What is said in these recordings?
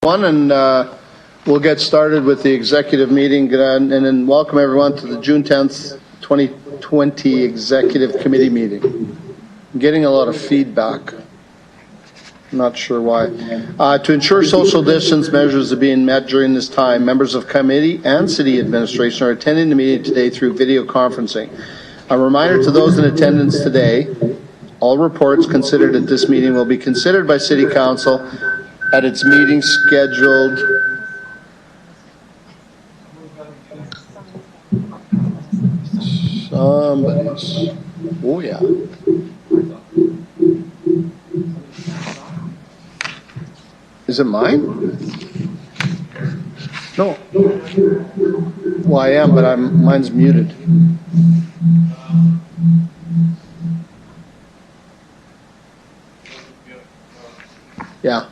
And we'll get started with the executive meeting, and then welcome everyone to the June 10th, 2020 Executive Committee meeting. I'm getting a lot of feedback. I'm not sure why. To ensure social distance measures are being met during this time, members of committee and city administration are attending the meeting today through video conferencing. A reminder to those in attendance today, all reports considered at this meeting will be considered by City Council at its meeting scheduled somebody's. Oh yeah. Is it mine? No. Well, I am, but mine's muted. Yeah.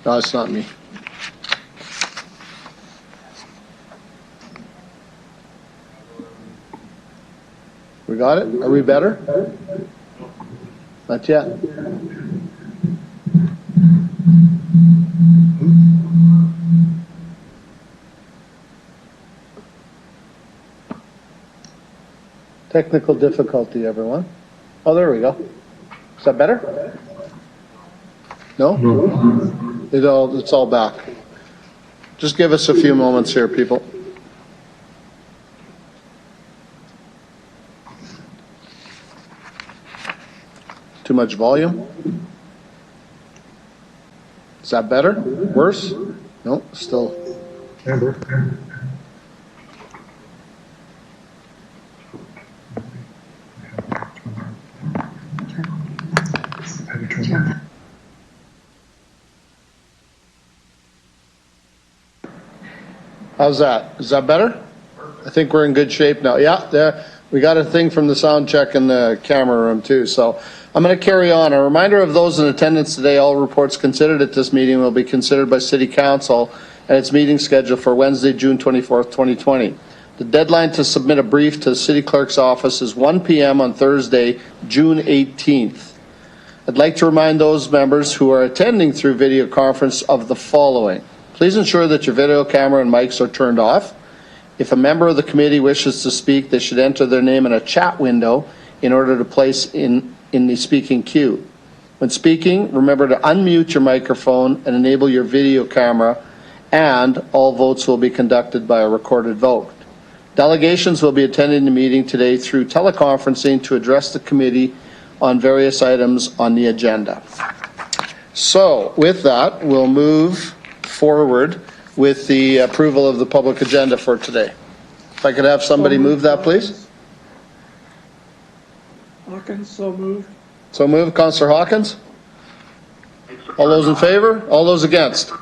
No, it's not me. We got it? Are we better? Not yet. Technical difficulty, everyone. Oh, there we go. Is that better? No? It's all back. Just give us a few moments here, people. Too much volume? Is that better? Worse? No, still. How's that? Is that better? I think we're in good shape now. Yeah, there. We got a thing from the sound check in the camera room too. So I'm going to carry on. A reminder of those in attendance today, all reports considered at this meeting will be considered by City Council at its meeting schedule for Wednesday, June 24th, 2020. The deadline to submit a brief to the City Clerk's office is 1 p.m. on Thursday, June 18th. I'd like to remind those members who are attending through video conference of the following. Please ensure that your video camera and mics are turned off. If a member of the committee wishes to speak, they should enter their name in a chat window in order to place in the speaking queue. When speaking, remember to unmute your microphone and enable your video camera, and all votes will be conducted by a recorded vote. Delegations will be attending the meeting today through teleconferencing to address the committee on various items on the agenda. So with that, we'll move forward with the approval of the public agenda for today. If I could have somebody move that, please. Hawkins, so moved. So moved, Councillor Hawkins. All those in favor? All those against?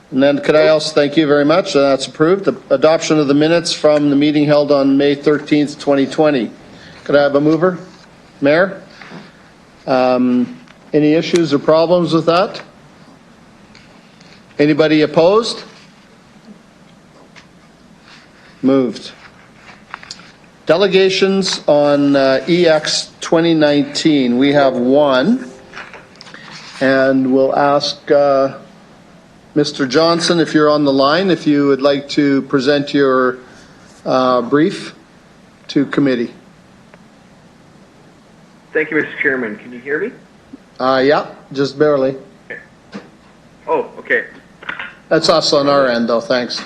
And then could I also, thank you very much, that's approved. The adoption of the minutes from the meeting held on May 13th, 2020. Could I have a mover? Mayor? Any issues or problems with that? Anybody opposed? Moved. Delegations on EX 2019. We have one, and we'll ask Mr. Johnson, if you're on the line, if you would like to present your brief to committee. Thank you, Mr. Chairman. Can you hear me? Yeah, just barely. Okay. Oh, okay. That's us on our end, though. Thanks.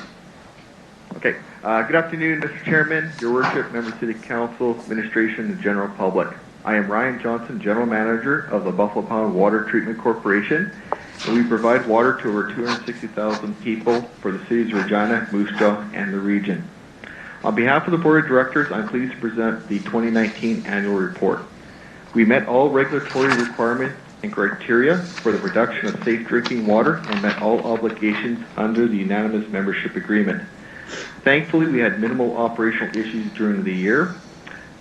Okay. Good afternoon, Mr. Chairman, Your Worship, members of City Council, administration, and general public. I am Ryan Johnson, General Manager of the Buffalo Pound Water Treatment Corporation, and we provide water to over 260,000 people for the cities of Regina, Moose Jaw, and the region. On behalf of the Board of Directors, I'm pleased to present the 2019 annual report. We met all regulatory requirements and criteria for the production of safe drinking water and met all obligations under the unanimous membership agreement. Thankfully, we had minimal operational issues during the year.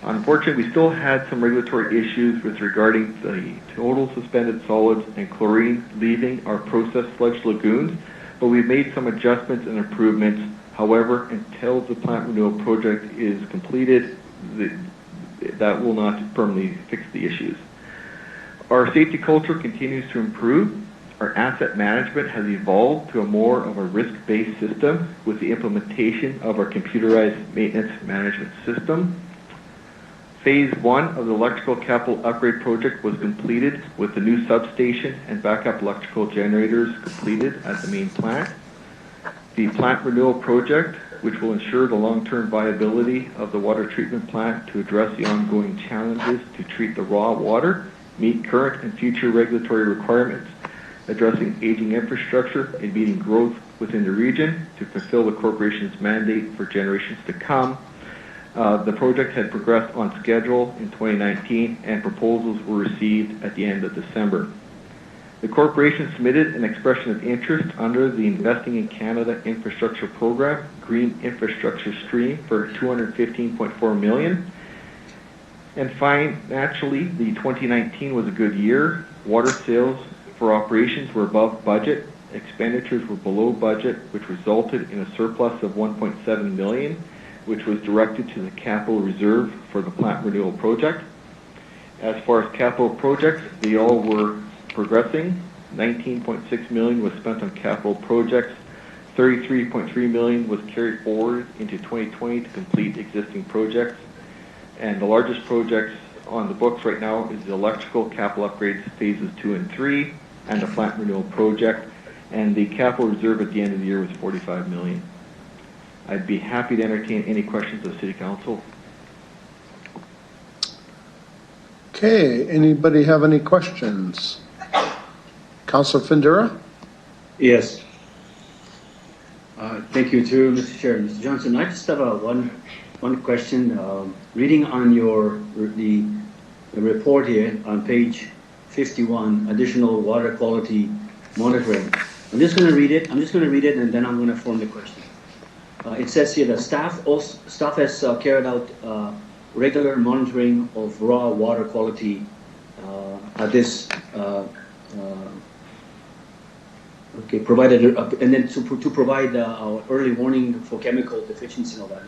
Unfortunately, we still had some regulatory issues with regarding the total suspended solids and chlorine leaving our processed sludge lagoons, but we've made some adjustments and improvements. However, until the plant renewal project is completed, that will not permanently fix the issues. Our safety culture continues to improve. Our asset management has evolved to a more of a risk-based system with the implementation of our computerized maintenance management system. Phase 1 of the electrical capital upgrade project was completed with the new substation and backup electrical generators completed at the main plant. The plant renewal project, which will ensure the long-term viability of the water treatment plant to address the ongoing challenges to treat the raw water, meet current and future regulatory requirements, addressing aging infrastructure and meeting growth within the region to fulfill the corporation's mandate for generations to come. The project had progressed on schedule in 2019 and proposals were received at the end of December. The corporation submitted an expression of interest under the Investing in Canada Infrastructure Program Green Infrastructure Stream for $215.4 million. And financially, the 2019 was a good year. Water sales for operations were above budget. Expenditures were below budget, which resulted in a surplus of $1.7 million, which was directed to the capital reserve for the plant renewal project. As far as capital projects, they all were progressing. $19.6 million was spent on capital projects. $33.3 million was carried forward into 2020 to complete existing projects. And the largest projects on the books right now is the electrical capital upgrades phases 2 and 3 and the plant renewal project. And the capital reserve at the end of the year was $45 million. I'd be happy to entertain any questions of City Council. Okay, anybody have any questions? Councilor Findura? Yes. Thank you, too, Mr. Chair. Mr. Johnson, I just have one question. Reading on the report here on page 51, additional water quality monitoring. I'm just going to read it, and then I'm going to form the question. It says here that staff has carried out regular monitoring of raw water quality at this provided, and then to provide early warning for chemical deficiency and all that,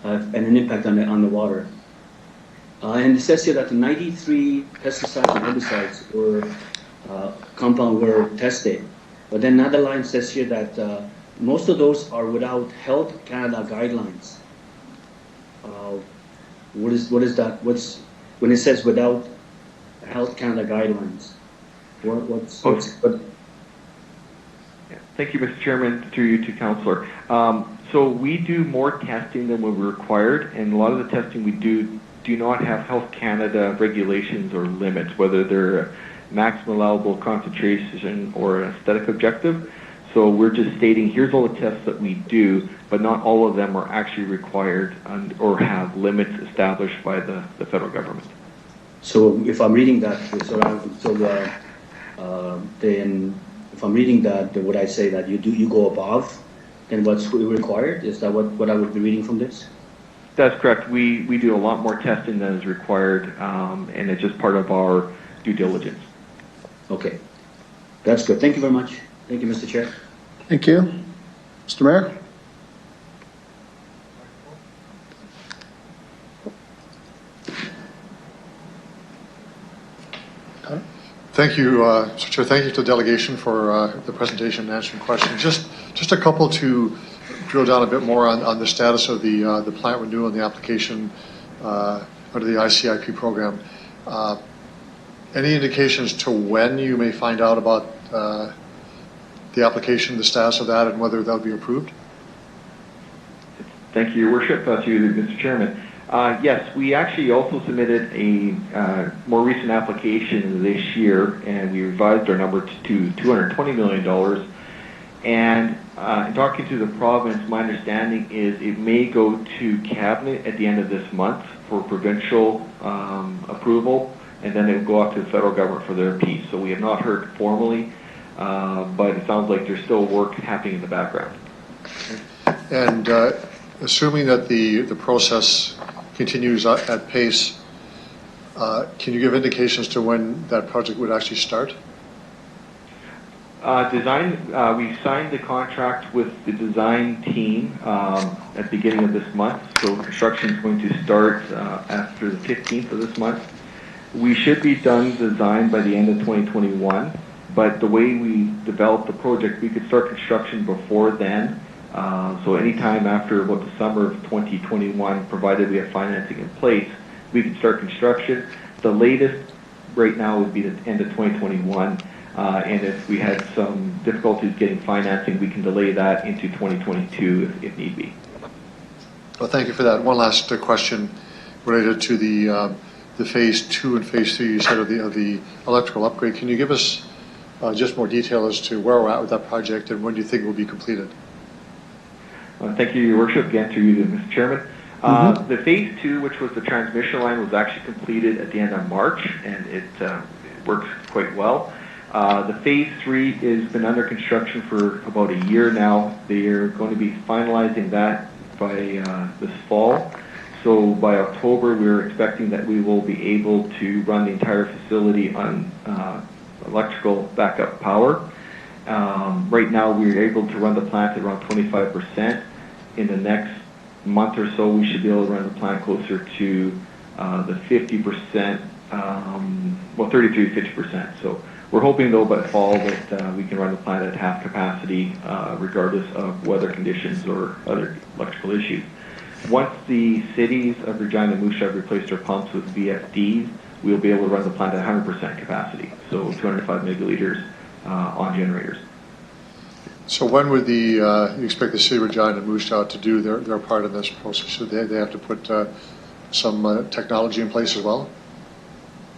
and an impact on the water. And it says here that the 93 pesticides and herbicides were tested, but then another line says here that most of those are without Health Canada guidelines. What is that? What's when it says without Health Canada guidelines? What? Thank you, Mr. Chairman, through you to Councillor. So we do more testing than what we're required, and a lot of the testing we do not have Health Canada regulations or limits, whether they're maximum allowable concentration or an aesthetic objective. So we're just stating, here's all the tests that we do, but not all of them are actually required or have limits established by the federal government. So if I'm reading that, then if I'm reading that, would I say that you go above than what's required? Is that what I would be reading from this? That's correct. We do a lot more testing than is required, and it's just part of our due diligence. Okay. That's good. Thank you very much. Thank you, Mr. Chair. Thank you. Mr. Mayor? Thank you, Mr. Chair. Thank you to the delegation for the presentation and answering questions. Just a couple to drill down a bit more on the status of the plant renewal and the application under the ICIP program. Any indications to when you may find out about the application, the status of that, and whether that will be approved? Thank you, Your Worship. To you, Mr. Chairman. Yes, we actually also submitted a more recent application this year, and we revised our number to $220 million. And in talking to the province, my understanding is it may go to Cabinet at the end of this month for provincial approval, and then it will go up to the federal government for their piece. So we have not heard formally, but it sounds like there's still work happening in the background. And assuming that the process continues at pace, can you give indications to when that project would actually start? We signed the contract with the design team at the beginning of this month, so construction is going to start after the 15th of this month. We should be done design by the end of 2021, but the way we developed the project, we could start construction before then. So anytime after about the summer of 2021, provided we have financing in place, we could start construction. The latest right now would be the end of 2021, and if we had some difficulties getting financing, we can delay that into 2022 if need be. Well, thank you for that. One last question related to the phase 2 and phase 3 you said of the electrical upgrade. Can you give us just more detail as to where we're at with that project and when do you think it will be completed? Thank you, Your Worship. Again, through you, Mr. Chairman. The phase 2, which was the transmission line, was actually completed at the end of March, and it works quite well. The phase 3 has been under construction for about a year now. They are going to be finalizing that by this fall. So by October, we're expecting that we will be able to run the entire facility on electrical backup power. Right now, we're able to run the plant at around 25%. In the next month or so, we should be able to run the plant closer to the 50%, well, 33 to 50%. So we're hoping, though, by fall that we can run the plant at half capacity, regardless of weather conditions or other electrical issues. Once the cities of Regina and Moose Jaw have replaced their pumps with VFDs, we'll be able to run the plant at 100% capacity, so 205 megaliters on generators. So when would you expect the city of Regina and Moose Jaw to do their part in this process? Should they have to put some technology in place as well?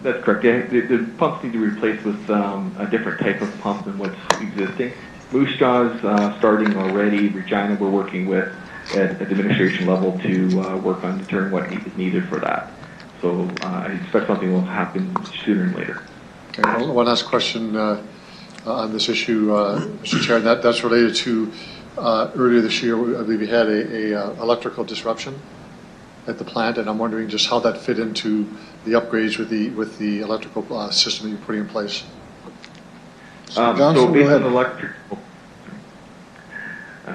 That's correct. The pumps need to be replaced with a different type of pump than what's existing. Moose Jaw's starting already. Regina, we're working with at the administration level to work on determining what is needed for that. So I expect something will happen sooner than later. Okay, one last question on this issue, Mr. Chair. That's related to earlier this year, I believe we had a electrical disruption at the plant, and I'm wondering just how that fit into the upgrades with the electrical system that you're putting in place. Johnson, so based go ahead. on electrical,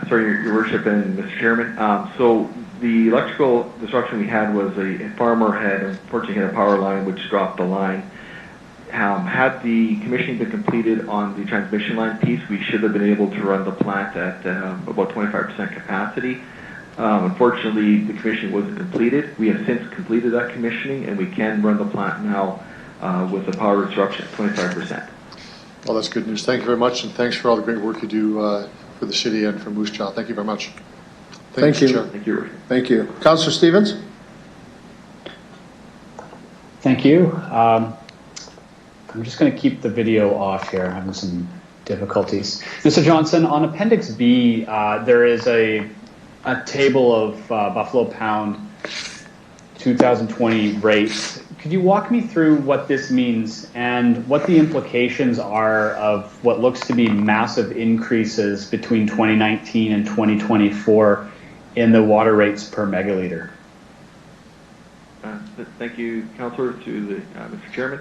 sorry, Your Worship and Mr. Chairman. So the electrical disruption we had was a farmer had unfortunately hit a power line which dropped the line. Had the commissioning been completed on the transmission line piece, we should have been able to run the plant at about 25% capacity. Unfortunately, the commissioning wasn't completed. We have since completed that commissioning, and we can run the plant now with the power disruption at 25%. Well, that's good news. Thank you very much, and thanks for all the great work you do for the city and for Moose Jaw. Thank you very much. Thank you. Mr. Chair. Thank you. Thank you. Councillor Stevens? Thank you. I'm just going to keep the video off here. I'm having some difficulties. Mr. Johnson, on Appendix B, there is a table of Buffalo Pound 2020 rates. Could you walk me through what this means and what the implications are of what looks to be massive increases between 2019 and 2024 in the water rates per megaliter? Thank you, Councillor, to the Mr. Chairman.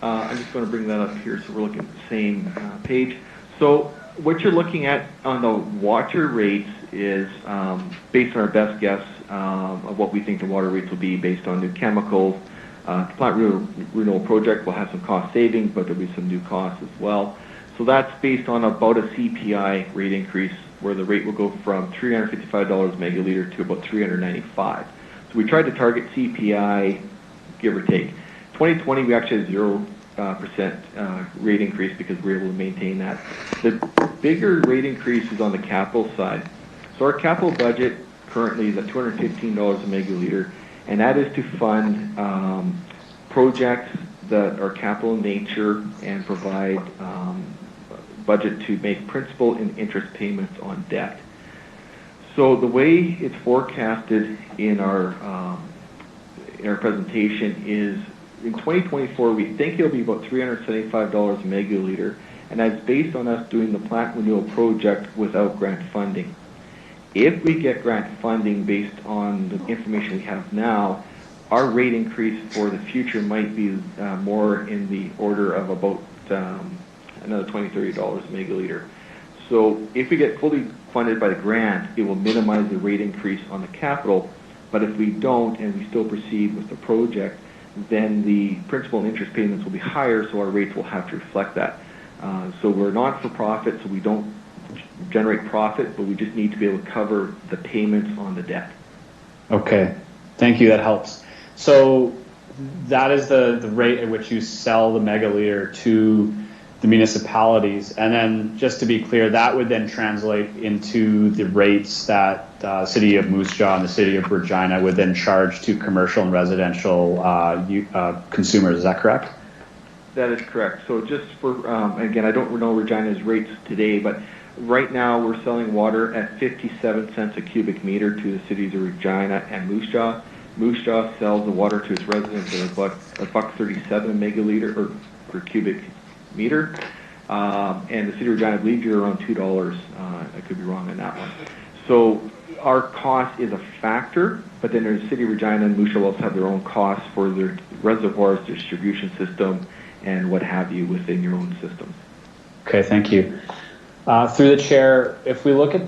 I'm just going to bring that up here so we're looking at the same page. So what you're looking at on the water rates is based on our best guess of what we think the water rates will be based on new chemicals. The plant renewal project will have some cost savings, but there'll be some new costs as well. So that's based on about a CPI rate increase where the rate will go from $355 megaliter to about $395. So we tried to target CPI, give or take. 2020, we actually had 0% rate increase because we were able to maintain that. The bigger rate increase is on the capital side. So our capital budget currently is at $215 a megaliter, and that is to fund projects that are capital in nature and provide budget to make principal and interest payments on debt. So the way it's forecasted in our presentation is in 2024, we think it'll be about $375 a megaliter, and that's based on us doing the plant renewal project without grant funding. If we get grant funding based on the information we have now, our rate increase for the future might be more in the order of about another $20, $30 a megaliter. So if we get fully funded by the grant, it will minimize the rate increase on the capital, but if we don't and we still proceed with the project, then the principal and interest payments will be higher, so our rates will have to reflect that. So we're not for profit, so we don't generate profit, but we just need to be able to cover the payments on the debt. Okay, thank you, that helps. So that is the rate at which you sell the megaliter to the municipalities, and then just to be clear, that would then translate into the rates that the City of Moose Jaw and the City of Regina would then charge to commercial and residential consumers, is that correct? That is correct. So just for, again, I don't know Regina's rates today, but right now we're selling water at 57 cents a cubic meter to the cities of Regina and Moose Jaw. Moose Jaw sells the water to its residents at $1.37 a megaliter or per cubic meter, and the city of Regina, I believe you're around $2. I could be wrong on that one. So our cost is a factor, but then the city of Regina and Moose Jaw also have their own costs for their reservoirs, distribution system, and what have you within your own systems. Okay, thank you. Through the chair, if we look at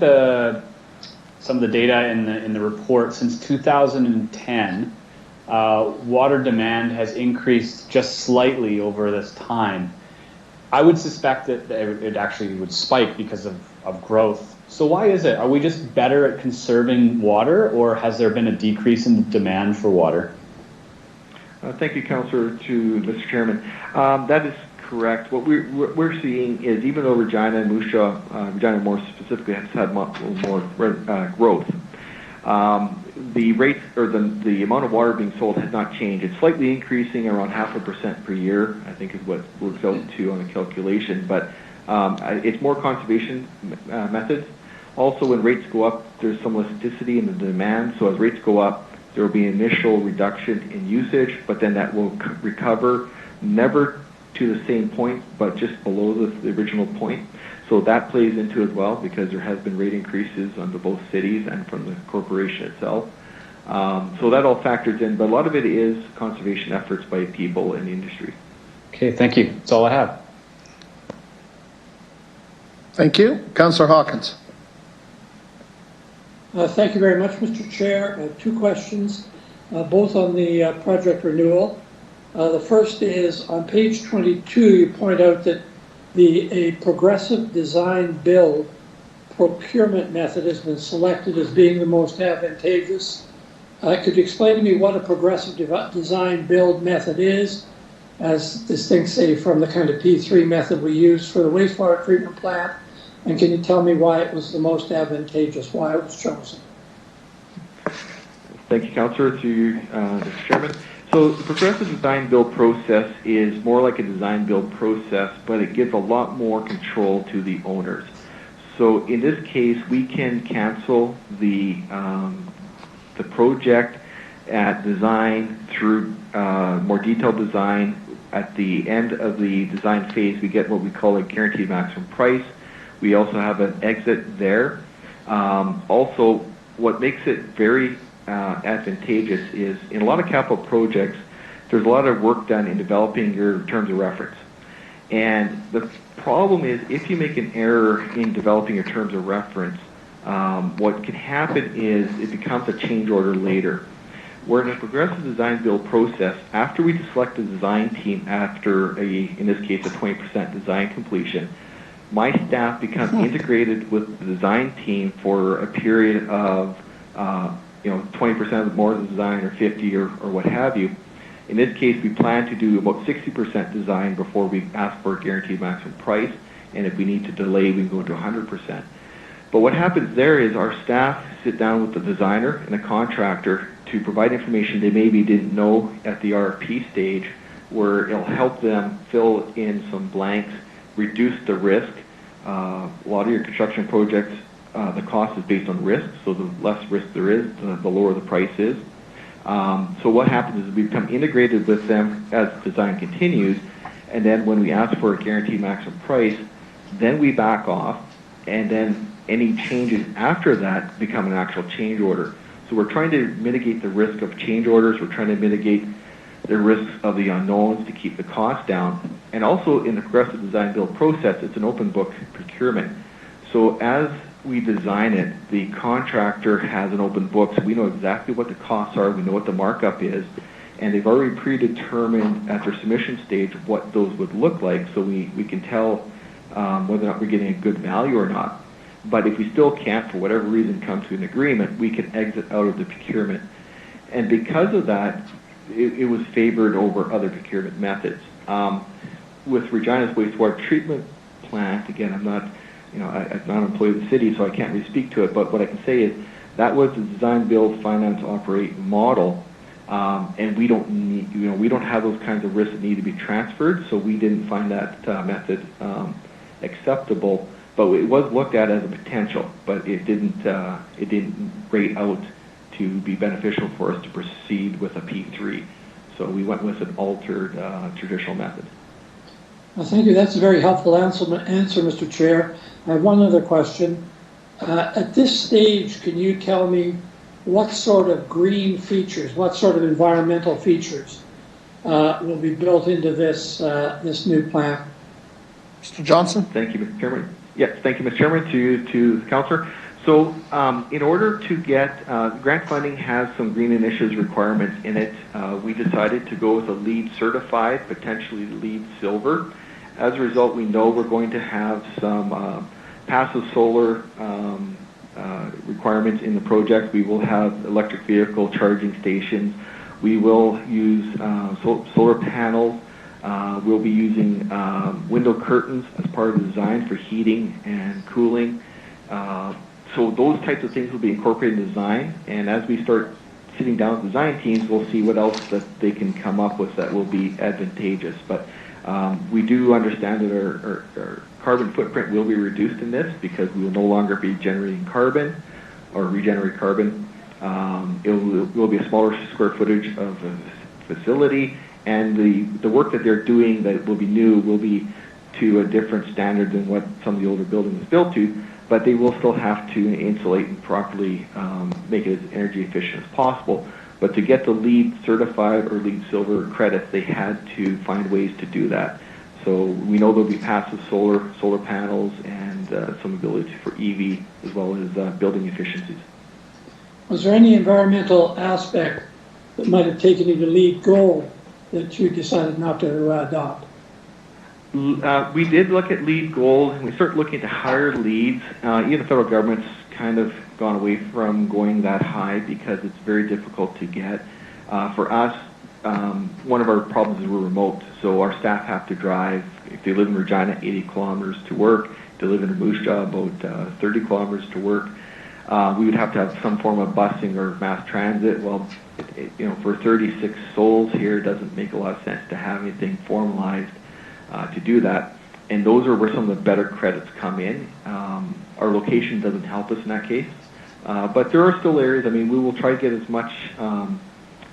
some of the data in the report, since 2010, water demand has increased just slightly over this time. I would suspect that it actually would spike because of growth. So why is it? Are we just better at conserving water, or has there been a decrease in the demand for water? Thank you, Councillor, to Mr. Chairman. That is correct. What we're seeing is, even though Regina and Moose Jaw, Regina more specifically, has had more growth, the rates or the amount of water being sold has not changed. It's slightly increasing around 0.5% per year, I think is what works out to on a calculation, but it's more conservation methods. Also, when rates go up, there's some elasticity in the demand, so as rates go up, there will be an initial reduction in usage, but then that will recover, never to the same point, but just below the original point. So that plays into as well, because there has been rate increases under both cities and from the corporation itself. So that all factors in, but a lot of it is conservation efforts by people in the industry. Okay, thank you. That's all I have. Thank you. Councillor Hawkins. Thank you very much, Mr. Chair. Two questions, both on the project renewal. The first is on page 22, you point out that a progressive design build procurement method has been selected as being the most advantageous. Could you explain to me what a progressive design build method is, as distinct, say, from the kind of P3 method we use for the wastewater treatment plant? And can you tell me why it was the most advantageous, why it was chosen? Thank you, Councillor, to you, Mr. Chairman. So the progressive design build process is more like a design build process, but it gives a lot more control to the owners. So in this case, we can cancel the project at design through more detailed design. At the end of the design phase, we get what we call a guaranteed maximum price. We also have an exit there. Also, what makes it very advantageous is, in a lot of capital projects, there's a lot of work done in developing your terms of reference. And the problem is, if you make an error in developing your terms of reference, what can happen is it becomes a change order later. Where in a progressive design build process, after we select a design team after in this case, a 20% design completion, my staff becomes integrated with the design team for a period of 20% more of the design, or 50, or what have you. In this case, we plan to do about 60% design before we ask for a guaranteed maximum price, and if we need to delay, we can go to 100%. But what happens there is our staff sit down with the designer and the contractor to provide information they maybe didn't know at the RFP stage, where it'll help them fill in some blanks, reduce the risk. A lot of your construction projects, the cost is based on risk, so the less risk there is, the lower the price is. So what happens is we become integrated with them as design continues, and then when we ask for a guaranteed maximum price, then we back off, and then any changes after that become an actual change order. So we're trying to mitigate the risk of change orders, we're trying to mitigate the risks of the unknowns to keep the cost down. And also in the progressive design build process, it's an open book procurement. So as we design it, the contractor has an open book, so we know exactly what the costs are, we know what the markup is, and they've already predetermined at their submission stage what those would look like, so we can tell whether or not we're getting a good value or not. But if we still can't, for whatever reason, come to an agreement, we can exit out of the procurement. And because of that, it was favored over other procurement methods. With Regina's wastewater treatment plant, again, I'm not an employee of the city, so I can't really speak to it, but what I can say is that was the design, build, finance, operate model, and we don't need, we don't have those kinds of risks that need to be transferred, so we didn't find that method acceptable. But it was looked at as a potential, but it didn't rate out to be beneficial for us to proceed with a P3. So we went with an altered traditional method. Well, thank you. That's a very helpful answer, Mr. Chair. I have one other question. At this stage, can you tell me what sort of green features, what sort of environmental features will be built into this new plant? Mr. Johnson? Thank you, Mr. Chairman. Yes, thank you, Mr. Chairman, to the councillor. So in order to get, grant funding has some green initiatives requirements in it. We decided to go with a LEED certified, potentially LEED silver. As a result, we know we're going to have some passive solar requirements in the project. We will have electric vehicle charging stations. We will use solar panels. We'll be using window curtains as part of the design for heating and cooling. So those types of things will be incorporated in design, and as we start sitting down with design teams, we'll see what else that they can come up with that will be advantageous. But we do understand that our carbon footprint will be reduced in this because we will no longer be generating carbon or regenerate carbon. It will be a smaller square footage of a facility, and the work that they're doing that will be new will be to a different standard than what some of the older building was built to, but they will still have to insulate and properly make it as energy efficient as possible. But to get the LEED certified or LEED silver credits, they had to find ways to do that. So we know there'll be passive solar panels and some ability for EV as well as building efficiencies. Was there any environmental aspect that might have taken you to LEED Gold that you decided not to adopt? We did look at LEED Gold, and we started looking at higher LEEDs. Even the federal government's kind of gone away from going that high because it's very difficult to get. For us, one of our problems is we're remote, so our staff have to drive. If they live in Regina, 80 kilometers to work. If they live in Moose Jaw, about 30 kilometers to work. We would have to have some form of busing or mass transit. Well, for 36 souls here, it doesn't make a lot of sense to have anything formalized to do that. And those are where some of the better credits come in. Our location doesn't help us in that case. But there are still areas, we will try to get as much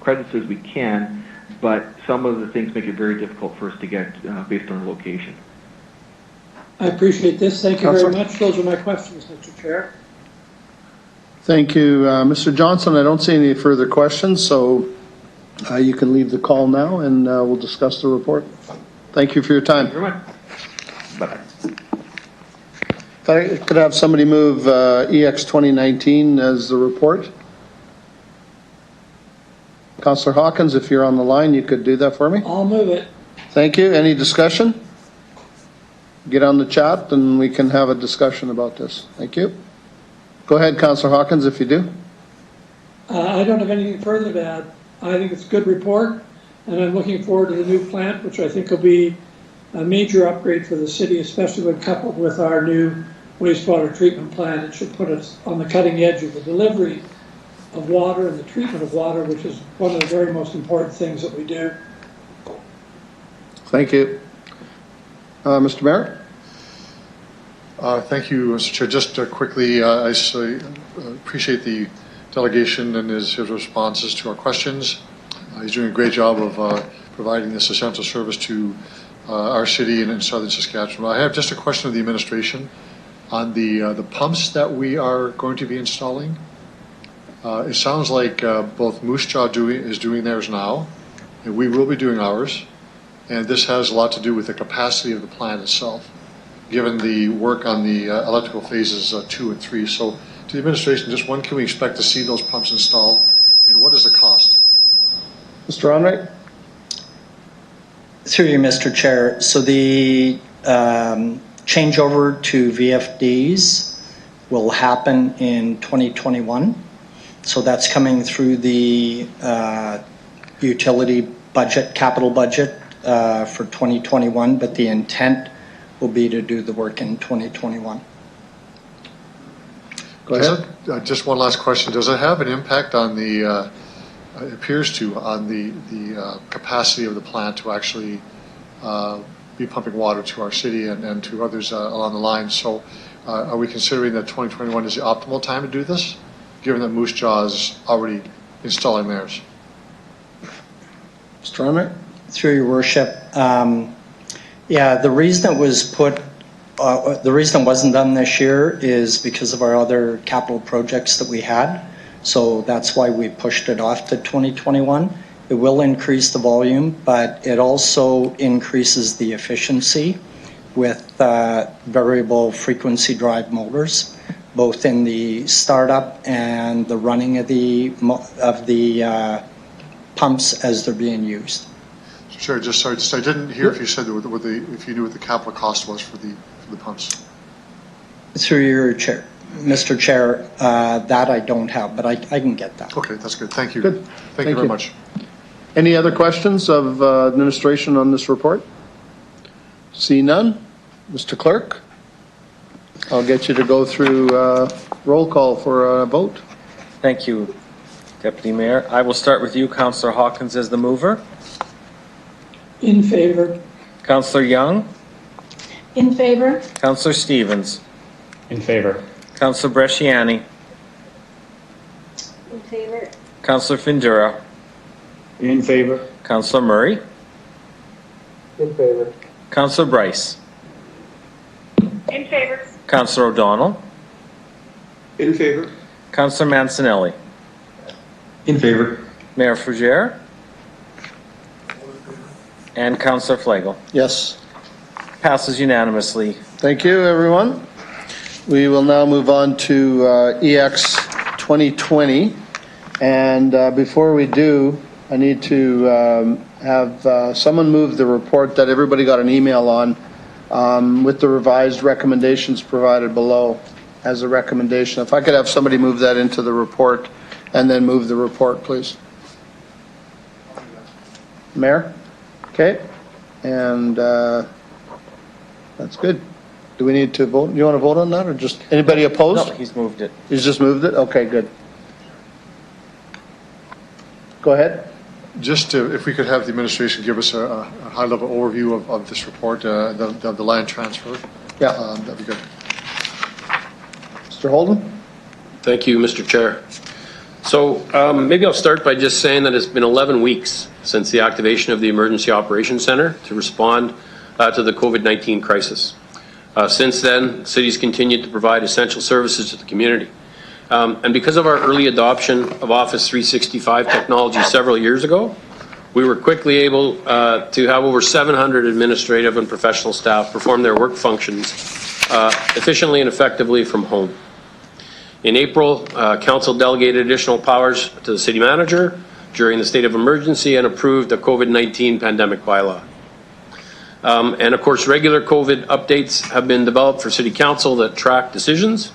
credits as we can, but some of the things make it very difficult for us to get based on our location. I appreciate this. Thank you very much. Those are my questions, Mr. Chair. Thank you, Mr. Johnson. I don't see any further questions, so you can leave the call now and we'll discuss the report. Thank you for your time. Thank you very much. Bye-bye. Could I have somebody move EX 2019 as the report? Councillor Hawkins, if you're on the line, you could do that for me. I'll move it. Thank you. Any discussion? Get on the chat and we can have a discussion about this. Thank you. Go ahead, Councillor Hawkins, if you do. I don't have anything further to add. I think it's a good report, and I'm looking forward to the new plant, which I think will be a major upgrade for the city, especially when coupled with our new wastewater treatment plant. It should put us on the cutting edge of the delivery of water and the treatment of water, which is one of the very most important things that we do. Thank you. Mr. Mayor? Thank you, Mr. Chair. Just quickly, I appreciate the delegation and his responses to our questions. He's doing a great job of providing this essential service to our city and in southern Saskatchewan. I have just a question of the administration on the pumps that we are going to be installing. It sounds like both Moose Jaw is doing theirs now, and we will be doing ours. And this has a lot to do with the capacity of the plant itself, given the work on the electrical phases 2 and 3. So to the administration, just when can we expect to see those pumps installed, and what is the cost? Mr. Onrait? Through you, Mr. Chair. So the changeover to VFDs will happen in 2021. So that's coming through the utility budget, capital budget for 2021, but the intent will be to do the work in 2021. Go ahead. Just one last question. Does it have an impact on the, it appears to, on the capacity of the plant to actually be pumping water to our city and to others along the line? So are we considering that 2021 is the optimal time to do this, given that Moose Jaw is already installing theirs? Mr. Onrait? Through your worship, yeah, the reason it was put, the reason it wasn't done this year is because of our other capital projects that we had. So that's why we pushed it off to 2021. It will increase the volume, but it also increases the efficiency with variable frequency drive motors, both in the startup and the running of the pumps as they're being used. Sure. Just sorry, I didn't hear if you said if you knew what the capital cost was for the pumps. Through your chair, Mr. Chair, that I don't have, but I can get that. Okay, that's good. Thank you. Good. Thank you very much. Any other questions of administration on this report? See none? Mr. Clerk? I'll get you to go through roll call for a vote. Thank you, Deputy Mayor. I will start with you, Councillor Hawkins, as the mover. In favor. Councillor Young. In favor. Councillor Stevens. In favor. Councillor Bresciani. In favor. Councillor Findura. In favor. Councillor Murray. In favor. Councillor Bryce. In favor. Councillor O'Donnell. In favor. Councillor Mancinelli. In favor. Mayor Fougere. And Councillor Flagel. Yes. Passes unanimously. Thank you, everyone. We will now move on to EX 2020. And before we do, I need to have someone move the report that everybody got an email on with the revised recommendations provided below as a recommendation. If I could have somebody move that into the report and then move the report, please. Mayor? Okay. And that's good. Do we need to vote? Do you want to vote on that or just anybody opposed? No, he's moved it. He's just moved it? Okay, good. Go ahead. Just if we could have the administration give us a high-level overview of this report, the land transfer. Yeah. That'd be good. Mr. Holden? Thank you, Mr. Chair. So maybe I'll start by just saying that it's been 11 weeks since the activation of the Emergency Operations Center to respond to the COVID-19 crisis. Since then, cities continued to provide essential services to the community. And because of our early adoption of Office 365 technology several years ago, we were quickly able to have over 700 administrative and professional staff perform their work functions efficiently and effectively from home. In April, Council delegated additional powers to the City Manager during the state of emergency and approved a COVID-19 pandemic bylaw. And of course, regular COVID updates have been developed for City Council that track decisions.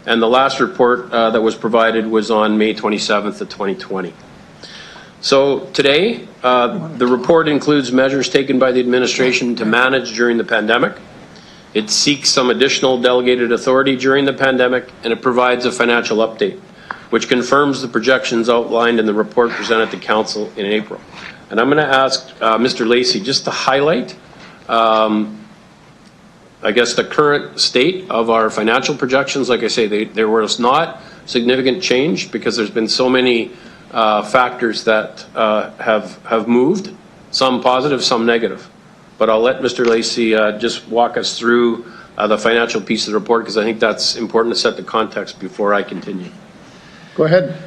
And the last report that was provided was on May 27th of 2020. So today, the report includes measures taken by the administration to manage during the pandemic. It seeks some additional delegated authority during the pandemic, and it provides a financial update, which confirms the projections outlined in the report presented to Council in April. And I'm going to ask Mr. Lacey just to highlight I guess the current state of our financial projections. Like I say, there was not significant change because there's been so many factors that have moved, some positive, some negative. But I'll let Mr. Lacey just walk us through the financial piece of the report because I think that's important to set the context before I continue. Go ahead.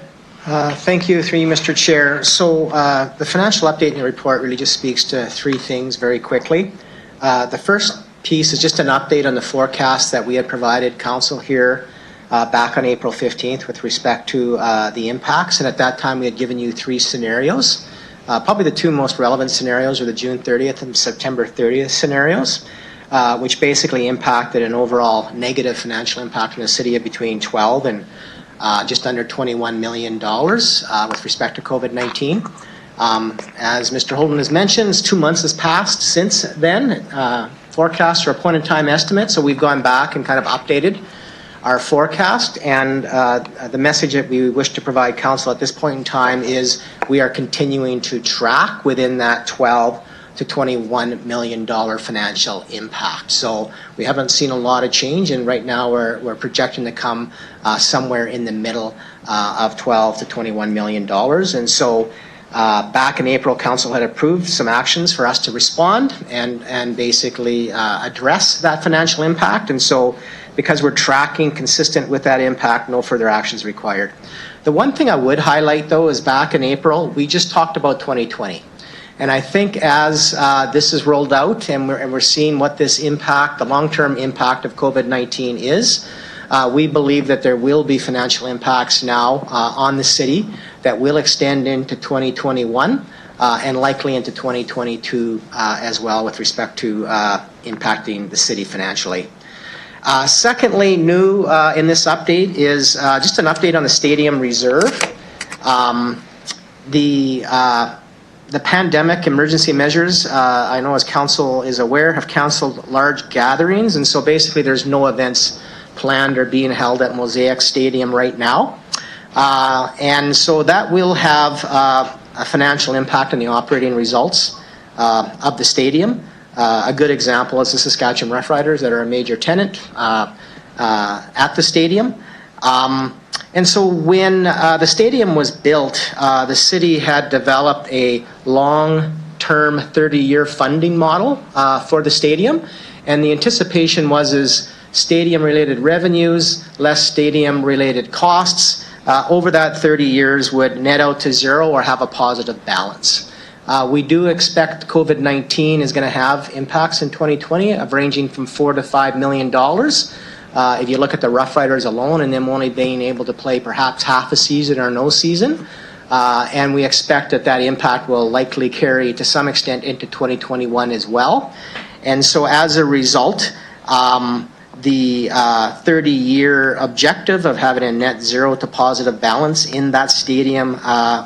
Thank you, through you, Mr. Chair. So the financial update in the report really just speaks to three things very quickly. The first piece is just an update on the forecast that we had provided Council here back on April 15th with respect to the impacts. And at that time, we had given you three scenarios. Probably the two most relevant scenarios are the June 30th and September 30th scenarios, which basically impacted an overall negative financial impact in the city of between 12 and just under $21 million with respect to COVID-19. As Mr. Holden has mentioned, 2 months has passed since then. Forecasts are a point-in-time estimate, so we've gone back and kind of updated our forecast, and the message that we wish to provide council at this point in time is we are continuing to track within that $12 to $21 million financial impact. So we haven't seen a lot of change, and right now we're projecting to come somewhere in the middle of $12 to $21 million. And so back in April, council had approved some actions for us to respond and basically address that financial impact. And so because we're tracking consistent with that impact, no further actions required. The one thing I would highlight, though, is back in April, we just talked about 2020. And I think as this is rolled out and we're seeing what this impact, the long-term impact of COVID-19 is, we believe that there will be financial impacts now on the city that will extend into 2021 and likely into 2022 as well with respect to impacting the city financially. Secondly, new in this update is just an update on the stadium reserve. The pandemic emergency measures, I know as council is aware, have canceled large gatherings, and so basically there's no events planned or being held at Mosaic Stadium right now. And so that will have a financial impact on the operating results of the stadium. A good example is the Saskatchewan Roughriders that are a major tenant at the stadium. And so when the stadium was built, the city had developed a long-term 30-year funding model for the stadium. And the anticipation was stadium-related revenues, less stadium-related costs, over that 30 years would net out to zero or have a positive balance. We do expect COVID-19 is going to have impacts in 2020 of ranging from $4 to $5 million. If you look at the Roughriders alone and them only being able to play perhaps half a season or no season, and we expect that impact will likely carry to some extent into 2021 as well. And so as a result, the 30-year objective of having a net zero to positive balance in that stadium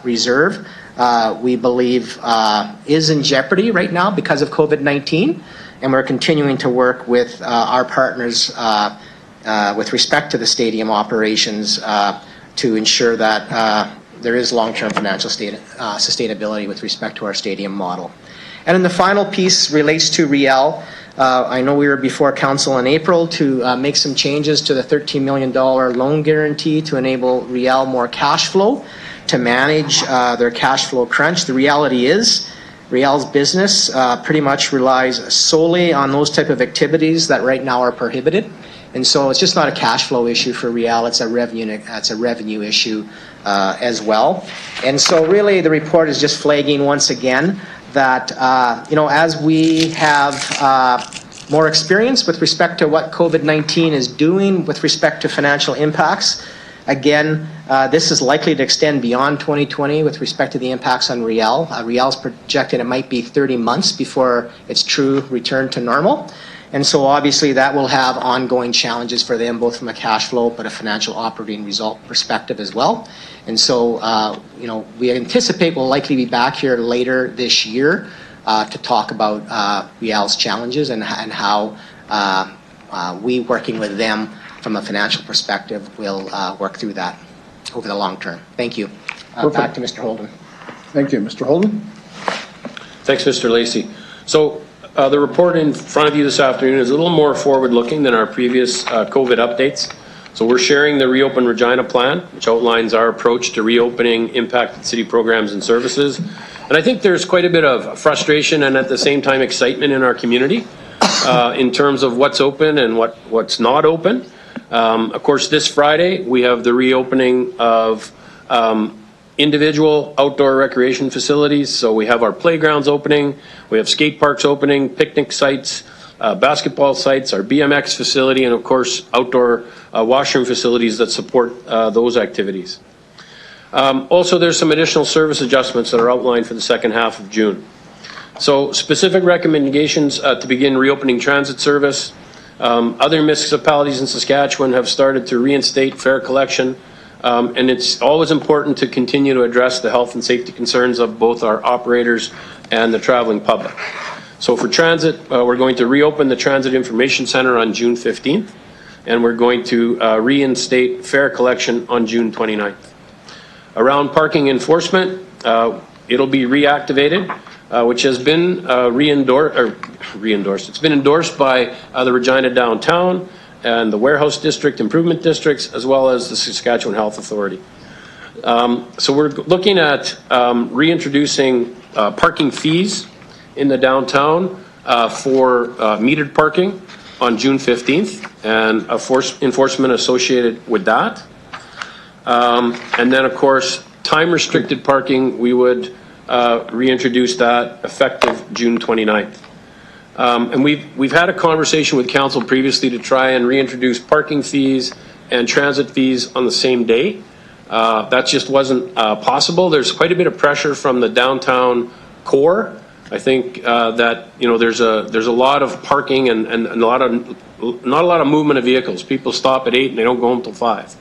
reserve, we believe is in jeopardy right now because of COVID-19, and we're continuing to work with our partners with respect to the stadium operations to ensure that there is long-term financial sustainability with respect to our stadium model. And then the final piece relates to Riel. I know we were before council in April to make some changes to the $13 million loan guarantee to enable Riel more cash flow to manage their cash flow crunch. The reality is Riel's business pretty much relies solely on those type of activities that right now are prohibited. And so it's just not a cash flow issue for Riel, it's a revenue issue as well. And so really the report is just flagging once again that as we have more experience with respect to what COVID-19 is doing with respect to financial impacts, again, this is likely to extend beyond 2020 with respect to the impacts on Riel. Riel's projecting it might be 30 months before its true return to normal. And so obviously that will have ongoing challenges for them, both from a cash flow but a financial operating result perspective as well. And so, we anticipate we'll likely be back here later this year to talk about Riel's challenges and how we, working with them from a financial perspective, will work through that over the long term. Thank you. Back to Mr. Holden. Thank you. Mr. Holden? Thanks, Mr. Lacey. So the report in front of you this afternoon is a little more forward-looking than our previous COVID updates. So we're sharing the Reopen Regina plan, which outlines our approach to reopening impacted city programs and services. And I think there's quite a bit of frustration and at the same time excitement in our community in terms of what's open and what's not open. Of course, this Friday, we have the reopening of individual outdoor recreation facilities. So we have our playgrounds opening, we have skate parks opening, picnic sites, basketball sites, our BMX facility, and of course, outdoor washroom facilities that support those activities. Also, there's some additional service adjustments that are outlined for the second half of June. So specific recommendations to begin reopening transit service. Other municipalities in Saskatchewan have started to reinstate fare collection, and it's always important to continue to address the health and safety concerns of both our operators and the traveling public. So for transit, we're going to reopen the Transit Information Center on June 15th, and we're going to reinstate fare collection on June 29th. Around parking enforcement, it'll be reactivated, which has been re-endorsed. It's been endorsed by the Regina Downtown and the Warehouse District Improvement Districts, as well as the Saskatchewan Health Authority. So we're looking at reintroducing parking fees in the downtown for metered parking on June 15th, and enforcement associated with that. And then, of course, time-restricted parking, we would reintroduce that effective June 29th. And we've had a conversation with council previously to try and reintroduce parking fees and transit fees on the same day. That just wasn't possible. There's quite a bit of pressure from the downtown core. I think that there's a lot of parking and not a lot of movement of vehicles. People stop at 8 and they don't go home till 5.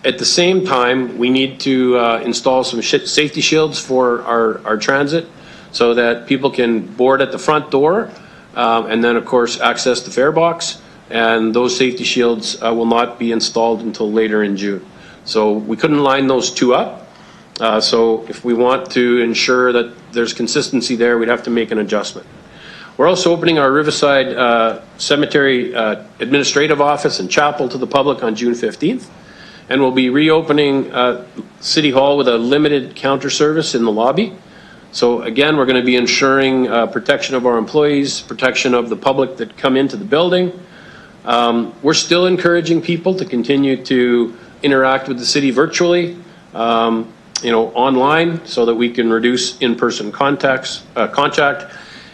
At the same time, we need to install some safety shields for our transit so that people can board at the front door and then, of course, access the fare box. And those safety shields will not be installed until later in June. So we couldn't line those two up. So if we want to ensure that there's consistency there, we'd have to make an adjustment. We're also opening our Riverside Cemetery Administrative Office and Chapel to the public on June 15th. And we'll be reopening City Hall with a limited counter service in the lobby. So again, we're going to be ensuring protection of our employees, protection of the public that come into the building. We're still encouraging people to continue to interact with the city virtually, online, so that we can reduce in-person contact.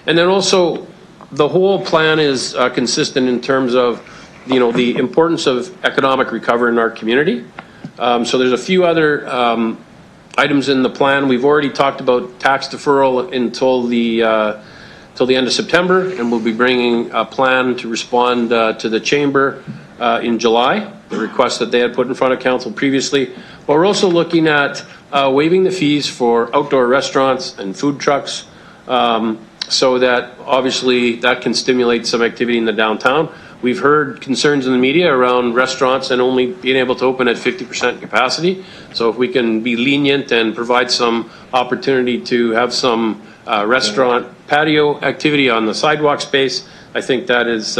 And then also, the whole plan is consistent in terms of the importance of economic recovery in our community. So there's a few other items in the plan. We've already talked about tax deferral until the end of September, and we'll be bringing a plan to respond to the chamber in July, the request that they had put in front of council previously. But we're also looking at waiving the fees for outdoor restaurants and food trucks, so that obviously that can stimulate some activity in the downtown. We've heard concerns in the media around restaurants and only being able to open at 50% capacity. So if we can be lenient and provide some opportunity to have some restaurant patio activity on the sidewalk space, I think that is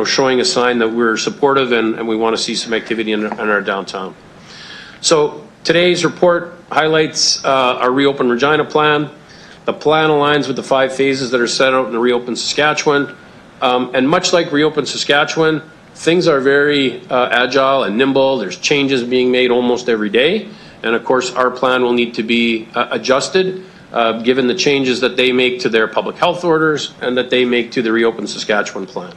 showing a sign that we're supportive and we want to see some activity in our downtown. So today's report highlights our Reopen Regina plan. The plan aligns with the 5 phases that are set out in the Reopen Saskatchewan. And much like Reopen Saskatchewan, things are very agile and nimble. There's changes being made almost every day. And of course, our plan will need to be adjusted given the changes that they make to their public health orders and that they make to the Reopen Saskatchewan plan.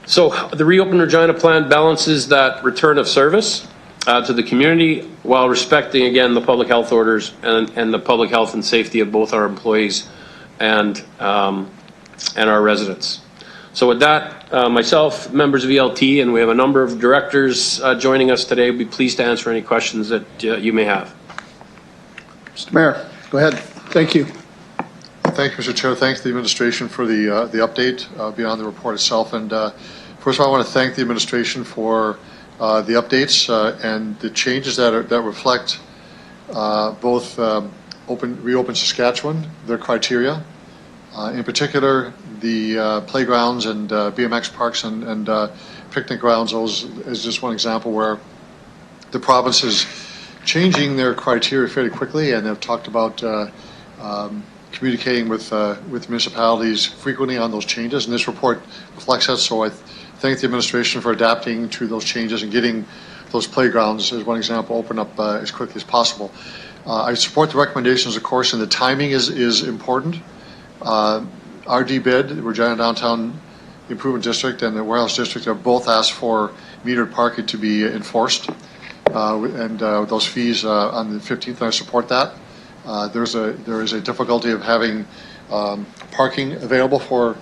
So the Reopen Regina plan balances that return of service to the community while respecting, again, the public health orders and the public health and safety of both our employees and our residents. So with that, myself, members of ELT, and we have a number of directors joining us today, we'll be pleased to answer any questions that you may have. Mr. Mayor, go ahead. Thank you. Thank you, Mr. Chair. Thanks to the administration for the update beyond the report itself. And first of all, I want to thank the administration for the updates and the changes that reflect both Reopen Saskatchewan, their criteria. In particular, the playgrounds and BMX parks and picnic grounds, those is just one example where the province is changing their criteria fairly quickly, and they've talked about communicating with municipalities frequently on those changes, and this report reflects that. So I thank the administration for adapting to those changes and getting those playgrounds, as one example, open up as quickly as possible. I support the recommendations, of course, and the timing is important. RDBID, the Regina Downtown Improvement District, and the Warehouse District have both asked for metered parking to be enforced. and those fees on the 15th, I support that. There is a difficulty of having parking available for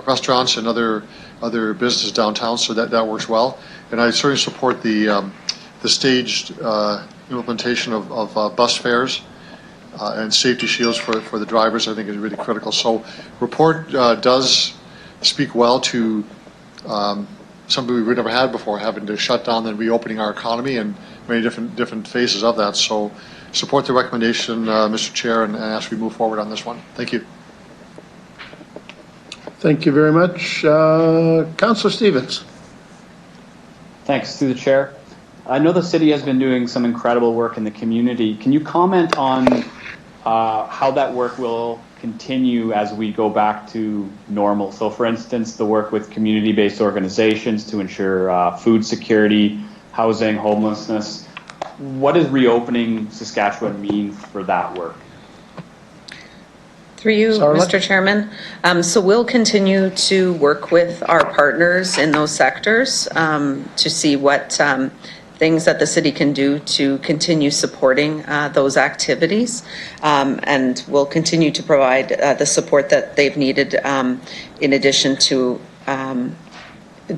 restaurants and other businesses downtown, so that works well. And I certainly support the staged implementation of bus fares and safety shields for the drivers. I think is really critical. So, report does speak well to something we've never had before, having to shut down and reopening our economy and many different phases of that. So, support the recommendation, Mr. Chair, and ask we move forward on this one. Thank you. Thank you very much. Councillor Stevens. Thanks, through the chair. I know the city has been doing some incredible work in the community. Can you comment on how that work will continue as we go back to normal? So, for instance, the work with community-based organizations to ensure food security, housing, homelessness. What does reopening Saskatchewan mean for that work? Through you, Sarla? Mr. Chairman. So we'll continue to work with our partners in those sectors to see what things that the city can do to continue supporting those activities. And we'll continue to provide the support that they've needed in addition to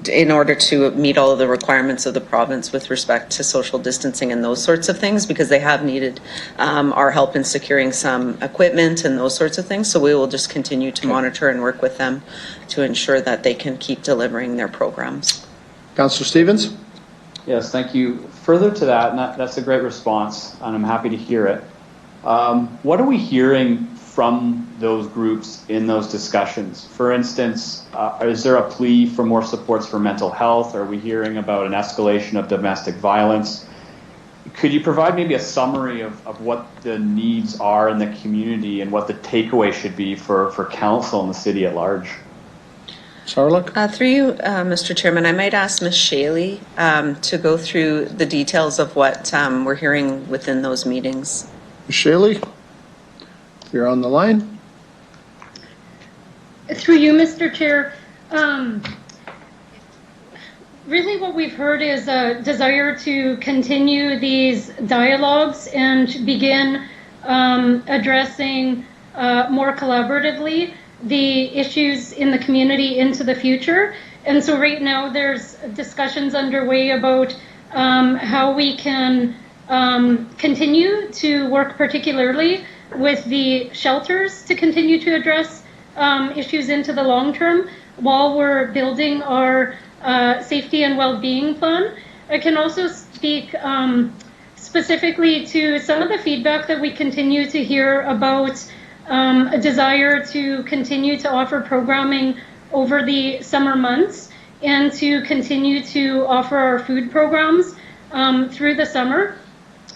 in order to meet all of the requirements of the province with respect to social distancing and those sorts of things, because they have needed our help in securing some equipment and those sorts of things. So we will just continue to monitor and work with them to ensure that they can keep delivering their programs. Councillor Stevens? Yes, thank you. Further to that, and that's a great response, and I'm happy to hear it. What are we hearing from those groups in those discussions? For instance, is there a plea for more supports for mental health? Are we hearing about an escalation of domestic violence? Could you provide maybe a summary of what the needs are in the community and what the takeaway should be for council and the city at large? Sarla? Through you, Mr. Chairman, I might ask Ms. Shaley to go through the details of what we're hearing within those meetings. Ms. Shaley? You're on the line. Through you, Mr. Chair, really what we've heard is a desire to continue these dialogues and begin addressing more collaboratively the issues in the community into the future. And so right now there's discussions underway about how we can continue to work particularly with the shelters to continue to address issues into the long term while we're building our safety and well-being plan. I can also speak specifically to some of the feedback that we continue to hear about a desire to continue to offer programming over the summer months and to continue to offer our food programs through the summer.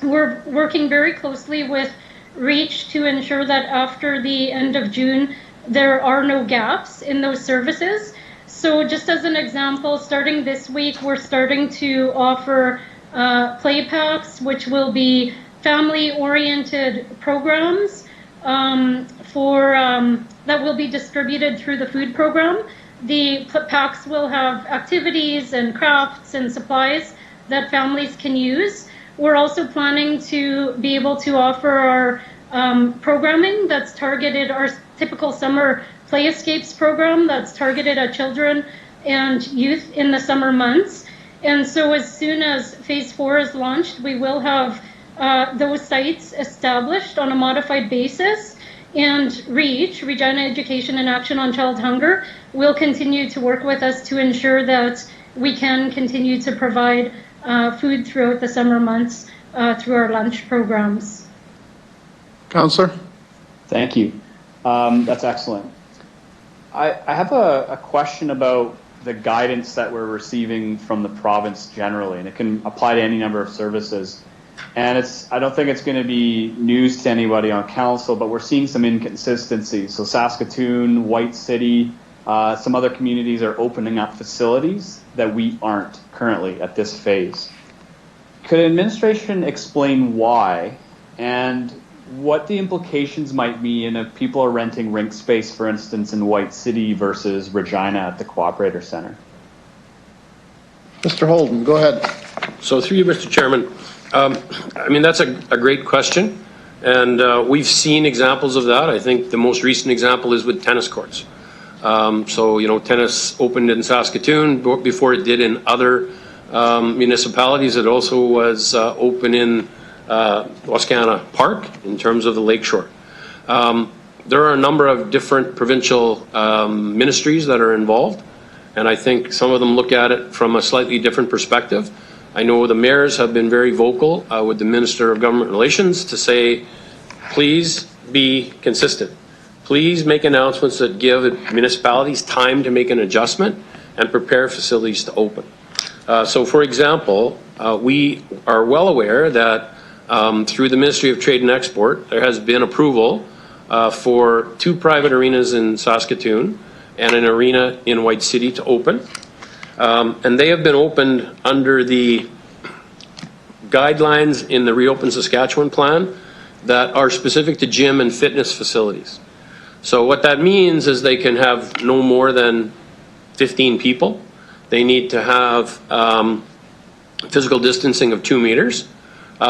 We're working very closely with REACH to ensure that after the end of June, there are no gaps in those services. So just as an example, starting this week, we're starting to offer play packs, which will be family-oriented programs that will be distributed through the food program. The packs will have activities and crafts and supplies that families can use. We're also planning to be able to offer our programming that's targeted, our typical summer play escapes program that's targeted at children and youth in the summer months. And so as soon as phase 4 is launched, we will have those sites established on a modified basis, and REACH, Regina Education and Action on Child Hunger, will continue to work with us to ensure that we can continue to provide food throughout the summer months through our lunch programs. Councillor? Thank you. That's excellent. I have a question about the guidance that we're receiving from the province generally, and it can apply to any number of services. And I don't think it's going to be news to anybody on council, but we're seeing some inconsistencies. So Saskatoon, White City, some other communities are opening up facilities that we aren't currently at this phase. Could administration explain why and what the implications might be if people are renting rink space, for instance, in White City versus Regina at the Cooperator Centre? Mr. Holden, go ahead. So through you, Mr. Chairman, I mean, that's a great question. And we've seen examples of that. I think the most recent example is with tennis courts. So, you know, tennis opened in Saskatoon before it did in other municipalities. It also was open in Wascana Park in terms of the lakeshore. There are a number of different provincial ministries that are involved, and I think some of them look at it from a slightly different perspective. I know the mayors have been very vocal with the Minister of Government Relations to say, please be consistent. Please make announcements that give municipalities time to make an adjustment and prepare facilities to open. So, for example, we are well aware that through the Ministry of Trade and Export, there has been approval for 2 private arenas in Saskatoon and an arena in White City to open. And they have been opened under the guidelines in the Reopen Saskatchewan plan that are specific to gym and fitness facilities. So what that means is they can have no more than 15 people. They need to have physical distancing of 2 meters.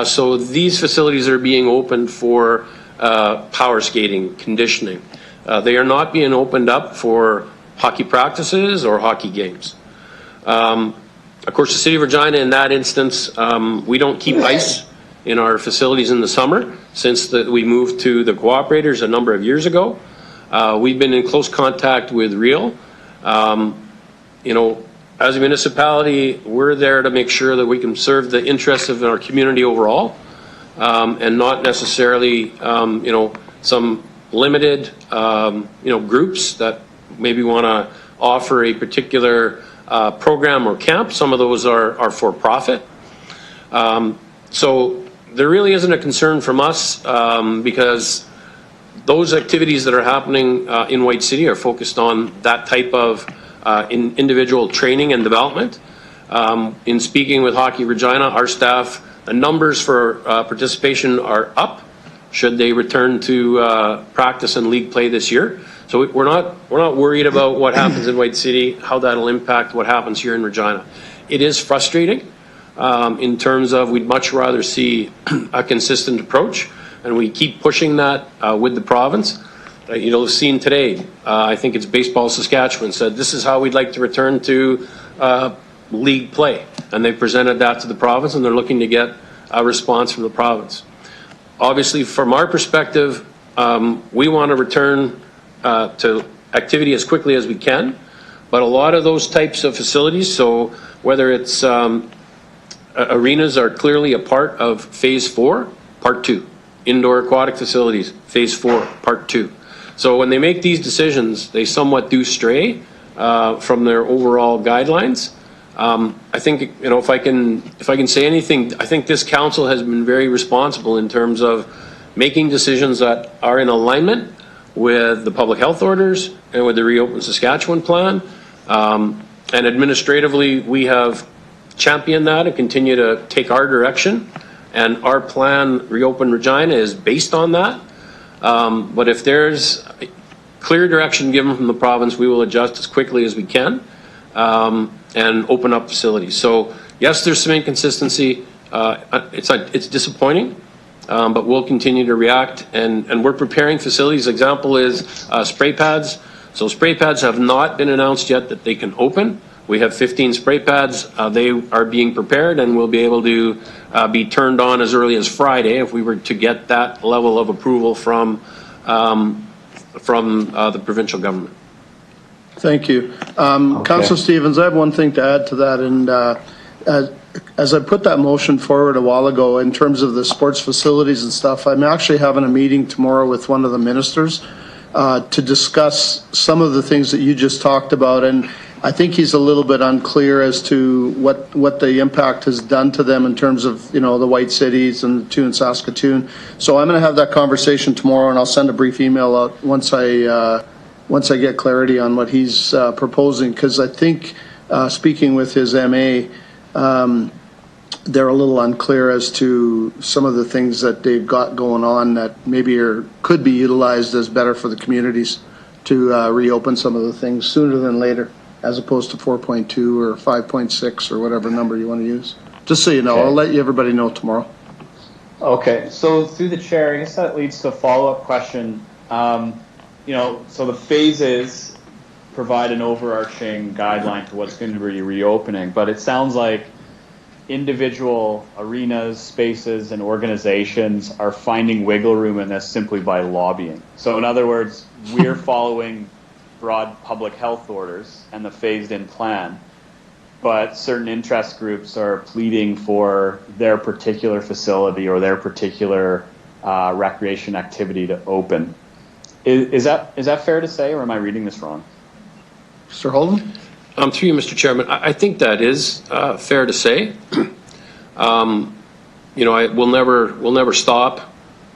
So these facilities are being opened for power skating, conditioning. They are not being opened up for hockey practices or hockey games. Of course, the City of Regina, in that instance, we don't keep ice in our facilities in the summer since we moved to the cooperators a number of years ago. We've been in close contact with Real. You know, as a municipality, we're there to make sure that we can serve the interests of our community overall, and not necessarily, you know, some limited, you know, groups that maybe want to offer a particular program or camp. Some of those are for profit. So there really isn't a concern from us because those activities that are happening in White City are focused on that type of individual training and development. In speaking with Hockey Regina, our staff, the numbers for participation are up should they return to practice and league play this year. So we're not worried about what happens in White City, how that'll impact what happens here in Regina. It is frustrating in terms of we'd much rather see a consistent approach, and we keep pushing that with the province. You know, seen today, I think it's Baseball Saskatchewan said this is how we'd like to return to league play, and they presented that to the province, and they're looking to get a response from the province. Obviously, from our perspective, we want to return to activity as quickly as we can, but a lot of those types of facilities, so whether it's arenas are clearly a part of Phase 4, Part 2. Indoor aquatic facilities, Phase 4, Part 2. So when they make these decisions, they somewhat do stray from their overall guidelines. I think, you know, if I can say anything, I think this council has been very responsible in terms of making decisions that are in alignment with the public health orders and with the Reopen Saskatchewan plan. And administratively, we have championed that and continue to take our direction. And our plan, Reopen Regina, is based on that. But if there's clear direction given from the province, we will adjust as quickly as we can and open up facilities. So yes, there's some inconsistency. It's disappointing, but we'll continue to react. And we're preparing facilities. Example is spray pads. So spray pads have not been announced yet that they can open. We have 15 spray pads. They are being prepared and will be able to be turned on as early as Friday if we were to get that level of approval from the provincial government. Thank you. Councillor Stevens, I have one thing to add to that. And as I put that motion forward a while ago in terms of the sports facilities and stuff, I'm actually having a meeting tomorrow with one of the ministers to discuss some of the things that you just talked about. And I think he's a little bit unclear as to what the impact has done to them in terms of, you know, the White Cities and the 2 in Saskatoon. So I'm going to have that conversation tomorrow, and I'll send a brief email out once I get clarity on what he's proposing, because I think speaking with his MA, they're a little unclear as to some of the things that they've got going on that maybe could be utilized as better for the communities to reopen some of the things sooner than later, as opposed to 4.2 or 5.6 or whatever number you want to use. Just so you know, Okay. I'll let everybody know tomorrow. Okay, so through the chair, I guess that leads to a follow-up question. So the phases provide an overarching guideline to what's going to be reopening, but it sounds like individual arenas, spaces, and organizations are finding wiggle room in this simply by lobbying. So in other words, we're following broad public health orders and the phased-in plan, but certain interest groups are pleading for their particular facility or their particular recreation activity to open. Is that fair to say, or am I reading this wrong? Mr. Holden? Through you, Mr. Chairman, I think that is fair to say. We'll never stop,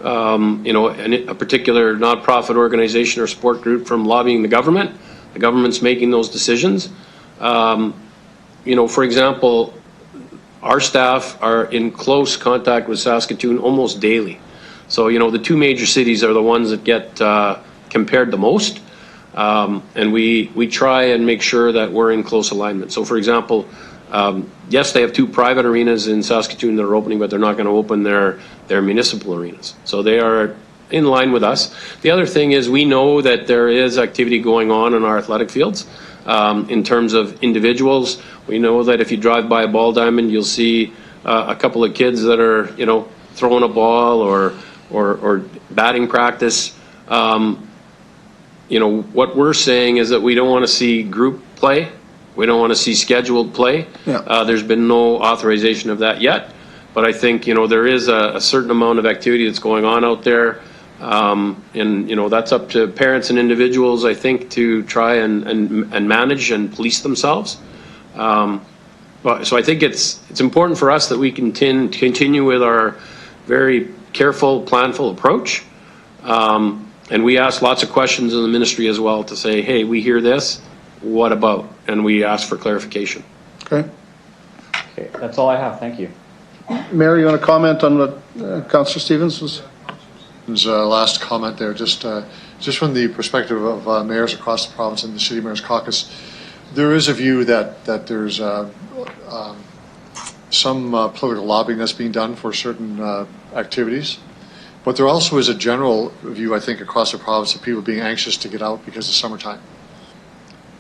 a particular nonprofit organization or sport group from lobbying the government. The government's making those decisions. For example, our staff are in close contact with Saskatoon almost daily. So, the two major cities are the ones that get compared the most. And we try and make sure that we're in close alignment. So, for example, yes, they have two private arenas in Saskatoon that are opening, but they're not going to open their municipal arenas. So they are in line with us. The other thing is we know that there is activity going on in our athletic fields in terms of individuals. We know that if you drive by a ball diamond, you'll see a couple of kids that are, throwing a ball or batting practice. What we're saying is that we don't want to see group play. We don't want to see scheduled play. Yeah. There's been no authorization of that yet. But I think, there is a certain amount of activity that's going on out there. And that's up to parents and individuals, I think, to try and manage and police themselves. So I think it's important for us that we continue with our very careful, planful approach. And we ask lots of questions in the ministry as well to say, hey, we hear this, what about? And we ask for clarification. Okay. Okay, that's all I have. Thank you. Mayor, you want to comment on what Councillor Stevens was? His last comment there, just from the perspective of mayors across the province and the City Mayors Caucus, there is a view that there's some political lobbying that's being done for certain activities. But there also is a general view, I think, across the province of people being anxious to get out because it's summertime.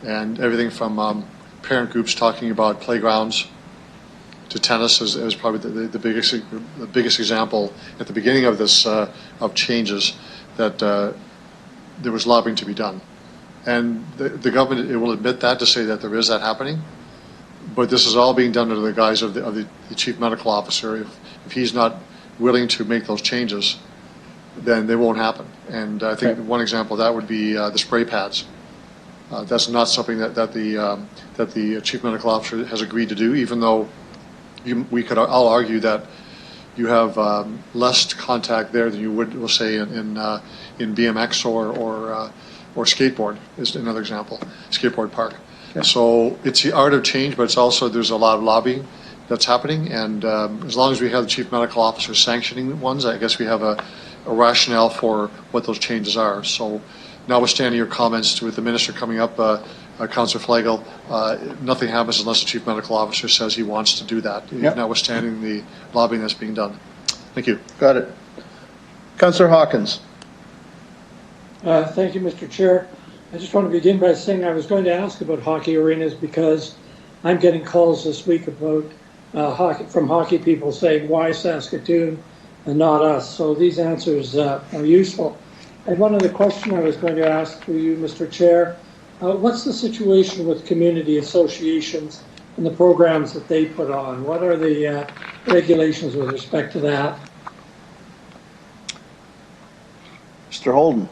And everything from parent groups talking about playgrounds to tennis is probably the biggest example at the beginning of this of changes that there was lobbying to be done. And the government, it will admit that, to say that there is that happening. But this is all being done under the guise of the chief medical officer. If he's not willing to make those changes, then they won't happen. And I think one example of that would be the spray pads. That's not something that the chief medical officer has agreed to do, even though we could all argue that you have less contact there than you would, we'll say, in BMX or skateboard is another example, skateboard park. Yeah. So it's the art of change, but it's also, there's a lot of lobbying that's happening. And as long as we have the chief medical officer sanctioning ones, I guess we have a rationale for what those changes are. So notwithstanding your comments with the minister coming up, Councillor Flagel, nothing happens unless the chief medical officer says he wants to do that, yep, notwithstanding the lobbying that's being done. Thank you. Got it. Councillor Hawkins. Thank you, Mr. Chair. I just want to begin by saying I was going to ask about hockey arenas because I'm getting calls this week about from hockey people saying, why Saskatoon and not us? So these answers are useful. And one other question I was going to ask for you, Mr. Chair, what's the situation with community associations and the programs that they put on? What are the regulations with respect to that? Mr. Holden.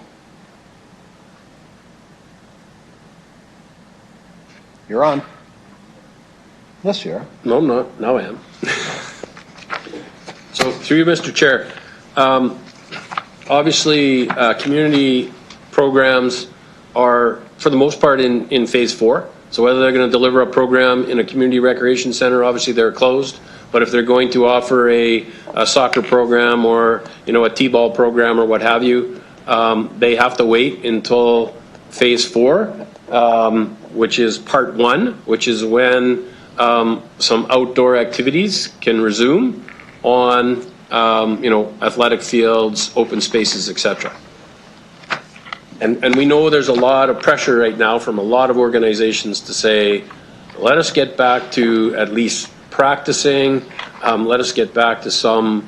You're on. Yes, you are. No, I'm not. Now I am. So through you, Mr. Chair, obviously community programs are, for the most part, in phase 4. So whether they're going to deliver a program in a community recreation center, obviously they're closed. But if they're going to offer a soccer program or a t-ball program or what have you, they have to wait until phase 4, which is part 1, which is when some outdoor activities can resume on, athletic fields, open spaces, etc. And we know there's a lot of pressure right now from a lot of organizations to say, let us get back to at least practicing, let us get back to some,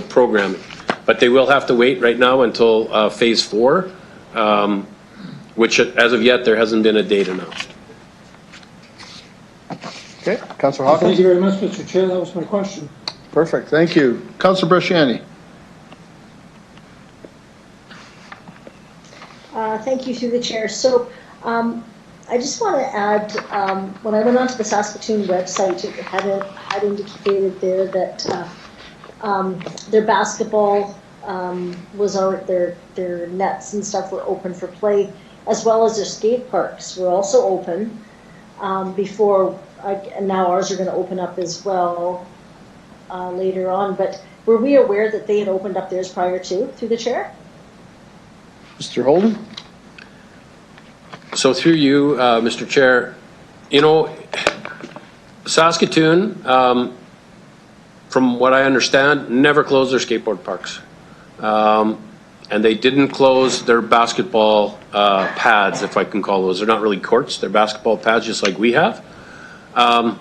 programming. But they will have to wait right now until phase 4, which as of yet, there hasn't been a date announced. Okay, Councillor Hawkins? Thank you very much, Mr. Chair. That was my question. Perfect, thank you. Councillor Bresciani? Thank you through the chair. So I just want to add, when I went onto the Saskatoon website, it had indicated there that their basketball was out, their nets and stuff were open for play, as well as their skate parks were also open before, and now ours are going to open up as well later on. But were we aware that they had opened up theirs prior to, through the chair? Mr. Holden? So through you, Mr. Chair, Saskatoon, from what I understand, never closed their skateboard parks. And they didn't close their basketball pads, if I can call those. They're not really courts, they're basketball pads just like we have. When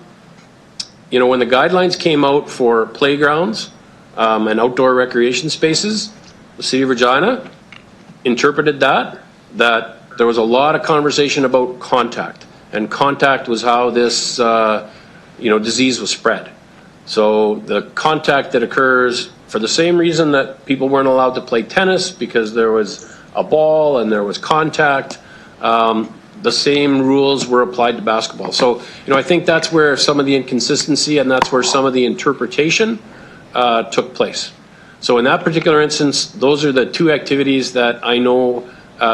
the guidelines came out for playgrounds and outdoor recreation spaces, the City of Regina interpreted that there was a lot of conversation about contact, and contact was how this disease was spread. So the contact that occurs for the same reason that people weren't allowed to play tennis because there was a ball and there was contact, the same rules were applied to basketball. So I think that's where some of the inconsistency and that's where some of the interpretation took place. So in that particular instance, those are the two activities that I know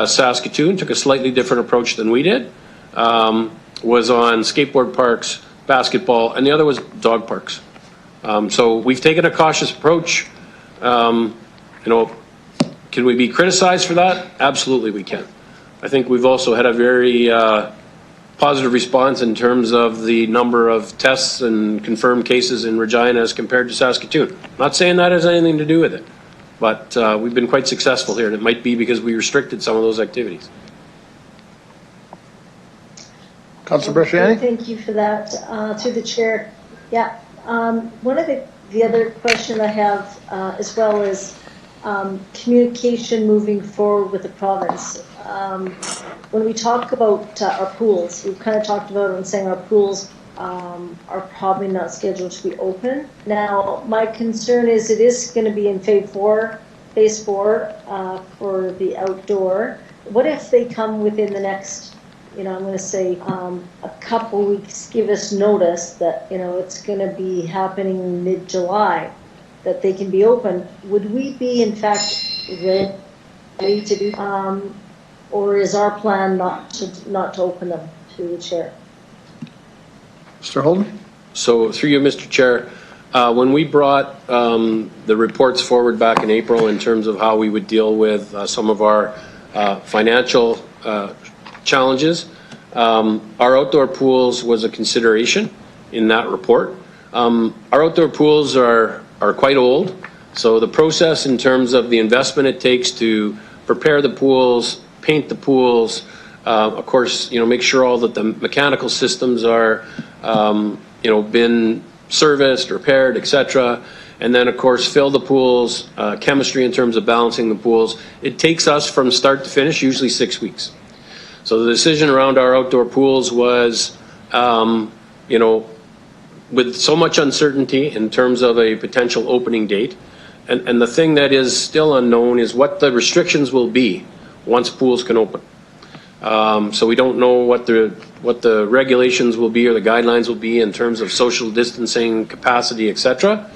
Saskatoon took a slightly different approach than we did, was on skateboard parks, basketball, and the other was dog parks. So we've taken a cautious approach. Can we be criticized for that? Absolutely we can. I think we've also had a very positive response in terms of the number of tests and confirmed cases in Regina as compared to Saskatoon. Not saying that has anything to do with it, but we've been quite successful here, and it might be because we restricted some of those activities. Councillor Bresciani? Thank you for that. Through the chair. Yeah. One of the other question I have as well is communication moving forward with the province. When we talk about our pools, we've kind of talked about it and saying our pools are probably not scheduled to be open. Now, my concern is it is going to be in phase 4 for the outdoor. What if they come within the next, I'm going to say a couple weeks, give us notice that, it's going to be happening mid-July, that they can be open. Would we be, in fact, ready to do, or is our plan not to open them, through the chair? Mr. Holden? So through you, Mr. Chair, when we brought the reports forward back in April in terms of how we would deal with some of our financial challenges, our outdoor pools was a consideration in that report. Our outdoor pools are quite old, so the process in terms of the investment it takes to prepare the pools, paint the pools, of course, make sure all that the mechanical systems are, been serviced, repaired, etc. And then, of course, fill the pools, chemistry in terms of balancing the pools. It takes us from start to finish, usually 6 weeks. So the decision around our outdoor pools was, with so much uncertainty in terms of a potential opening date, and the thing that is still unknown is what the restrictions will be once pools can open. So we don't know what the regulations will be or the guidelines will be in terms of social distancing, capacity, etc.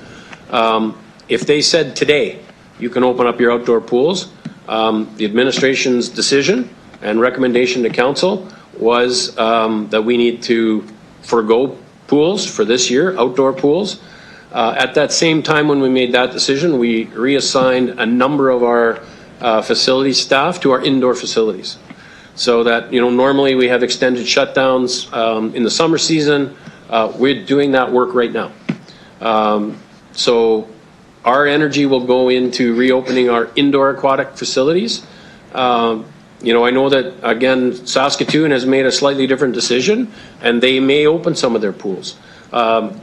If they said today you can open up your outdoor pools, the administration's decision and recommendation to council was that we need to forego pools for this year, outdoor pools. At that same time when we made that decision, we reassigned a number of our facility staff to our indoor facilities. So that, normally we have extended shutdowns in the summer season. We're doing that work right now. So our energy will go into reopening our indoor aquatic facilities. You know, I know that, again, Saskatoon has made a slightly different decision, and they may open some of their pools.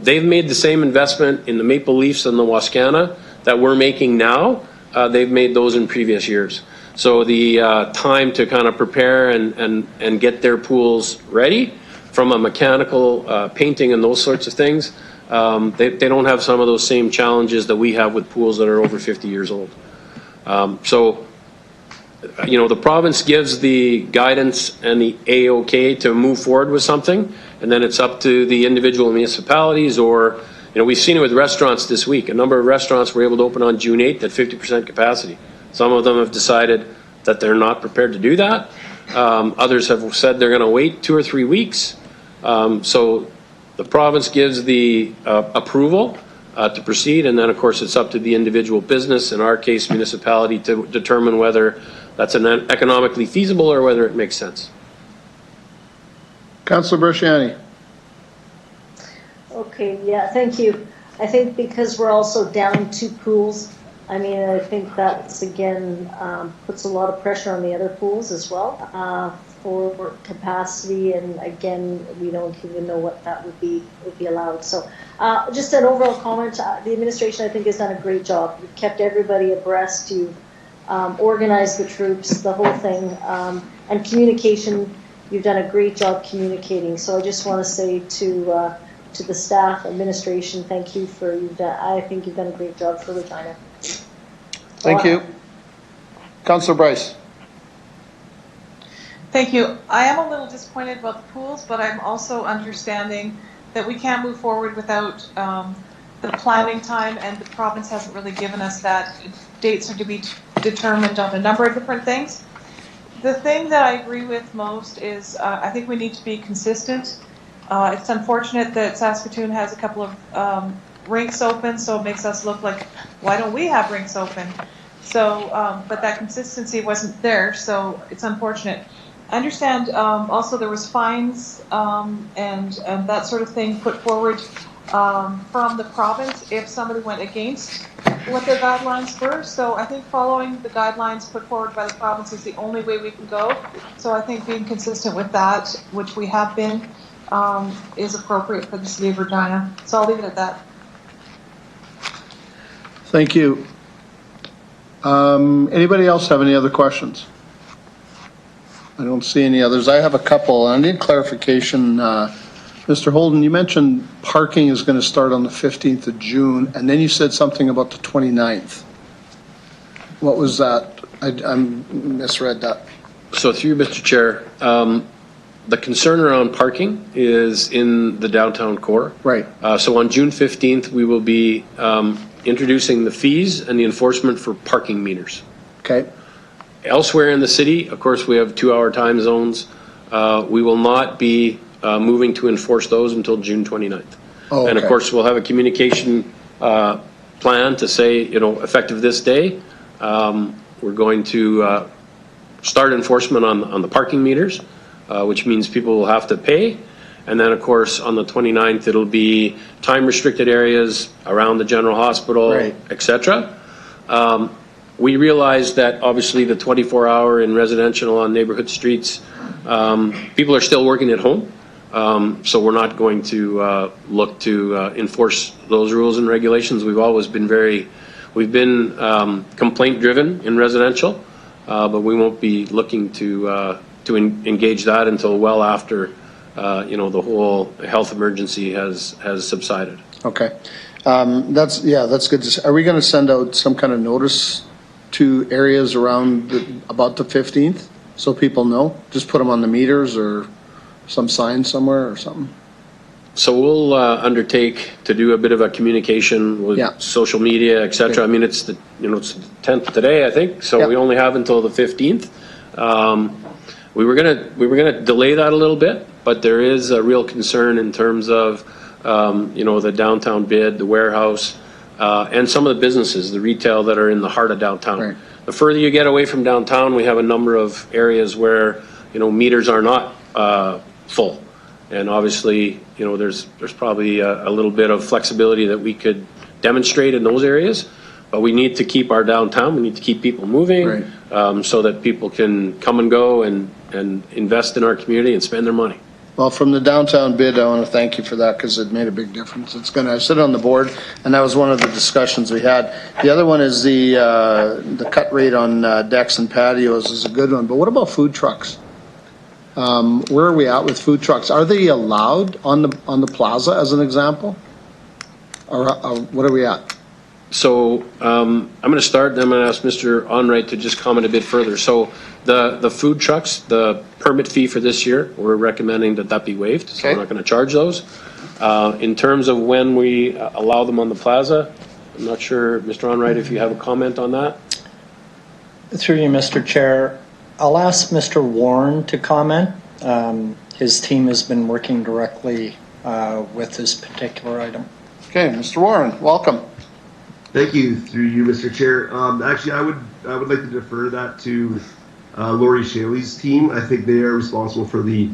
They've made the same investment in the Maple Leafs and the Wascana that we're making now. They've made those in previous years. So the time to kind of prepare and get their pools ready from a mechanical painting and those sorts of things, they don't have some of those same challenges that we have with pools that are over 50 years old. So, you know, the province gives the guidance and the A-OK to move forward with something, and then it's up to the individual municipalities, or, you know, we've seen it with restaurants this week. A number of restaurants were able to open on June 8th at 50% capacity. Some of them have decided that they're not prepared to do that. Others have said they're going to wait 2 or 3 weeks. So the province gives the approval to proceed, and then of course it's up to the individual business, in our case municipality, to determine whether that's economically feasible or whether it makes sense. Councillor Bresciani. Okay, yeah, thank you. I think because we're also down 2 pools, I mean, I think that's, again, puts a lot of pressure on the other pools as well for capacity, and again, we don't even know what that would be allowed. So just an overall comment, the administration, I think, has done a great job. You've kept everybody abreast, you've organized the troops, the whole thing, and communication, you've done a great job communicating. So I just want to say to the staff, administration, thank you for, I think you've done a great job for Regina. Thank you. Councillor Bryce. Thank you. I am a little disappointed about the pools, but I'm also understanding that we can't move forward without the planning time, and the province hasn't really given us that. Dates are to be determined on a number of different things. The thing that I agree with most is I think we need to be consistent. It's unfortunate that Saskatoon has a couple of rinks open, so it makes us look like, why don't we have rinks open? So, but that consistency wasn't there, so it's unfortunate. I understand also there was fines and that sort of thing put forward from the province if somebody went against what their guidelines were. So I think following the guidelines put forward by the province is the only way we can go. So I think being consistent with that, which we have been, is appropriate for the city of Regina. So I'll leave it at that. Thank you. Anybody else have any other questions? I don't see any others. I have a couple. I need clarification. Mr. Holden, you mentioned parking is going to start on the 15th of June, and then you said something about the 29th. What was that? I misread that. So through you, Mr. Chair, the concern around parking is in the downtown core. Right. So on June 15th, we will be introducing the fees and the enforcement for parking meters. Okay. Elsewhere in the city, of course, we have 2-hour time zones. We will not be moving to enforce those until June 29th. Oh, okay. And of course, we'll have a communication plan to say, you know, effective this day, we're going to start enforcement on the parking meters, which means people will have to pay. And then, of course, on the 29th, it'll be time-restricted areas around the general hospital, right, et cetera. We realize that, obviously, the 24-hour in residential on neighborhood streets, people are still working at home. So we're not going to look to enforce those rules and regulations. We've always been complaint-driven in residential, but we won't be looking to engage that until well after you know, the whole health emergency has subsided. Okay, that's good. Are we going to send out some kind of notice to areas around about the 15th so people know? Just put them on the meters or some sign somewhere or something? So we'll undertake to do a bit of a communication with social media, et cetera. I mean, it's the 10th today, I think. So we only have until the 15th. We were gonna delay that a little bit, but there is a real concern in terms of the downtown bid, the warehouse, and some of the businesses, the retail that are in the heart of downtown. Right. The further you get away from downtown, we have a number of areas where meters are not full. And obviously, you know, there's probably a little bit of flexibility that we could demonstrate in those areas, but we need to keep our downtown, we need to keep people moving, so that people can come and go and invest in our community and spend their money. Well, from the downtown bid, I want to thank you for that because it made a big difference. It's going to sit on the board, and that was one of the discussions we had. The other one is the cut rate on decks and patios is a good one. But what about food trucks? Where are we at with food trucks? Are they allowed on the plaza, as an example, or what are we at? So I'm going to start, then I'm going to ask Mr. Onright to just comment a bit further. So the food trucks, the permit fee for this year, we're recommending that be waived. So we're not going to charge those. In terms of when we allow them on the plaza, I'm not sure, Mr. Onright, if you have a comment on that. Through you, Mr. Chair, I'll ask Mr. Warren to comment. His team has been working directly with this particular item. Okay, Mr. Warren, welcome. Thank you, through you, Mr. Chair. Actually, I would like to defer that to Lori Shaley's team. I think they are responsible for the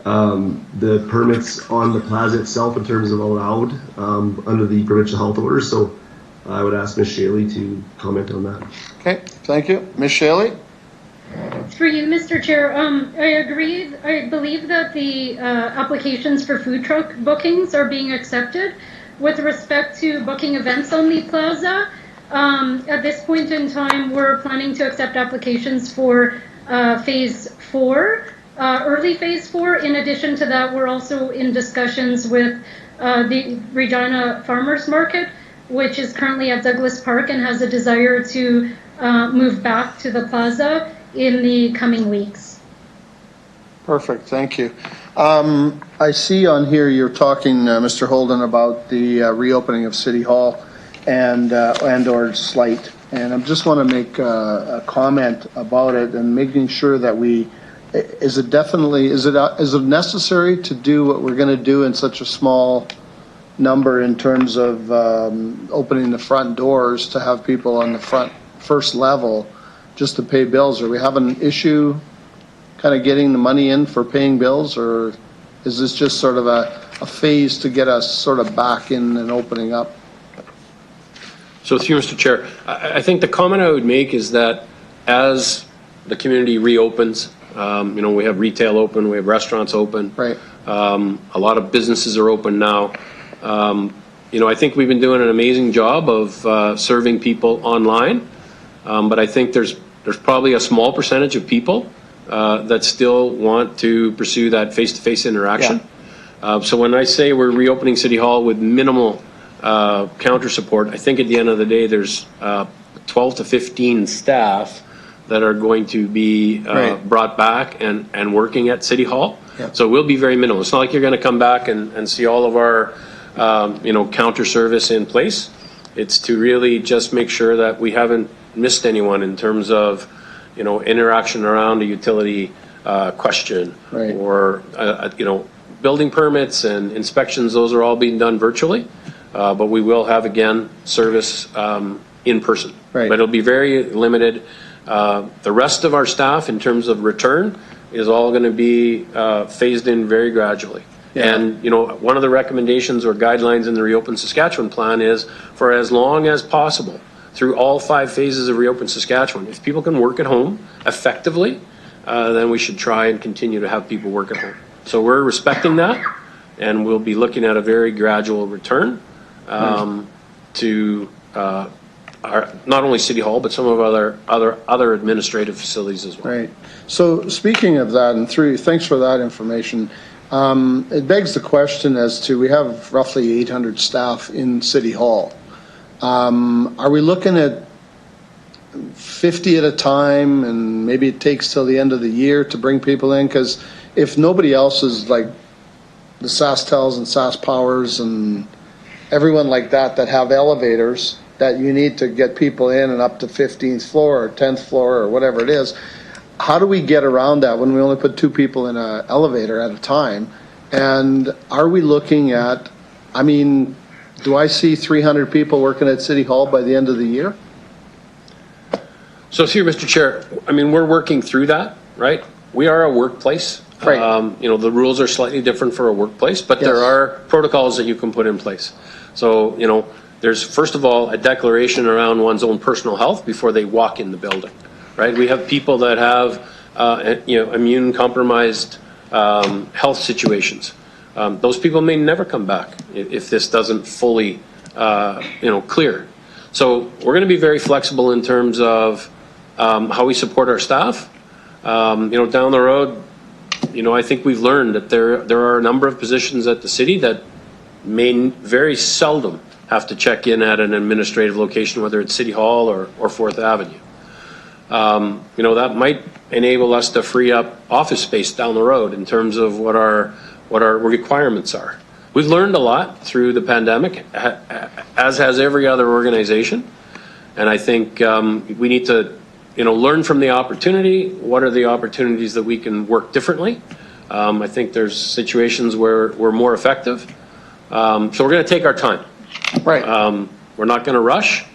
permits on the plaza itself in terms of allowed under the provincial health order. So I would ask Ms. Shaley to comment on that. Okay, thank you. Ms. Shaley? Through you, Mr. Chair, I agree. I believe that the applications for food truck bookings are being accepted. With respect to booking events on the plaza, at this point in time, we're planning to accept applications for phase 4, early phase 4. In addition to that, we're also in discussions with the Regina Farmers Market, which is currently at Douglas Park and has a desire to move back to the plaza in the coming weeks. Perfect, thank you. I see on here you're talking, Mr. Holden, about the reopening of City Hall and or Slight, and I just want to make a comment about it and making sure that is it necessary to do what we're going to do in such a small number in terms of opening the front doors to have people on the first level just to pay bills? Or we have an issue kind of getting the money in for paying bills, or is this just sort of a phase to get us sort of back in and opening up? So through Mr. Chair, I think the comment I would make is that as the community reopens, you know, we have retail open, we have restaurants open. Right. A lot of businesses are open now. You know, I think we've been doing an amazing job of serving people online, but I think there's probably a small percentage of people that still want to pursue that face-to-face interaction. Yeah. So when I say we're reopening City Hall with minimal counter support, I think at the end of the day there's 12 to 15 staff that are going to be brought back and working at City Hall. Yeah. So we'll be very minimal. It's not like you're going to come back and see all of our you know, counter service in place. It's to really just make sure that we haven't missed anyone in terms of, you know, interaction around a utility question, or you know, building permits and inspections. Those are all being done virtually, but we will have again service in person. But it'll be very limited. The rest of our staff, in terms of return, is all going to be phased in very gradually. Yeah. And you know, one of the recommendations or guidelines in the Reopen Saskatchewan plan is for as long as possible, through all 5 phases of Reopen Saskatchewan, if people can work at home effectively, then we should try and continue to have people work at home. So we're respecting that, and we'll be looking at a very gradual return to our, not only City Hall, but some of other administrative facilities as well. Right. So speaking of that, and thanks for that information. It begs the question as to, we have roughly 800 staff in City Hall. Are we looking at 50 at a time, and maybe it takes till the end of the year to bring people in? Because if nobody else is, like the SaskTels and SaskPowers and everyone like that have elevators that you need to get people in and up to 15th floor or 10th floor or whatever it is, how do we get around that when we only put 2 people in an elevator at a time? And are we looking at, I mean, do I see 300 people working at City Hall by the end of the year? So here, Mr. Chair, I mean, we're working through that, right? We are a workplace. Right. The rules are slightly different for a workplace, but there are protocols that you can put in place. So, there's first of all a declaration around one's own personal health before they walk in the building, right? We have people that have, immune compromised health situations. Those people may never come back if this doesn't fully, clear. So we're going to be very flexible in terms of how we support our staff. Down the road, I think we've learned that there are a number of positions at the city that may very seldom have to check in at an administrative location, whether it's City Hall or 4th Avenue. That might enable us to free up office space down the road in terms of what our requirements are. We've learned a lot through the pandemic, as has every other organization, and I think we need to learn from the opportunity. What are the opportunities that we can work differently? I think there's situations where we're more effective. So we're going to take our time. Right. We're not going to rush.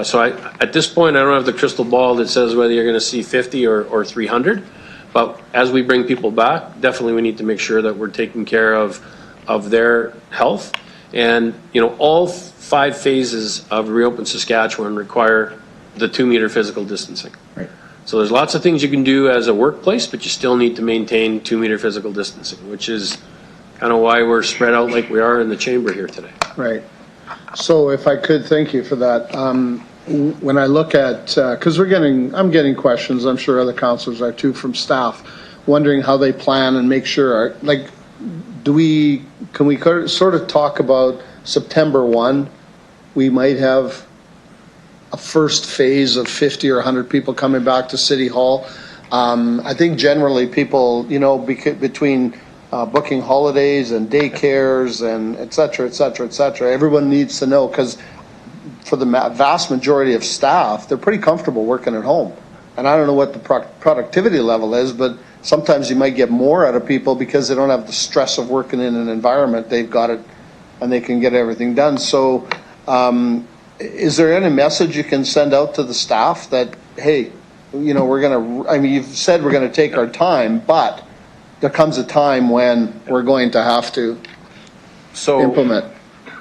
So at this point, I don't have the crystal ball that says whether you're going to see 50 or 300. But as we bring people back, definitely we need to make sure that we're taking care of their health. And, all 5 phases of Reopen Saskatchewan require the 2-meter physical distancing. Right. So there's lots of things you can do as a workplace, but you still need to maintain 2-meter physical distancing, which is kind of why we're spread out like we are in the chamber here today. Right. So if I could, thank you for that. When I look at, because I'm getting questions, I'm sure other councillors are too, from staff, wondering how they plan and make sure, can we sort of talk about September 1, we might have a first phase of 50 or 100 people coming back to City Hall. I think generally people, between booking holidays and daycares and et cetera, everyone needs to know, because for the vast majority of staff, they're pretty comfortable working at home. And I don't know what the productivity level is, but sometimes you might get more out of people because they don't have the stress of working in an environment. They've got it and they can get everything done. So is there any message you can send out to the staff that, hey, you've said we're going to take our time, but there comes a time when we're going to have to implement.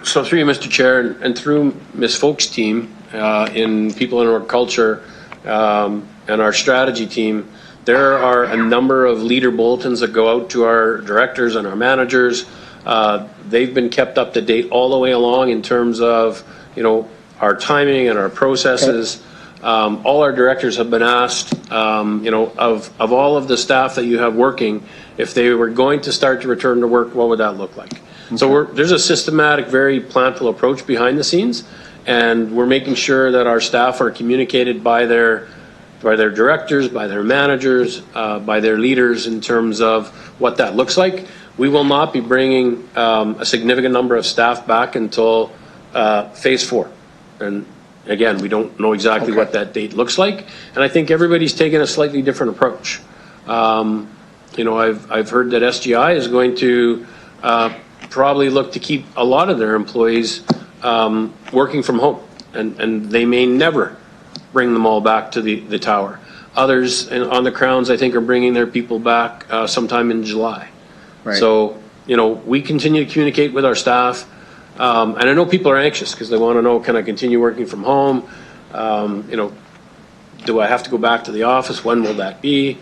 So through you, Mr. Chair, and through Ms. Folk's team in People in Work Culture and our strategy team, there are a number of leader bulletins that go out to our directors and our managers. They've been kept up to date all the way along in terms of, our timing and our processes. All our directors have been asked, of all of the staff that you have working, if they were going to start to return to work, what would that look like? Okay. So there's a systematic, very planful approach behind the scenes, and we're making sure that our staff are communicated by their directors, by their managers, by their leaders in terms of what that looks like. We will not be bringing a significant number of staff back until phase 4. And again, we don't know exactly what that date looks like. And I think everybody's taken a slightly different approach. I've heard that SGI is going to probably look to keep a lot of their employees working from home. And they may never bring them all back to the tower. Others on the Crowns, I think, are bringing their people back sometime in July. Right. So, we continue to communicate with our staff. And I know people are anxious because they want to know, can I continue working from home? Do I have to go back to the office? When will that be?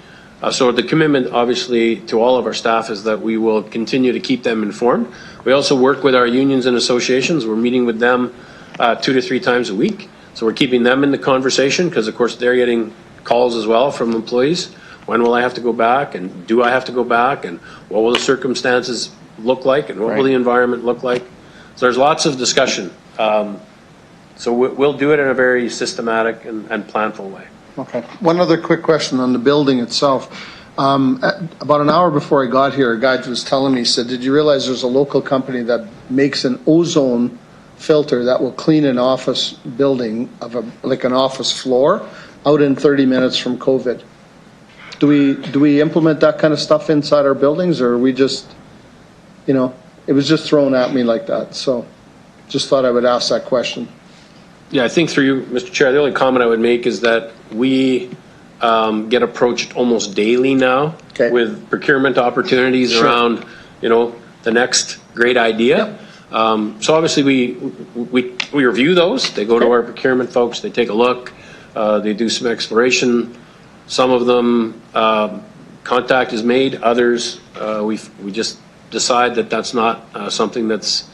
So the commitment, obviously, to all of our staff is that we will continue to keep them informed. We also work with our unions and associations. We're meeting with them 2 to 3 times a week. So we're keeping them in the conversation because, of course, they're getting calls as well from employees. When will I have to go back? And do I have to go back? And what will the circumstances look like? And what will the environment look like? So there's lots of discussion. So we'll do it in a very systematic and planful way. Okay. One other quick question on the building itself. About an hour before I got here, a guy was telling me, he said, did you realize there's a local company that makes an ozone filter that will clean an office building like an office floor out in 30 minutes from COVID? Do we implement that kind of stuff inside our buildings, or are we just, it was just thrown at me like that. So just thought I would ask that question. Yeah, I think through you, Mr. Chair, the only comment I would make is that we get approached almost daily now with procurement opportunities around, the next great idea. So obviously we review those. They go to our procurement folks. They take a look. They do some exploration. Some of them contact is made. Others we just decide that that's not something that's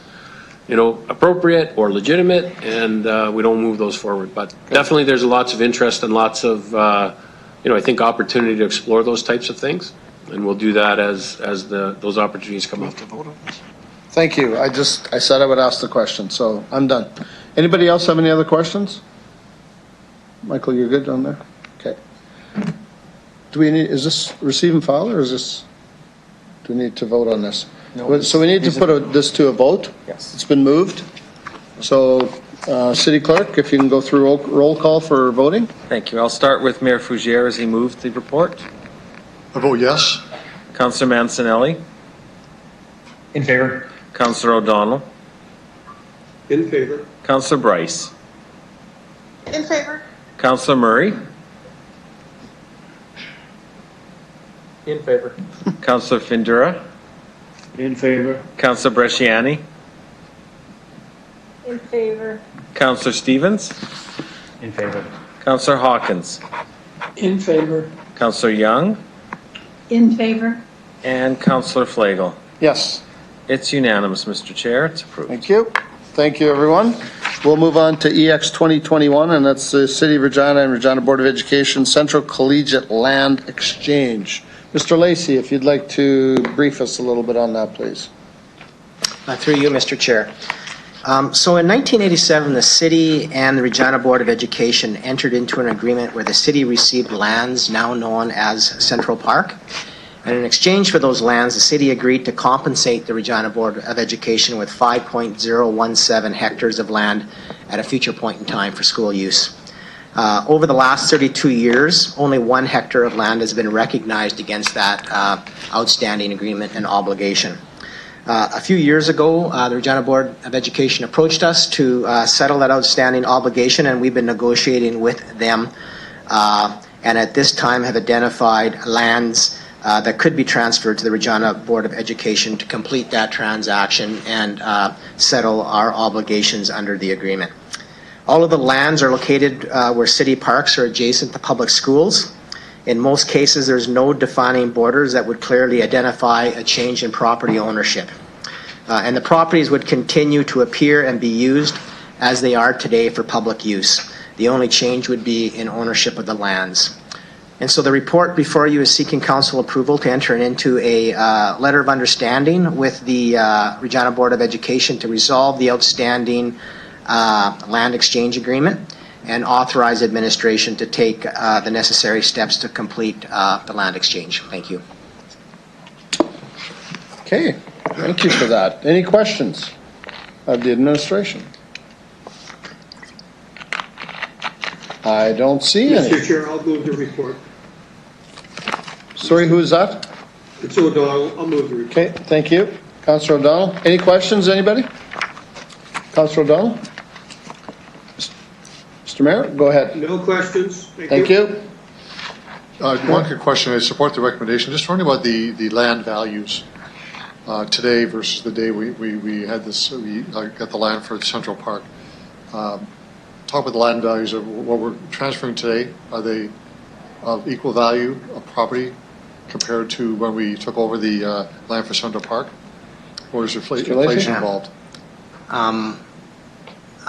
appropriate or legitimate, and we don't move those forward. But definitely there's lots of interest and lots of I think opportunity to explore those types of things, and we'll do that as those opportunities come up. Thank you. I said I would ask the question, so I'm done. Anybody else have any other questions? Michael, you're good on there? Okay. Is this receive and file, or do we need to vote on this? No. So we need to put this to a vote? Yes. It's been moved. So, City Clerk, if you can go through roll call for voting? Thank you. I'll start with Mayor Fougere as he moved the report. I vote yes. Councillor Mancinelli. In favor. Councillor O'Donnell. In favor. Councillor Bryce. In favor. Councillor Murray. In favor. Councillor Findura. In favor. Councillor Bresciani. In favor. Councillor Stevens. In favor. Councillor Hawkins. In favor. Councillor Young. In favor. And Councillor Flagel. Yes. It's unanimous, Mr. Chair. It's approved. Thank you. Thank you, everyone. We'll move on to EX 2021, and that's the City of Regina and Regina Board of Education Central Collegiate Land Exchange. Mr. Lacey, if you'd like to brief us a little bit on that, please. Through you, Mr. Chair. So in 1987, the city and the Regina Board of Education entered into an agreement where the city received lands now known as Central Park. And in exchange for those lands, the city agreed to compensate the Regina Board of Education with 5.017 hectares of land at a future point in time for school use. Over the last 32 years, only 1 hectare of land has been recognized against that outstanding agreement and obligation. A few years ago, the Regina Board of Education approached us to settle that outstanding obligation, and we've been negotiating with them, and at this time have identified lands that could be transferred to the Regina Board of Education to complete that transaction and settle our obligations under the agreement. All of the lands are located where city parks are adjacent to public schools. In most cases, there's no defining borders that would clearly identify a change in property ownership. And the properties would continue to appear and be used as they are today for public use. The only change would be in ownership of the lands. And so the report before you is seeking council approval to enter into a letter of understanding with the Regina Board of Education to resolve the outstanding land exchange agreement and authorize administration to take the necessary steps to complete the land exchange. Thank you. Okay, thank you for that. Any questions of the administration? I don't see any. Mr. Chair, I'll move the report. Sorry, who is that? It's O'Donnell. I'll move the report. Okay, thank you. Councillor O'Donnell. Any questions, anybody? Councillor O'Donnell? Mr. Mayor, go ahead. No questions. Thank you. One quick question. I support the recommendation. Just wondering about the land values today versus the day we had this, we got the land for Central Park. Talk about the land values of what we're transferring today. Are they of equal value of property compared to when we took over the land for Central Park? Or is inflation involved?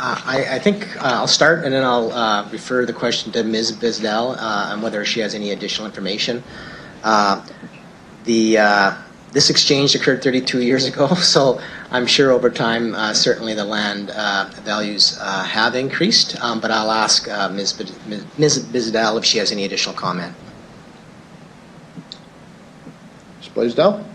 I think I'll start and then I'll refer the question to Ms. Bisdell on whether she has any additional information. This exchange occurred 32 years ago, so I'm sure over time certainly the land values have increased, but I'll ask Ms. Bisdell if she has any additional comment. Ms. Blaisdell?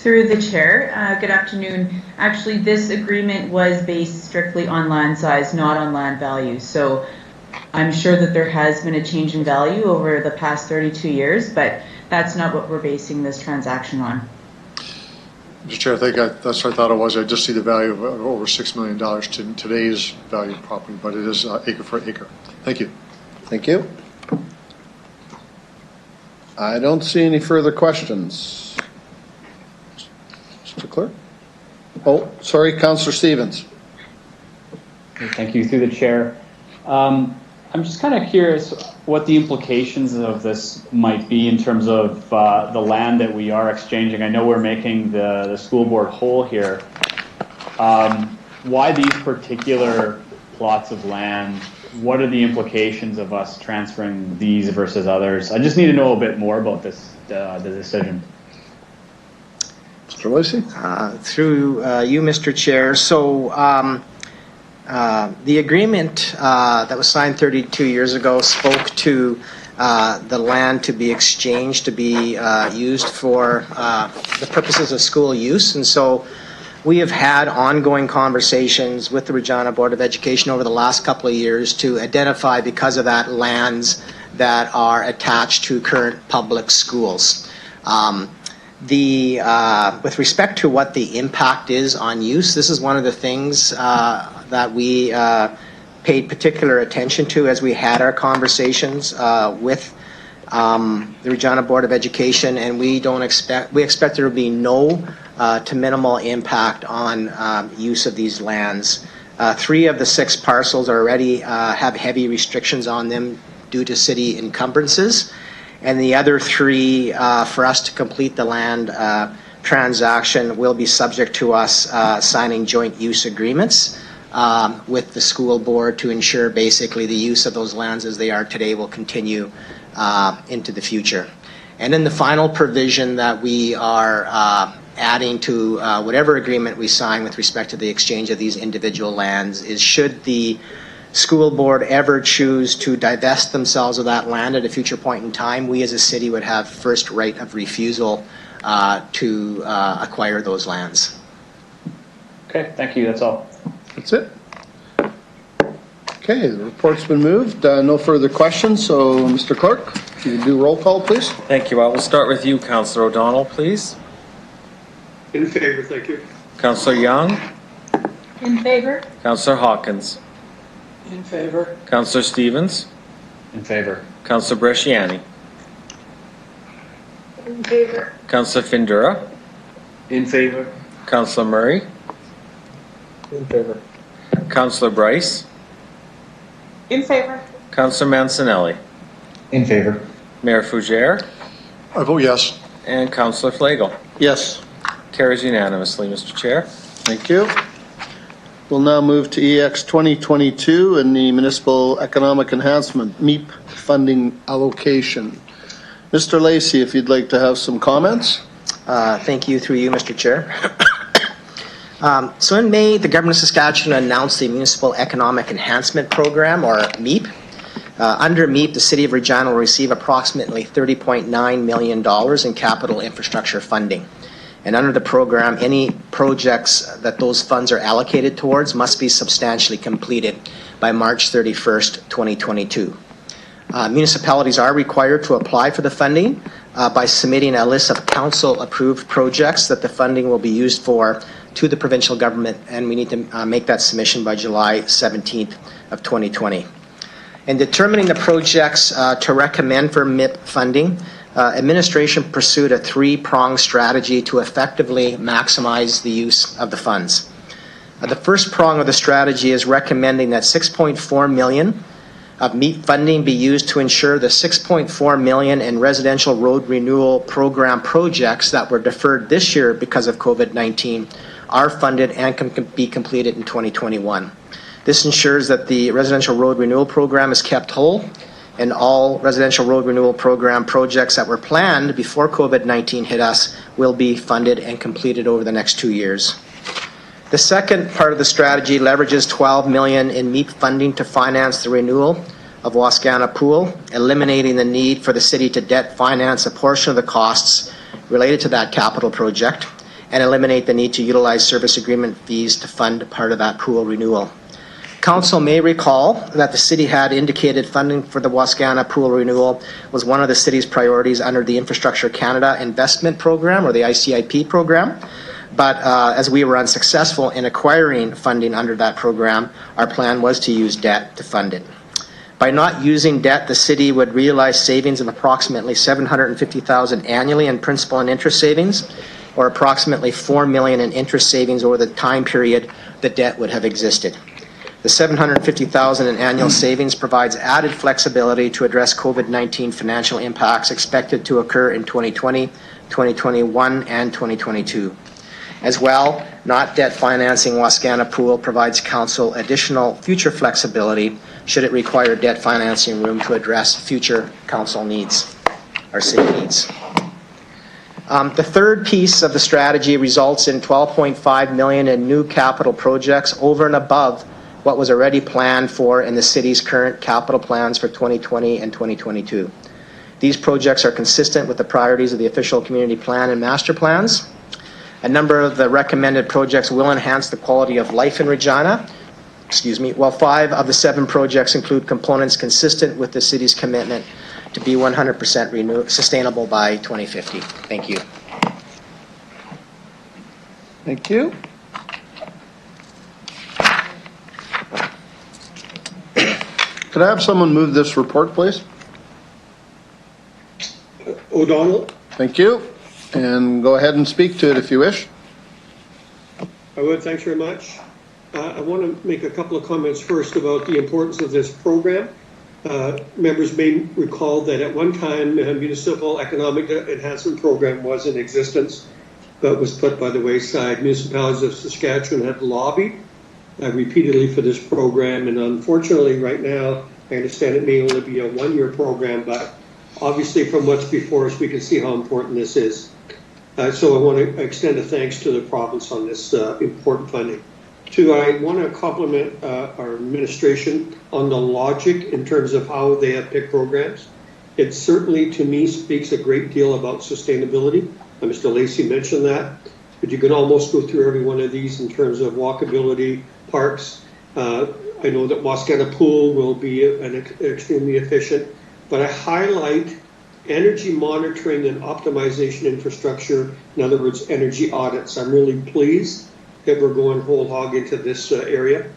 Through the chair, good afternoon. Actually, this agreement was based strictly on land size, not on land value. So I'm sure that there has been a change in value over the past 32 years, but that's not what we're basing this transaction on. Mr. Chair, I think that's what I thought it was. I just see the value of over $6 million to today's value of property, but it is acre for acre. Thank you. Thank you. I don't see any further questions. Mr. Clerk? Oh, sorry, Councillor Stevens. Thank you, through the chair. I'm just kind of curious what the implications of this might be in terms of the land that we are exchanging. I know we're making the school board whole here. Why these particular plots of land? What are the implications of us transferring these versus others? I just need to know a bit more about this, the decision. Mr. Lacey? Through you, Mr. Chair. So the agreement that was signed 32 years ago spoke to the land to be exchanged, to be used for the purposes of school use. And so we have had ongoing conversations with the Regina Board of Education over the last couple of years to identify, because of that, lands that are attached to current public schools. With respect to what the impact is on use, this is one of the things that we paid particular attention to as we had our conversations with the Regina Board of Education, and we expect there will be no to minimal impact on use of these lands. 3 of the 6 parcels already have heavy restrictions on them due to city encumbrances, and the other 3, for us to complete the land transaction, will be subject to us signing joint use agreements with the school board to ensure basically the use of those lands as they are today will continue into the future. And then the final provision that we are adding to whatever agreement we sign with respect to the exchange of these individual lands is, should the school board ever choose to divest themselves of that land at a future point in time, we as a city would have first right of refusal to acquire those lands. Okay, thank you, that's all. That's it. Okay, the report's been moved. No further questions, so Mr. Clerk, if you can do roll call, please. Thank you. I will start with you, Councillor O'Donnell, please. In favor, thank you. Councillor Young. In favor? Councillor Hawkins. In favor? Councillor Stevens. In favor. Councillor Bresciani. In favor. Councillor Findura. In favor. Councillor Murray. In favor. Councillor Bryce. In favor? Councillor Mancinelli. In favor. Mayor Fougere. I vote yes. And Councillor Flagel. Yes. Carries unanimously, Mr. Chair. Thank you. We'll now move to EX 2022 and the Municipal Economic Enhancement MEEP funding allocation. Mr. Lacey, if you'd like to have some comments. Thank you, through you, Mr. Chair. So in May, the Government of Saskatchewan announced the Municipal Economic Enhancement Program, or MEEP. Under MEEP, the City of Regina will receive approximately $30.9 million in capital infrastructure funding. And under the program, any projects that those funds are allocated towards must be substantially completed by March 31st, 2022. Municipalities are required to apply for the funding by submitting a list of council-approved projects that the funding will be used for to the provincial government, and we need to make that submission by July 17th of 2020. In determining the projects to recommend for MIP funding, administration pursued a 3-pronged strategy to effectively maximize the use of the funds. The first prong of the strategy is recommending that $6.4 million of MEEP funding be used to ensure the $6.4 million in residential road renewal program projects that were deferred this year because of COVID-19 are funded and can be completed in 2021. This ensures that the residential road renewal program is kept whole, and all residential road renewal program projects that were planned before COVID-19 hit us will be funded and completed over the next 2 years. The second part of the strategy leverages $12 million in MEEP funding to finance the renewal of Wascana Pool, eliminating the need for the city to debt finance a portion of the costs related to that capital project, and eliminate the need to utilize service agreement fees to fund part of that pool renewal. Council may recall that the city had indicated funding for the Wascana Pool renewal was one of the city's priorities under the Infrastructure Canada Investment Program, or the ICIP program. But as we were unsuccessful in acquiring funding under that program, our plan was to use debt to fund it. By not using debt, the city would realize savings of approximately $750,000 annually in principal and interest savings, or approximately $4 million in interest savings over the time period the debt would have existed. The $750,000 in annual savings provides added flexibility to address COVID-19 financial impacts expected to occur in 2020, 2021, and 2022. As well, not debt financing Wascana Pool provides council additional future flexibility should it require debt financing room to address future council needs, or city needs. The third piece of the strategy results in $12.5 million in new capital projects over and above what was already planned for in the city's current capital plans for 2020 and 2022. These projects are consistent with the priorities of the official community plan and master plans. A number of the recommended projects will enhance the quality of life in Regina, while 5 of the 7 projects include components consistent with the city's commitment to be 100% sustainable by 2050. Thank you. Thank you. Could I have someone move this report, please? O'Donnell? Thank you. And go ahead and speak to it if you wish. I would, thanks very much. I want to make a couple of comments first about the importance of this program. Members may recall that at one time a municipal economic enhancement program was in existence, but was put by the wayside. Municipalities of Saskatchewan have lobbied repeatedly for this program, and unfortunately right now I understand it may only be a one-year program, but obviously from what's before us we can see how important this is. So I want to extend a thanks to the province on this important funding. 2, I want to compliment our administration on the logic in terms of how they have picked programs. It certainly, to me, speaks a great deal about sustainability. Mr. Lacey mentioned that, but you can almost go through every one of these in terms of walkability, parks. I know that Wascana Pool will be extremely efficient, but I highlight energy monitoring and optimization infrastructure, in other words, energy audits. I'm really pleased that we're going whole hog into this area.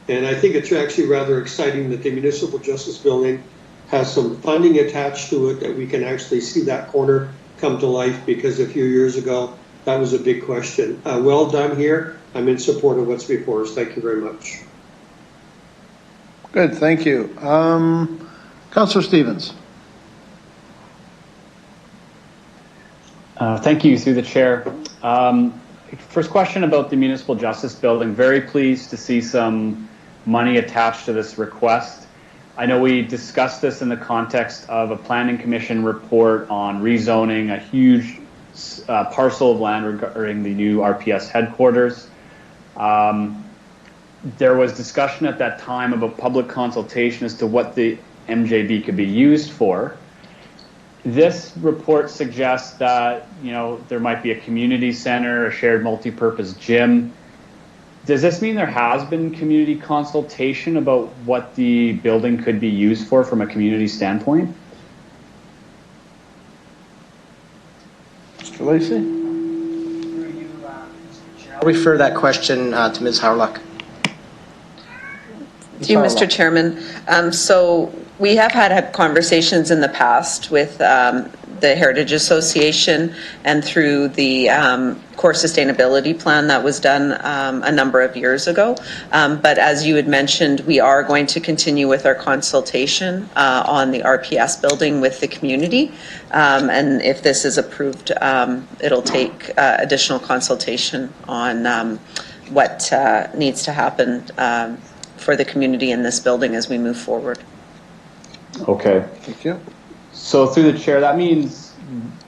And I think it's actually rather exciting that the Municipal Justice Building has some funding attached to it, that we can actually see that corner come to life, because a few years ago, that was a big question. Well done here. I'm in support of what's before us. Thank you very much. Good, thank you. Councillor Stevens. Thank you, through the chair. First question about the Municipal Justice Building. Very pleased to see some money attached to this request. I know we discussed this in the context of a Planning Commission report on rezoning a huge parcel of land regarding the new RPS headquarters. There was discussion at that time of a public consultation as to what the MJB could be used for. This report suggests that, you know, there might be a community center, a shared multi-purpose gym. Does this mean there has been community consultation about what the building could be used for from a community standpoint? Mr. Lacey? I'll refer that question to Ms. Howlock. To you, Mr. Chairman. So we have had conversations in the past with the Heritage Association and through the core sustainability plan that was done a number of years ago. But as you had mentioned, we are going to continue with our consultation on the RPS building with the community. And if this is approved, it'll take additional consultation on what needs to happen for the community in this building as we move forward. Okay. Thank you. So through the chair, that means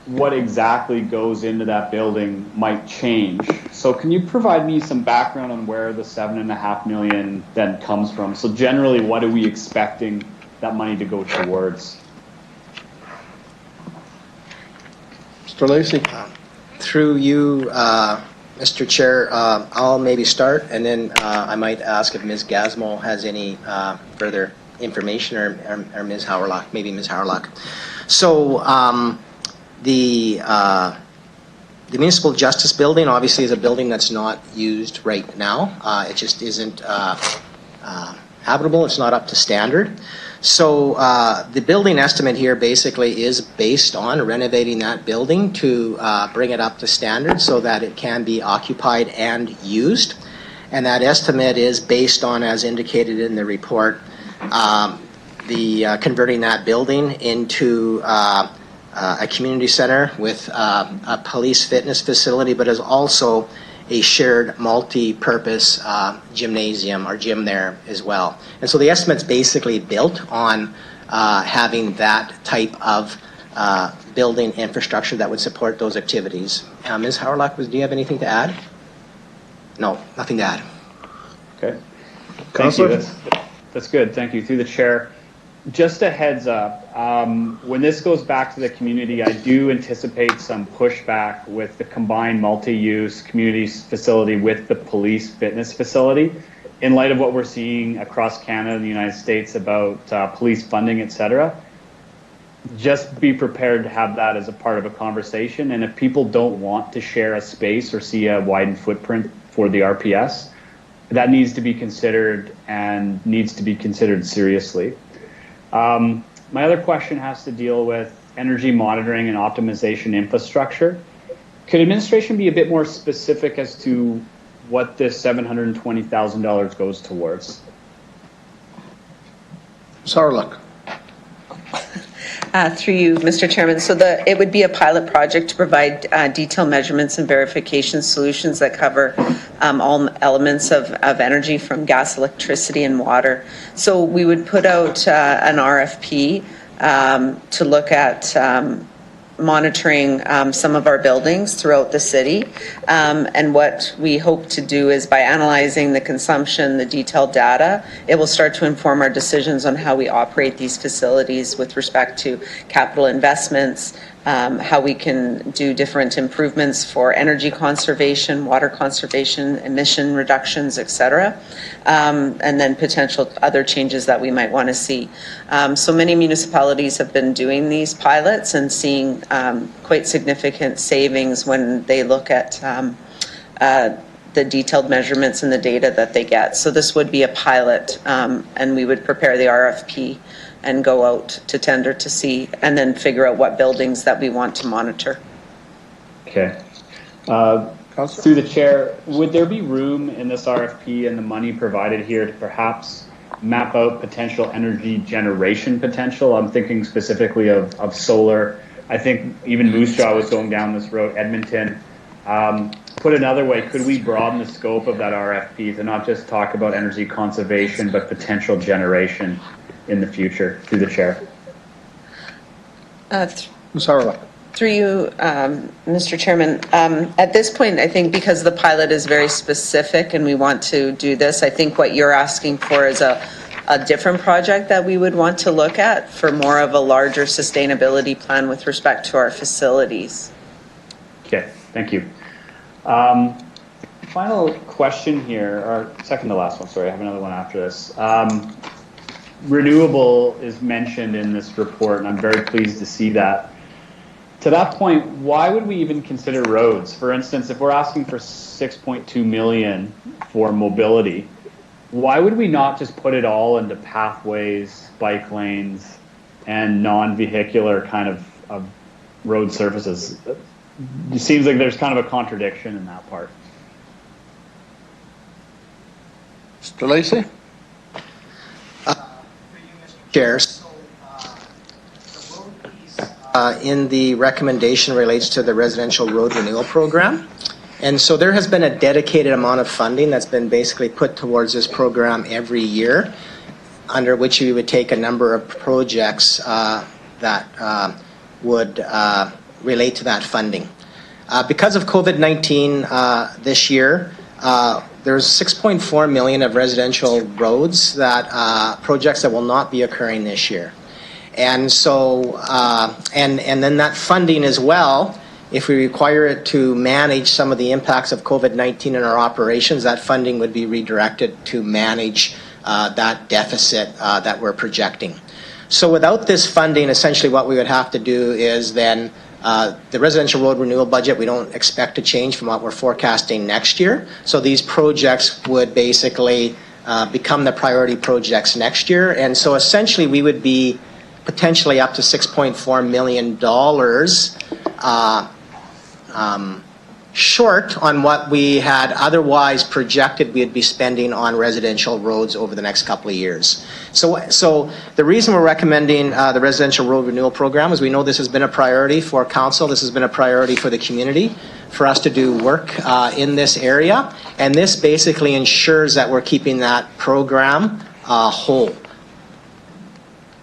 what exactly goes into that building might change. So can you provide me some background on where the $7.5 million then comes from? So generally, what are we expecting that money to go towards? Mr. Lacey? Through you, Mr. Chair, I'll maybe start, and then I might ask if Ms. Gasmo has any further information, or Ms. Howlock, maybe Ms. Howlock. So the Municipal Justice Building obviously is a building that's not used right now. It just isn't habitable. It's not up to standard. So the building estimate here basically is based on renovating that building to bring it up to standard so that it can be occupied and used. And that estimate is based on, as indicated in the report, converting that building into a community center with a police fitness facility, but is also a shared multi-purpose gymnasium or gym there as well. And so the estimate's basically built on having that type of building infrastructure that would support those activities. Ms. Howrlock, do you have anything to add? No, nothing to add. Okay. Thank you. That's good. Thank you. Through the chair. Just a heads up, when this goes back to the community, I do anticipate some pushback with the combined multi-use community facility with the police fitness facility in light of what we're seeing across Canada and the United States about police funding, et cetera. Just be prepared to have that as a part of a conversation. And if people don't want to share a space or see a widened footprint for the RPS, that needs to be considered and needs to be considered seriously. My other question has to deal with energy monitoring and optimization infrastructure. Could administration be a bit more specific as to what this $720,000 goes towards? Sarluk. Through you, Mr. Chairman. So it would be a pilot project to provide detailed measurements and verification solutions that cover all elements of energy from gas, electricity, and water. So we would put out an RFP to look at monitoring some of our buildings throughout the city. And what we hope to do is by analyzing the consumption, the detailed data, it will start to inform our decisions on how we operate these facilities with respect to capital investments, how we can do different improvements for energy conservation, water conservation, emission reductions, et cetera, and then potential other changes that we might want to see. So many municipalities have been doing these pilots and seeing quite significant savings when they look at the detailed measurements and the data that they get. So this would be a pilot, and we would prepare the RFP and go out to tender to see, and then figure out what buildings that we want to monitor. Okay. Through the chair, would there be room in this RFP and the money provided here to perhaps map out potential energy generation potential? I'm thinking specifically of solar. I think even Moose Jaw was going down this road, Edmonton. Put another way, could we broaden the scope of that RFP to not just talk about energy conservation, but potential generation in the future? Through the chair. Through you, Mr. Chairman. At this point, I think because the pilot is very specific and we want to do this, I think what you're asking for is a different project that we would want to look at for more of a larger sustainability plan with respect to our facilities. Okay, thank you. Final question here, or second to last one, sorry, I have another one after this. Renewable is mentioned in this report, and I'm very pleased to see that. To that point, why would we even consider roads? For instance, if we're asking for $6.2 million for mobility, why would we not just put it all into pathways, bike lanes, and non-vehicular kind of road surfaces? It seems like there's kind of a contradiction in that part. Mr. Lacey? Chair, in the recommendation relates to the residential road renewal program. And so there has been a dedicated amount of funding that's been basically put towards this program every year, under which we would take a number of projects that would relate to that funding. Because of COVID-19 this year, there's 6.4 million of residential roads that projects that will not be occurring this year. And so, and then that funding as well, if we require it to manage some of the impacts of COVID-19 in our operations, that funding would be redirected to manage that deficit that we're projecting. So without this funding, essentially what we would have to do is then the residential road renewal budget, we don't expect to change from what we're forecasting next year. So these projects would basically become the priority projects next year. And so essentially we would be potentially up to $6.4 million short on what we had otherwise projected we'd be spending on residential roads over the next couple of years. So the reason we're recommending the residential road renewal program is we know this has been a priority for council, this has been a priority for the community, for us to do work in this area, and this basically ensures that we're keeping that program whole.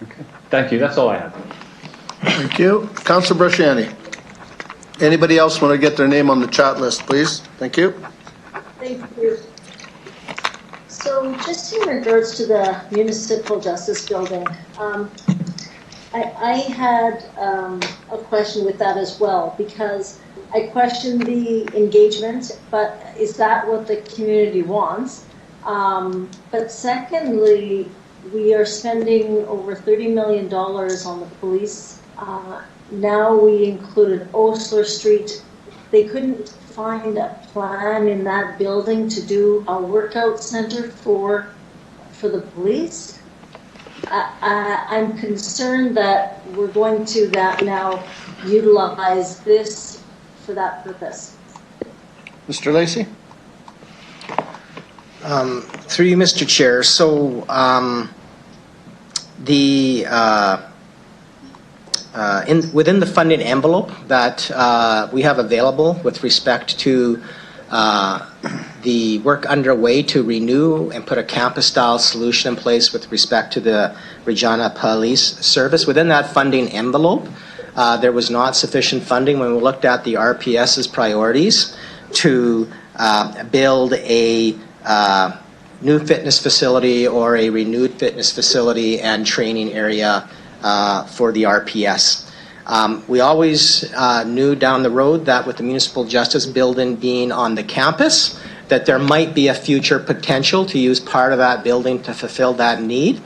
Okay. Thank you. That's all I have. Thank you. Councillor Brasciani. Anybody else want to get their name on the chat list, please? Thank you. Thank you. So just in regards to the Municipal Justice Building, I had a question with that as well, because I question the engagement, but is that what the community wants? But secondly, we are spending over $30 million on the police. Now we included Osler Street. They couldn't find a plan in that building to do a workout center for the police. I'm concerned that we're going to now utilize this for that purpose. Mr. Lacey? Through you, Mr. Chair. So within the funding envelope that we have available with respect to the work underway to renew and put a campus-style solution in place with respect to the Regina Police Service, within that funding envelope, there was not sufficient funding when we looked at the RPS's priorities to build a new fitness facility or a renewed fitness facility and training area for the RPS. We always knew down the road that with the Municipal Justice Building being on the campus, that there might be a future potential to use part of that building to fulfill that need.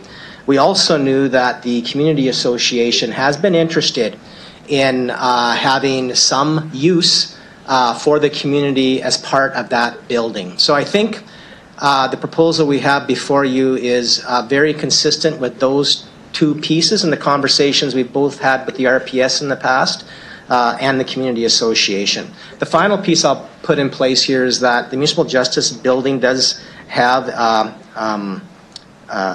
We also knew that the Community Association has been interested in having some use for the community as part of that building. So I think the proposal we have before you is very consistent with those two pieces in the conversations we've both had with the RPS in the past and the Community Association. The final piece I'll put in place here is that the Municipal Justice Building does have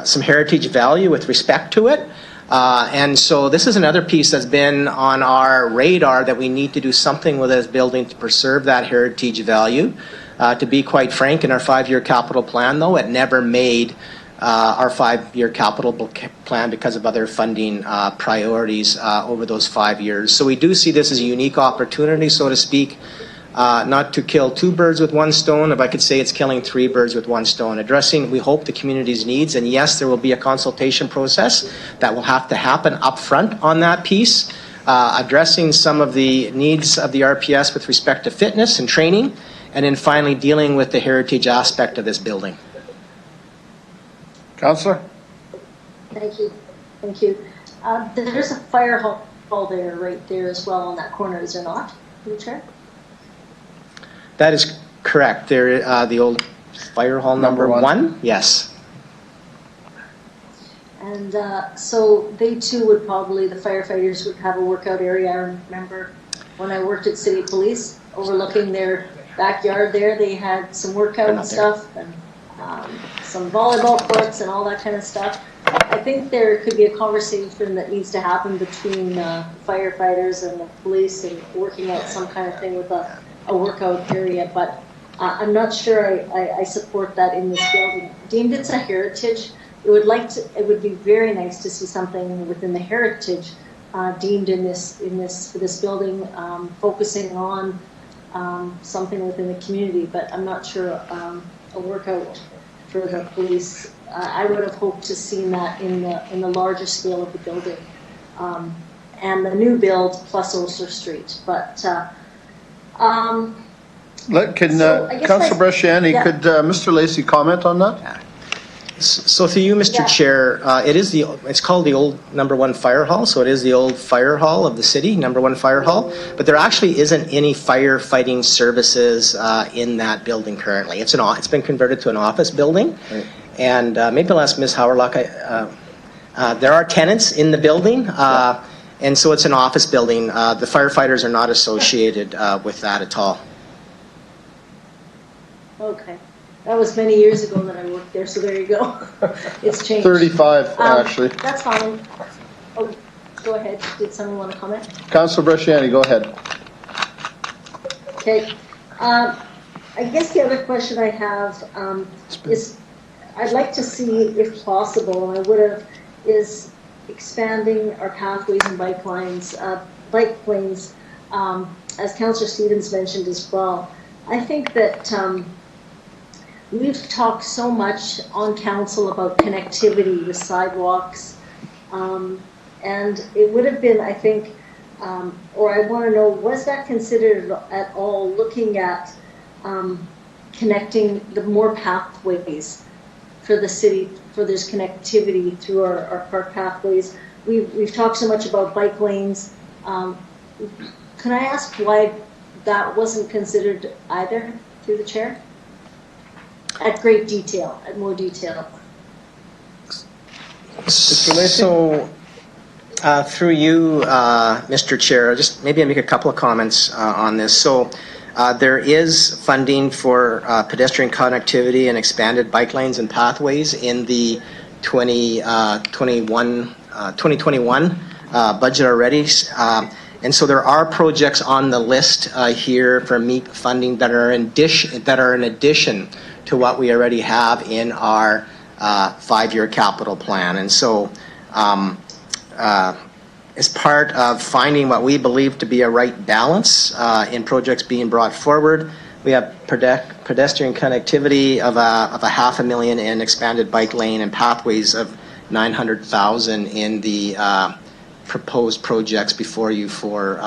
some heritage value with respect to it. And so this is another piece that's been on our radar that we need to do something with this building to preserve that heritage value. To be quite frank, in our 5-year capital plan, though, it never made our 5-year capital plan because of other funding priorities over those 5 years. So we do see this as a unique opportunity, so to speak, not to kill 2 birds with 1 stone. If I could say, it's killing 3 birds with 1 stone, addressing, we hope, the community's needs. And yes, there will be a consultation process that will have to happen up front on that piece, addressing some of the needs of the RPS with respect to fitness and training, and then finally dealing with the heritage aspect of this building. Councillor? Thank you. Thank you. There's a fire hall there, right there as well on that corner, is there not, through the chair? That is correct. There, the old fire hall number one? Yes. And so they too would probably, the firefighters would have a workout area. I remember when I worked at City Police, overlooking their backyard there, they had some workout stuff and some volleyball courts and all that kind of stuff. I think there could be a conversation that needs to happen between firefighters and the police and working out some kind of thing with a workout area, but I'm not sure I support that in this building. Deemed it's a heritage, it would be very nice to see something within the heritage deemed in this building, focusing on something within the community, but I'm not sure a workout for the police. I would have hoped to see that in the larger scale of the building, and the new build plus Osler Street. But Councillor Brasciani, yeah. could Mr. Lacey comment on that? So through you, Mr. Yeah. Chair, it's called the old number 1 fire hall. So it is the old fire hall of the city, number 1 fire hall. But there actually isn't any firefighting services in that building currently. It's been converted to an office building. Right. And maybe I'll ask Ms. Howerlock. There are tenants in the building, and so it's an office building. The firefighters are not associated with that at all. Okay. That was many years ago that I worked there, so there you go. It's changed. 35, actually. That's fine. Oh, go ahead. Did someone want to comment? Councilor Bresciani, go ahead. Okay. I guess the other question I have is I'd like to see, if possible, and I would have, is expanding our pathways and bike lanes, as Councillor Stevens mentioned as well. I think that we've talked so much on council about connectivity with sidewalks, and it would have been, I think, or I want to know, was that considered at all, looking at connecting the more pathways for the city, for this connectivity through our park pathways? We've talked so much about bike lanes. Can I ask why that wasn't considered either, through the chair? At great detail, at more detail. So, through you, Mr. Chair, just maybe I make a couple of comments on this. So, there is funding for pedestrian connectivity and expanded bike lanes and pathways in the 2021 budget already. And so there are projects on the list here for MEEP funding that are in addition to what we already have in our 5-year capital plan. And so as part of finding what we believe to be a right balance in projects being brought forward, we have pedestrian connectivity of a $500,000 in expanded bike lane and pathways of $900,000 in the proposed projects before you for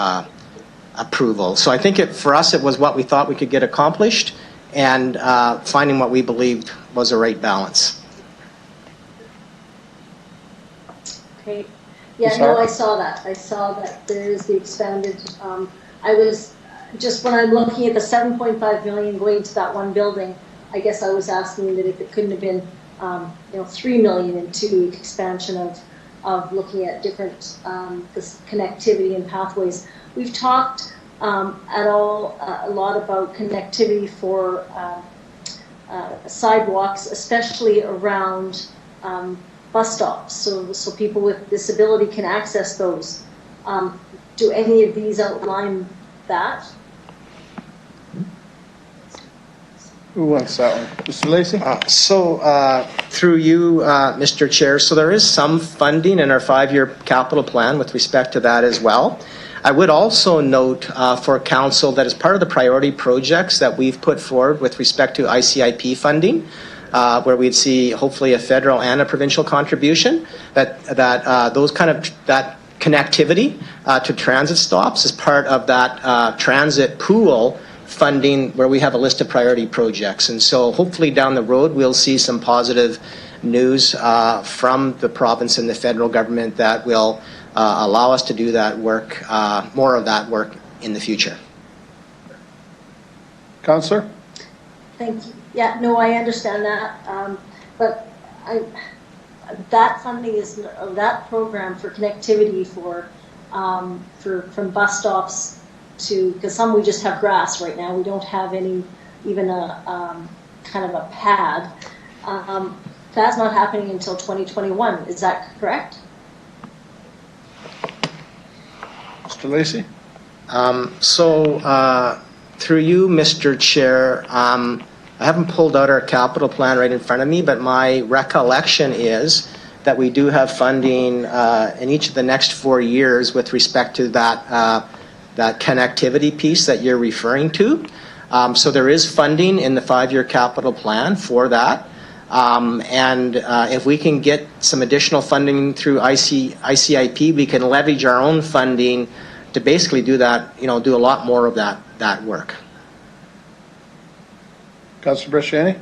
approval. So I think for us it was what we thought we could get accomplished, and finding what we believed was a right balance. Okay. Yeah, no, I saw that. I saw that there is the expanded. I was just, when I'm looking at the 7.5 million going to that one building, I guess I was asking that if it couldn't have been, 3 million into expansion of looking at different this connectivity and pathways. We've talked a lot about connectivity for sidewalks, especially around bus stops, so people with disability can access those. Do any of these outline that? Who wants that one? Mr. Lacey? Through you, Mr. Chair, so there is some funding in our 5-year capital plan with respect to that as well. I would also note for council that as part of the priority projects that we've put forward with respect to ICIP funding, where we'd see hopefully a federal and a provincial contribution, that connectivity to transit stops is part of that transit pool funding, where we have a list of priority projects. And so hopefully down the road we'll see some positive news from the province and the federal government that will allow us to do that work, more of that work in the future. Councillor? Thank you. Yeah, no, I understand that, but that funding is that program for connectivity from bus stops to, because some we just have grass right now. We don't have any, even a kind of a pad. That's not happening until 2021. Is that correct? Mr. Lacey? Through you, Mr. Chair, I haven't pulled out our capital plan right in front of me, but my recollection is that we do have funding in each of the next 4 years with respect to that connectivity piece that you're referring to. So there is funding in the 5-year capital plan for that. And if we can get some additional funding through ICIP, we can leverage our own funding to basically do that, do a lot more of that work. Councillor Bresciani?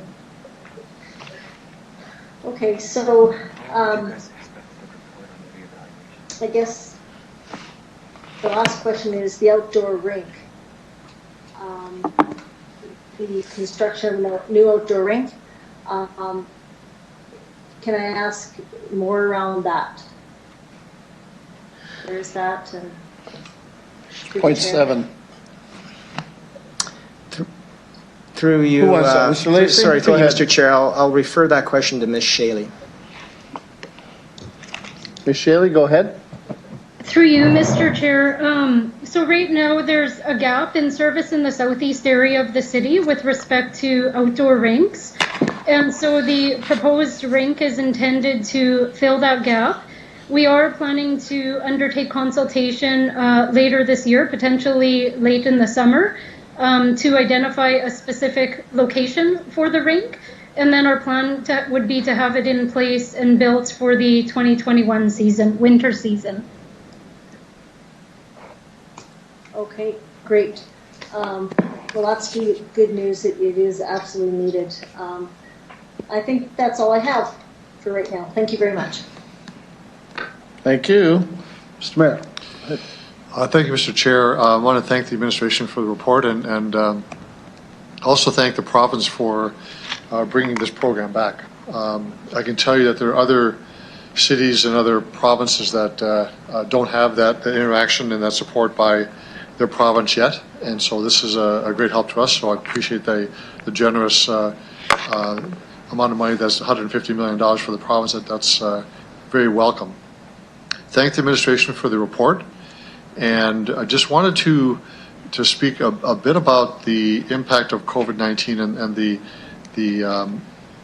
Okay, so I guess the last question is the outdoor rink. The construction of a new outdoor rink. can I ask more around that? Where's that? Point 7. Through you, Who wants that? Mr. Lacy? sorry, Go through you, ahead. Mr. Chair, I'll refer that question to Ms. Shaley. Ms. Shaley, go ahead. Through you, Mr. Chair. So right now there's a gap in service in the southeast area of the city with respect to outdoor rinks. And so the proposed rink is intended to fill that gap. We are planning to undertake consultation later this year, potentially late in the summer, to identify a specific location for the rink. And then our plan would be to have it in place and built for the 2021 season, winter season. Okay, great. Well, that's good news. It is absolutely needed. I think that's all I have for right now. Thank you very much. Thank you. Mr. Mayor. Thank you, Mr. Chair. I want to thank the administration for the report and also thank the province for bringing this program back. I can tell you that there are other cities and other provinces that don't have that interaction and that support by their province yet, and so this is a great help to us. So I appreciate the generous amount of money. That's $150 million for the province. That's very welcome. Thank the administration for the report, and I just wanted to speak a bit about the impact of COVID-19 and the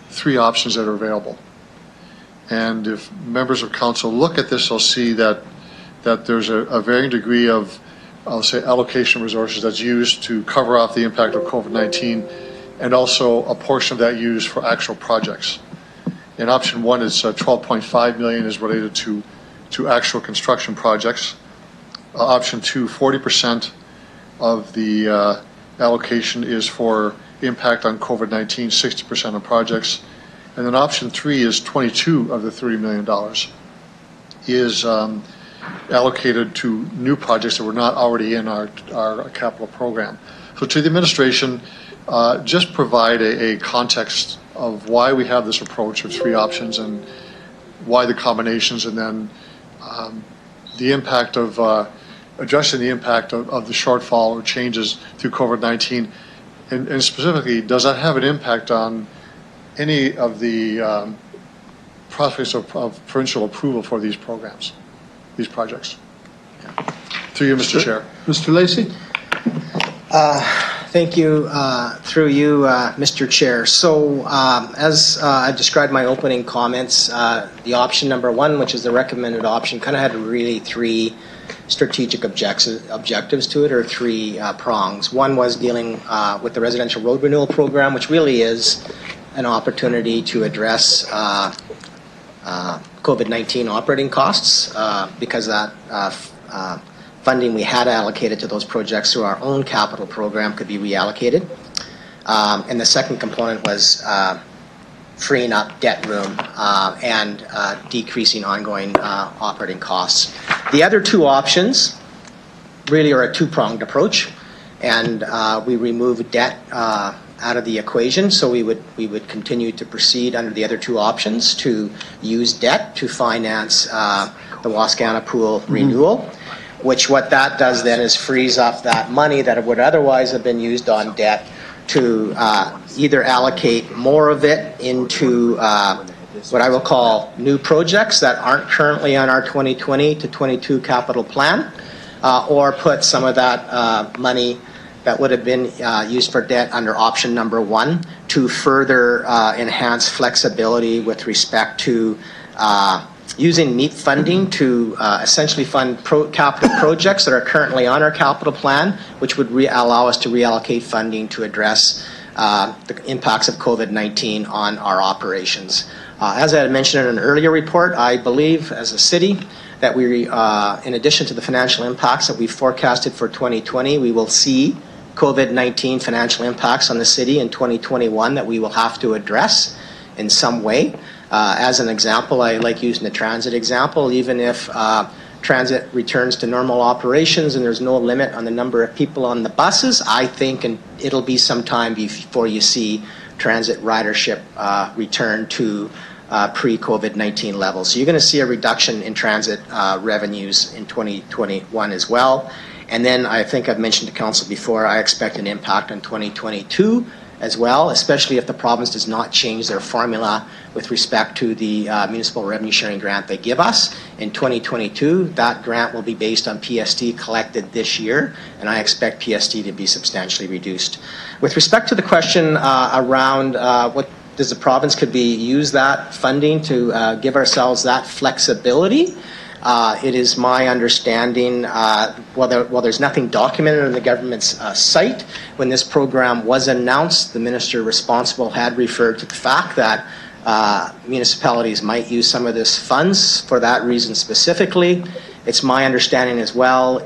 three options that are available. And if members of council look at this, they'll see that there's a varying degree of, I'll say, allocation of resources that's used to cover off the impact of COVID-19, and also a portion of that used for actual projects. In option 1, it's 12.5 million is related to actual construction projects. Option 2, 40% of the allocation is for impact on COVID-19, 60% on projects. And then option 3 is 22 of the $30 million is allocated to new projects that were not already in our capital program. So to the administration, just provide a context of why we have this approach of 3 options and why the combinations, and then the impact of addressing the impact of the shortfall or changes through COVID-19. And specifically, does that have an impact on any of the prospects of provincial approval for these programs, these projects? Through you, Mr. Chair. Mr. Lacy? Thank you. Through you, Mr. Chair. So as I described in my opening comments, the option number 1, which is the recommended option, kind of had really 3 strategic objectives to it, or 3 prongs. One was dealing with the residential road renewal program, which really is an opportunity to address COVID-19 operating costs because that funding we had allocated to those projects through our own capital program could be reallocated. And the second component was freeing up debt room and decreasing ongoing operating costs. The other 2 options really are a 2-pronged approach, and we remove debt out of the equation. So we would continue to proceed under the other 2 options to use debt to finance the Wascana Pool renewal, which what that does then is frees up that money that would otherwise have been used on debt to either allocate more of it into what I will call new projects that aren't currently on our 2020 to 22 capital plan, or put some of that money that would have been used for debt under option number 1 to further enhance flexibility with respect to using NEAP funding to essentially fund capital projects that are currently on our capital plan, which would allow us to reallocate funding to address the impacts of COVID-19 on our operations. As I had mentioned in an earlier report, I believe as a city that we, in addition to the financial impacts that we forecasted for 2020, we will see COVID-19 financial impacts on the city in 2021 that we will have to address in some way. As an example, I like using the transit example. Even if transit returns to normal operations and there's no limit on the number of people on the buses, I think it'll be some time before you see transit ridership return to pre-COVID-19 levels. So you're going to see a reduction in transit revenues in 2021 as well. And then I think I've mentioned to council before, I expect an impact on 2022 as well, especially if the province does not change their formula with respect to the municipal revenue sharing grant they give us. In 2022, that grant will be based on PST collected this year, and I expect PST to be substantially reduced. With respect to the question around what does the province could be use that funding to give ourselves that flexibility, it is my understanding, while there's nothing documented on the government's site, when this program was announced, the minister responsible had referred to the fact that municipalities might use some of this funds for that reason specifically. It's my understanding as well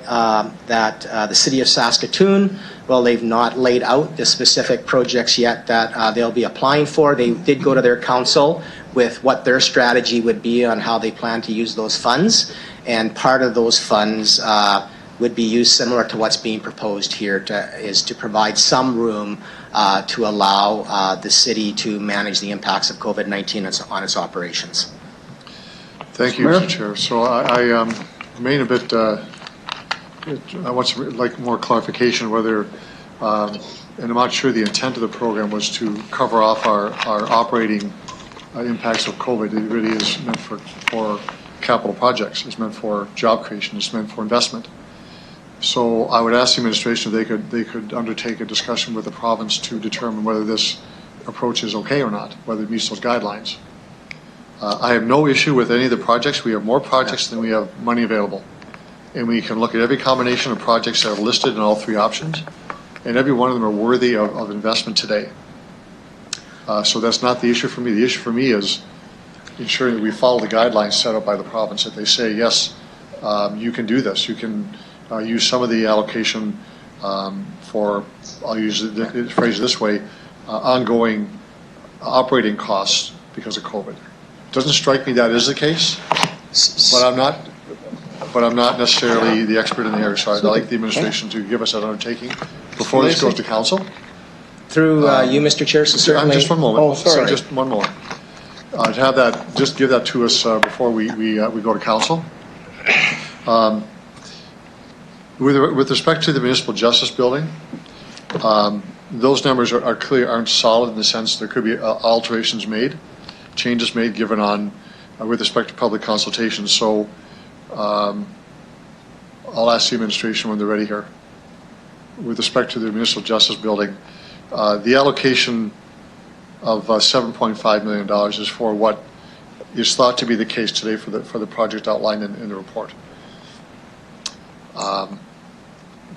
that the City of Saskatoon, well, they've not laid out the specific projects yet that they'll be applying for. They did go to their council with what their strategy would be on how they plan to use those funds. And part of those funds would be used similar to what's being proposed here, is to provide some room to allow the city to manage the impacts of COVID-19 on its operations. Thank you, Mr. Chair. So I remain a bit, I want like more clarification whether, and I'm not sure the intent of the program was to cover off our operating impacts of COVID. It really is meant for capital projects. It's meant for job creation. It's meant for investment. So I would ask the administration if they could undertake a discussion with the province to determine whether this approach is okay or not, whether it meets those guidelines. I have no issue with any of the projects. We have more projects than we have money available. And we can look at every combination of projects that are listed in all three options, and every one of them are worthy of investment today. So that's not the issue for me. The issue for me is ensuring that we follow the guidelines set up by the province, that they say, yes, you can do this. You can use some of the allocation for, I'll use the phrase this way, ongoing operating costs because of COVID. It doesn't strike me that is the case, but I'm not necessarily the expert in the area. So I'd like the administration to give us that undertaking before this goes to council. Through you, Mr. Chair, so certainly. Just one moment. Oh, sorry. Just one moment. To have that, just give that to us before we go to council. With respect to the municipal justice building, those numbers are clearly aren't solid in the sense there could be alterations made, changes made given on with respect to public consultations. So I'll ask the administration when they're ready here. With respect to the municipal justice building, the allocation of $7.5 million is for what is thought to be the case today for the project outlined in the report.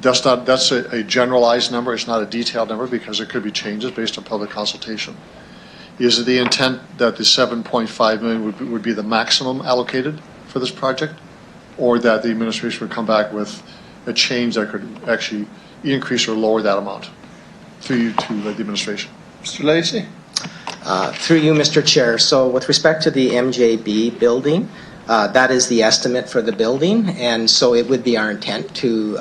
That's a generalized number. It's not a detailed number because there could be changes based on public consultation. Is it the intent that the $7.5 million would be the maximum allocated for this project, or that the administration would come back with a change that could actually increase or lower that amount? Through you to the administration. Mr. Lacey? Through you, Mr. Chair. So with respect to the MJB building, that is the estimate for the building, and so it would be our intent to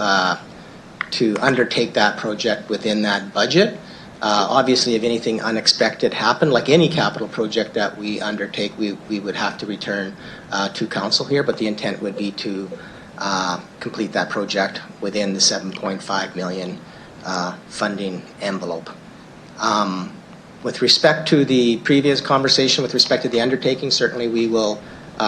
undertake that project within that budget. Obviously, if anything unexpected happened, like any capital project that we undertake, we would have to return to council here, but the intent would be to complete that project within the $7.5 million funding envelope. With respect to the previous conversation with respect to the undertaking, certainly we will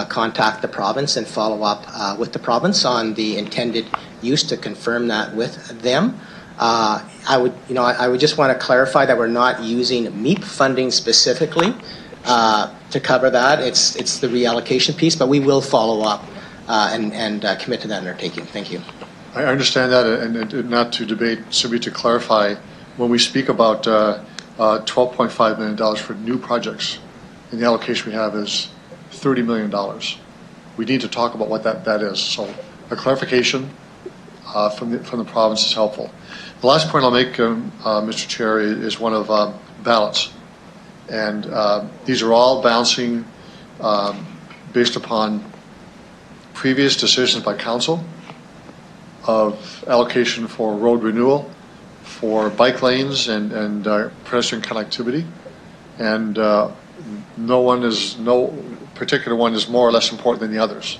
contact the province and follow up with the province on the intended use to confirm that with them. I would just want to clarify that we're not using MEEP funding specifically to cover that. It's the reallocation piece, but we will follow up and commit to that undertaking. Thank you. I understand that, and not to debate, simply to clarify, when we speak about $12.5 million for new projects, and the allocation we have is $30 million. We need to talk about what that is. So a clarification from the province is helpful. The last point I'll make, Mr. Chair, is one of balance. And these are all balancing based upon previous decisions by council of allocation for road renewal, for bike lanes and pedestrian connectivity, and no particular one is more or less important than the others.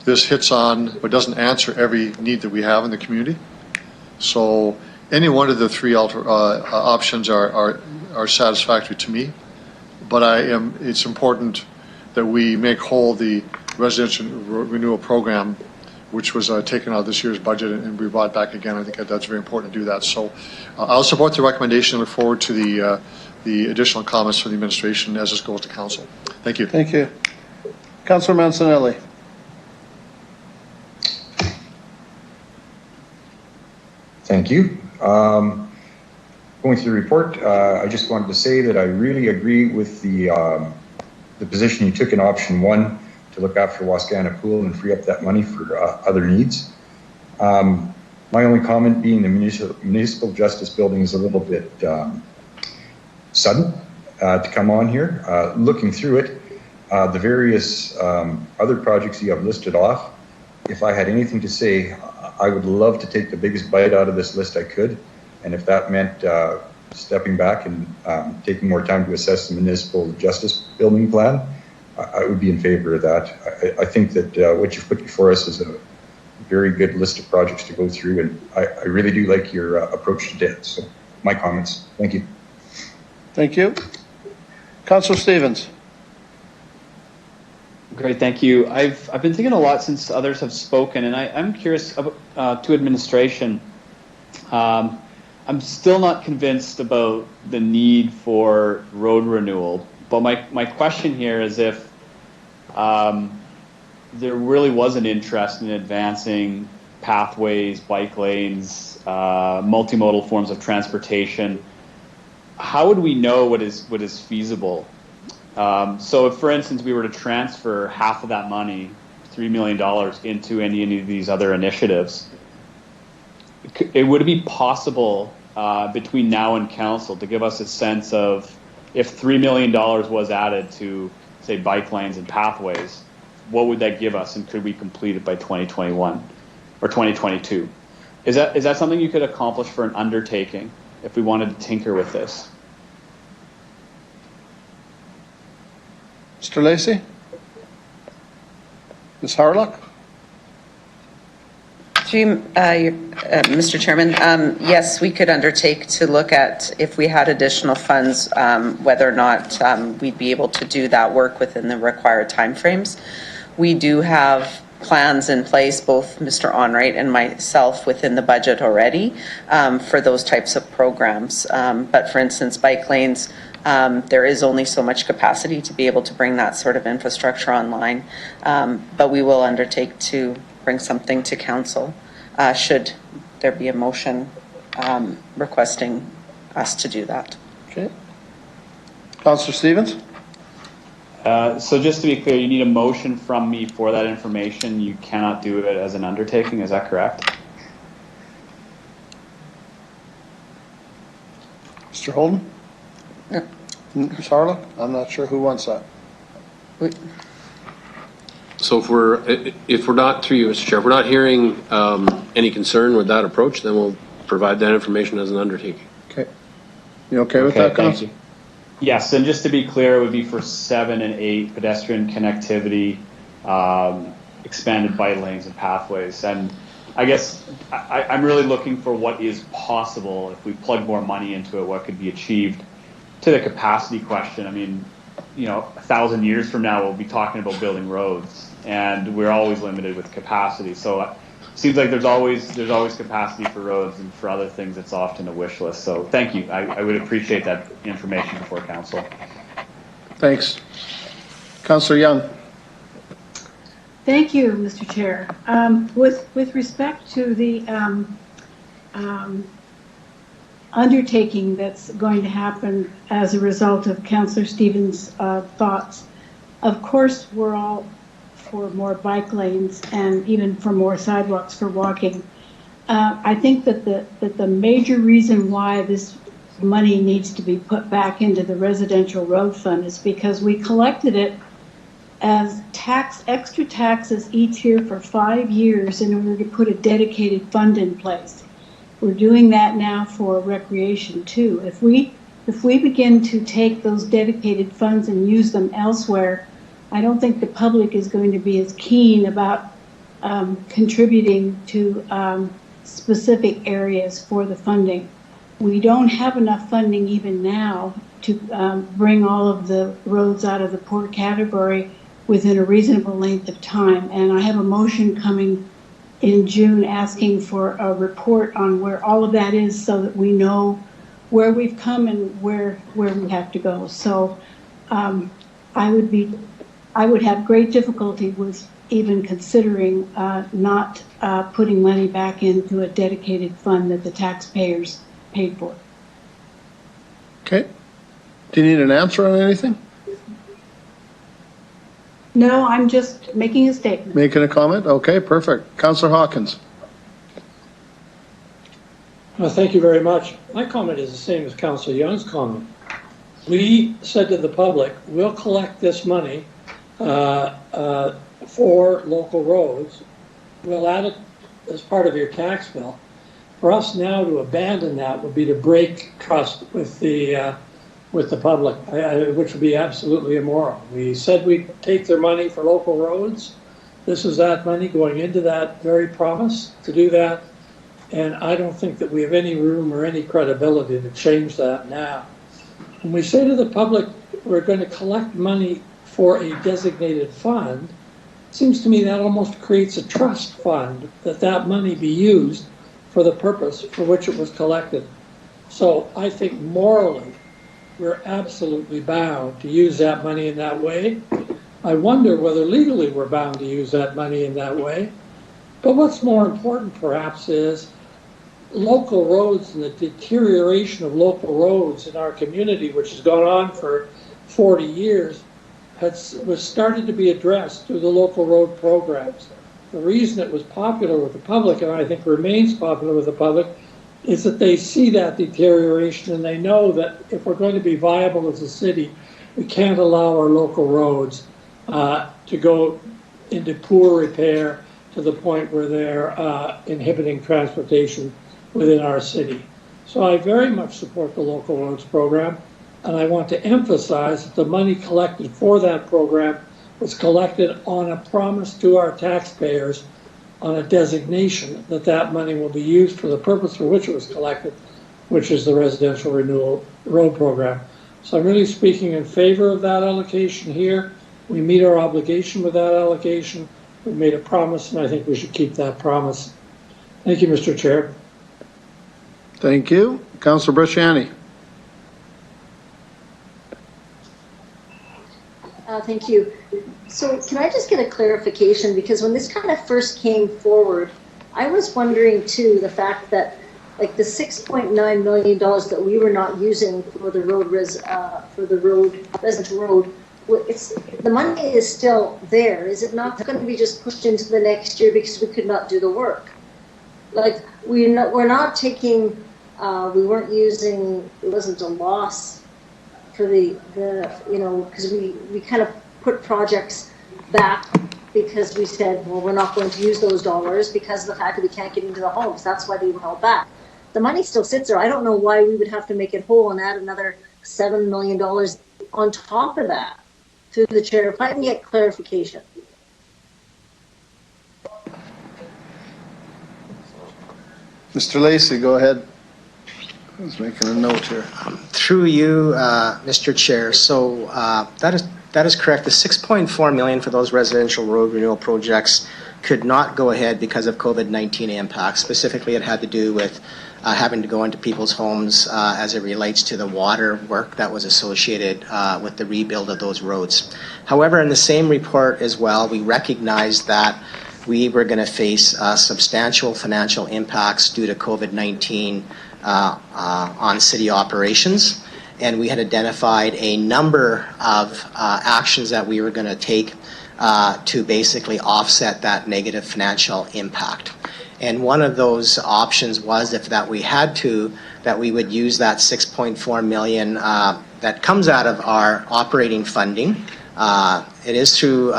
This hits on, but doesn't answer every need that we have in the community. So any one of the three options are satisfactory to me. But it's important that we make whole the residential renewal program, which was taken out of this year's budget and be brought back again. I think that's very important to do that. So I'll support the recommendation and look forward to the additional comments from the administration as this goes to council. Thank you. Thank you. Councillor Mancinelli. Thank you. Going through the report, I just wanted to say that I really agree with the position you took in option 1 to look after Wascana Pool and free up that money for other needs. My only comment being the municipal justice building is a little bit sudden to come on here. Looking through it, the various other projects you have listed off, if I had anything to say, I would love to take the biggest bite out of this list I could. And if that meant stepping back and taking more time to assess the municipal justice building plan, I would be in favor of that. I think that what you've put before us is a very good list of projects to go through, and I really do like your approach to debt. So my comments. Thank you. Thank you. Councillor Stevens. Great, thank you. I've been thinking a lot since others have spoken, and I'm curious about, to administration. I'm still not convinced about the need for road renewal, but my question here is if there really was an interest in advancing pathways, bike lanes, multimodal forms of transportation, how would we know what is feasible? So if, for instance, we were to transfer half of that money, $3 million, into any of these other initiatives, it would be possible between now and council to give us a sense of if $3 million was added to, say, bike lanes and pathways, what would that give us, and could we complete it by 2021 or 2022? Is that something you could accomplish for an undertaking if we wanted to tinker with this? Mr. Lacey? Ms. Harlock? Mr. Chairman, yes, we could undertake to look at if we had additional funds, whether or not we'd be able to do that work within the required timeframes. We do have plans in place, both Mr. Onright and myself, within the budget already for those types of programs. But for instance, bike lanes, there is only so much capacity to be able to bring that sort of infrastructure online. But we will undertake to bring something to council should there be a motion requesting us to do that. Okay. Councillor Stevens? So just to be clear, you need a motion from me for that information. You cannot do it as an undertaking, is that correct? Mr. Holden? No. Ms. Harlock? I'm not sure who wants that. So if we're not, through you, Mr. Chair, if we're not hearing any concern with that approach, then we'll provide that information as an undertaking. Okay. You okay with that, thank Council? you. Yes, and just to be clear, it would be for 7 and 8 pedestrian connectivity, expanded bike lanes and pathways. And I guess I'm really looking for what is possible if we plug more money into it, what could be achieved. To the capacity question, I mean, 1,000 years from now, we'll be talking about building roads, and we're always limited with capacity. So it seems like there's always capacity for roads, and for other things, it's often a wish list. So thank you. I would appreciate that information before council. Thanks. Councillor Young. Thank you, Mr. Chair. With respect to the undertaking that's going to happen as a result of Councillor Stevens' thoughts, of course, we're all for more bike lanes and even for more sidewalks for walking. I think that the major reason why this money needs to be put back into the residential road fund is because we collected it as extra taxes each year for 5 years in order to put a dedicated fund in place. We're doing that now for recreation too. If we if we begin to take those dedicated funds and use them elsewhere, I don't think the public is going to be as keen about contributing to specific areas for the funding. We don't have enough funding even now to bring all of the roads out of the poor category within a reasonable length of time. And I have a motion coming in June asking for a report on where all of that is so that we know where we've come and where we have to go. So I would have great difficulty with even considering not putting money back into a dedicated fund that the taxpayers paid for. Okay. Do you need an answer on anything? No, I'm just making a statement. Making a comment? Okay, perfect. Councillor Hawkins. Well, thank you very much. My comment is the same as Councillor Young's comment. We said to the public, we'll collect this money for local roads. We'll add it as part of your tax bill. For us now to abandon that would be to break trust with the public, which would be absolutely immoral. We said we'd take their money for local roads. This is that money going into that very promise to do that. And I don't think that we have any room or any credibility to change that now. When we say to the public, we're going to collect money for a designated fund, it seems to me that almost creates a trust fund that money be used for the purpose for which it was collected. So I think morally, we're absolutely bound to use that money in that way. I wonder whether legally we're bound to use that money in that way. But what's more important perhaps is local roads and the deterioration of local roads in our community, which has gone on for 40 years, was started to be addressed through the local road programs. The reason it was popular with the public, and I think remains popular with the public, is that they see that deterioration and they know that if we're going to be viable as a city, we can't allow our local roads to go into poor repair to the point where they're inhibiting transportation within our city. So I very much support the local roads program, and I want to emphasize that the money collected for that program was collected on a promise to our taxpayers on a designation that money will be used for the purpose for which it was collected, which is the residential renewal road program. So I'm really speaking in favor of that allocation here. We meet our obligation with that allocation. We made a promise, and I think we should keep that promise. Thank you, Mr. Chair. Thank you. Councillor Brasciani. Thank you. So can I just get a clarification? Because when this kind of first came forward, I was wondering too, the fact that like the $6.9 million that we were not using for the residential road, the money is still there. Is it not going to be just pushed into the next year because we could not do the work? Like we're not taking, we weren't using, it wasn't a loss for because we kind of put projects back because we said, well, we're not going to use those dollars because of the fact that we can't get into the homes. That's why they were held back. The money still sits there. I don't know why we would have to make it whole and add another $7 million on top of that. Through the chair, if I can get clarification. Mr. Lacey, go ahead. I was making a note here. Through you, Mr. Chair. So that is correct. The $6.4 million for those residential road renewal projects could not go ahead because of COVID-19 impacts. Specifically, it had to do with having to go into people's homes as it relates to the water work that was associated with the rebuild of those roads. However, in the same report as well, we recognized that we were going to face substantial financial impacts due to COVID-19 on city operations, and we had identified a number of actions that we were going to take to basically offset that negative financial impact. And one of those options was that we had to, that we would use that $6.4 million that comes out of our operating funding. It is through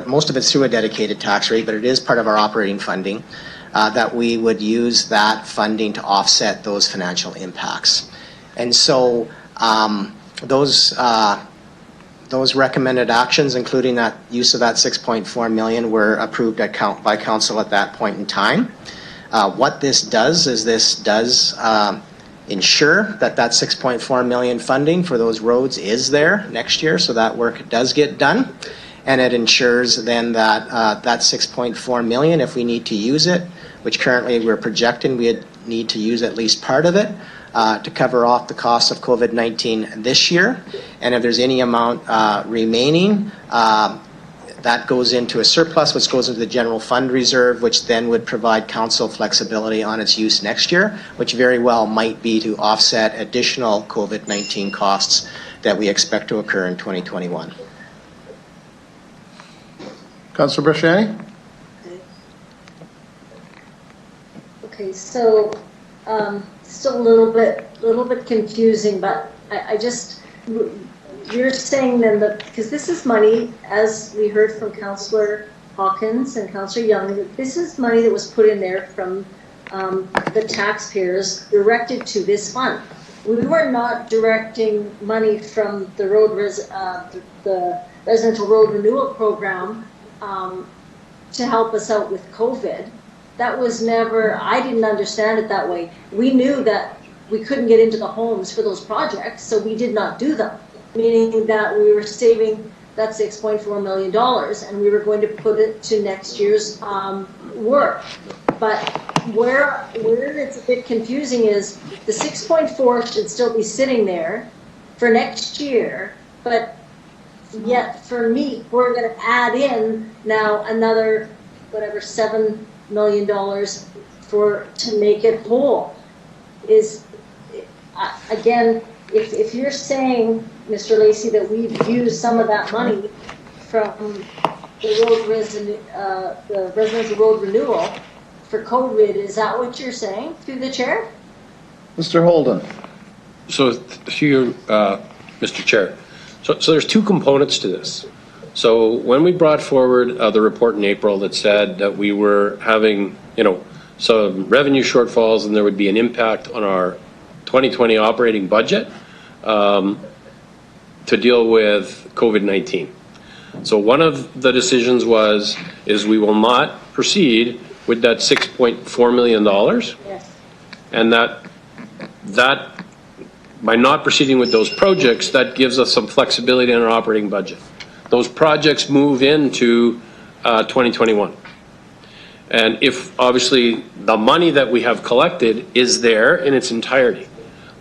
most of it's through a dedicated tax rate, but it is part of our operating funding, that we would use that funding to offset those financial impacts. And so Those recommended actions, including that use of that 6.4 million, were approved by council at that point in time. What this does is ensure that 6.4 million funding for those roads is there next year, so that work does get done. And it ensures then that that 6.4 million, if we need to use it, which currently we're projecting we need to use at least part of it, to cover off the cost of COVID-19 this year. And if there's any amount remaining, that goes into a surplus, which goes into the general fund reserve, which then would provide council flexibility on its use next year, which very well might be to offset additional COVID-19 costs that we expect to occur in 2021. Councillor Brashani? Okay, so still a little bit confusing, but I just, you're saying then that, because this is money, as we heard from Councillor Hawkins and Councillor Young, that this is money that was put in there from the taxpayers directed to this fund. We were not directing money from the the residential road renewal program to help us out with COVID. That was never, I didn't understand it that way. We knew that we couldn't get into the homes for those projects, so we did not do them, meaning that we were saving that $6.4 million and we were going to put it to next year's work. But where it's a bit confusing is the 6.4 should still be sitting there for next year, but yet for me, we're going to add in now another, whatever, $7 million to make it whole. Is, again, if you're saying, Mr. Lacey, that we've used some of that money from the residential road renewal for COVID, is that what you're saying through the chair? Mr. Holden. So through you, Mr. Chair. So there's two components to this. So when we brought forward the report in April that said that we were having, some revenue shortfalls and there would be an impact on our 2020 operating budget to deal with COVID-19. So one of the decisions is we will not proceed with that $6.4 million. Yes. And that by not proceeding with those projects, that gives us some flexibility in our operating budget. Those projects move into 2021. And if obviously the money that we have collected is there in its entirety,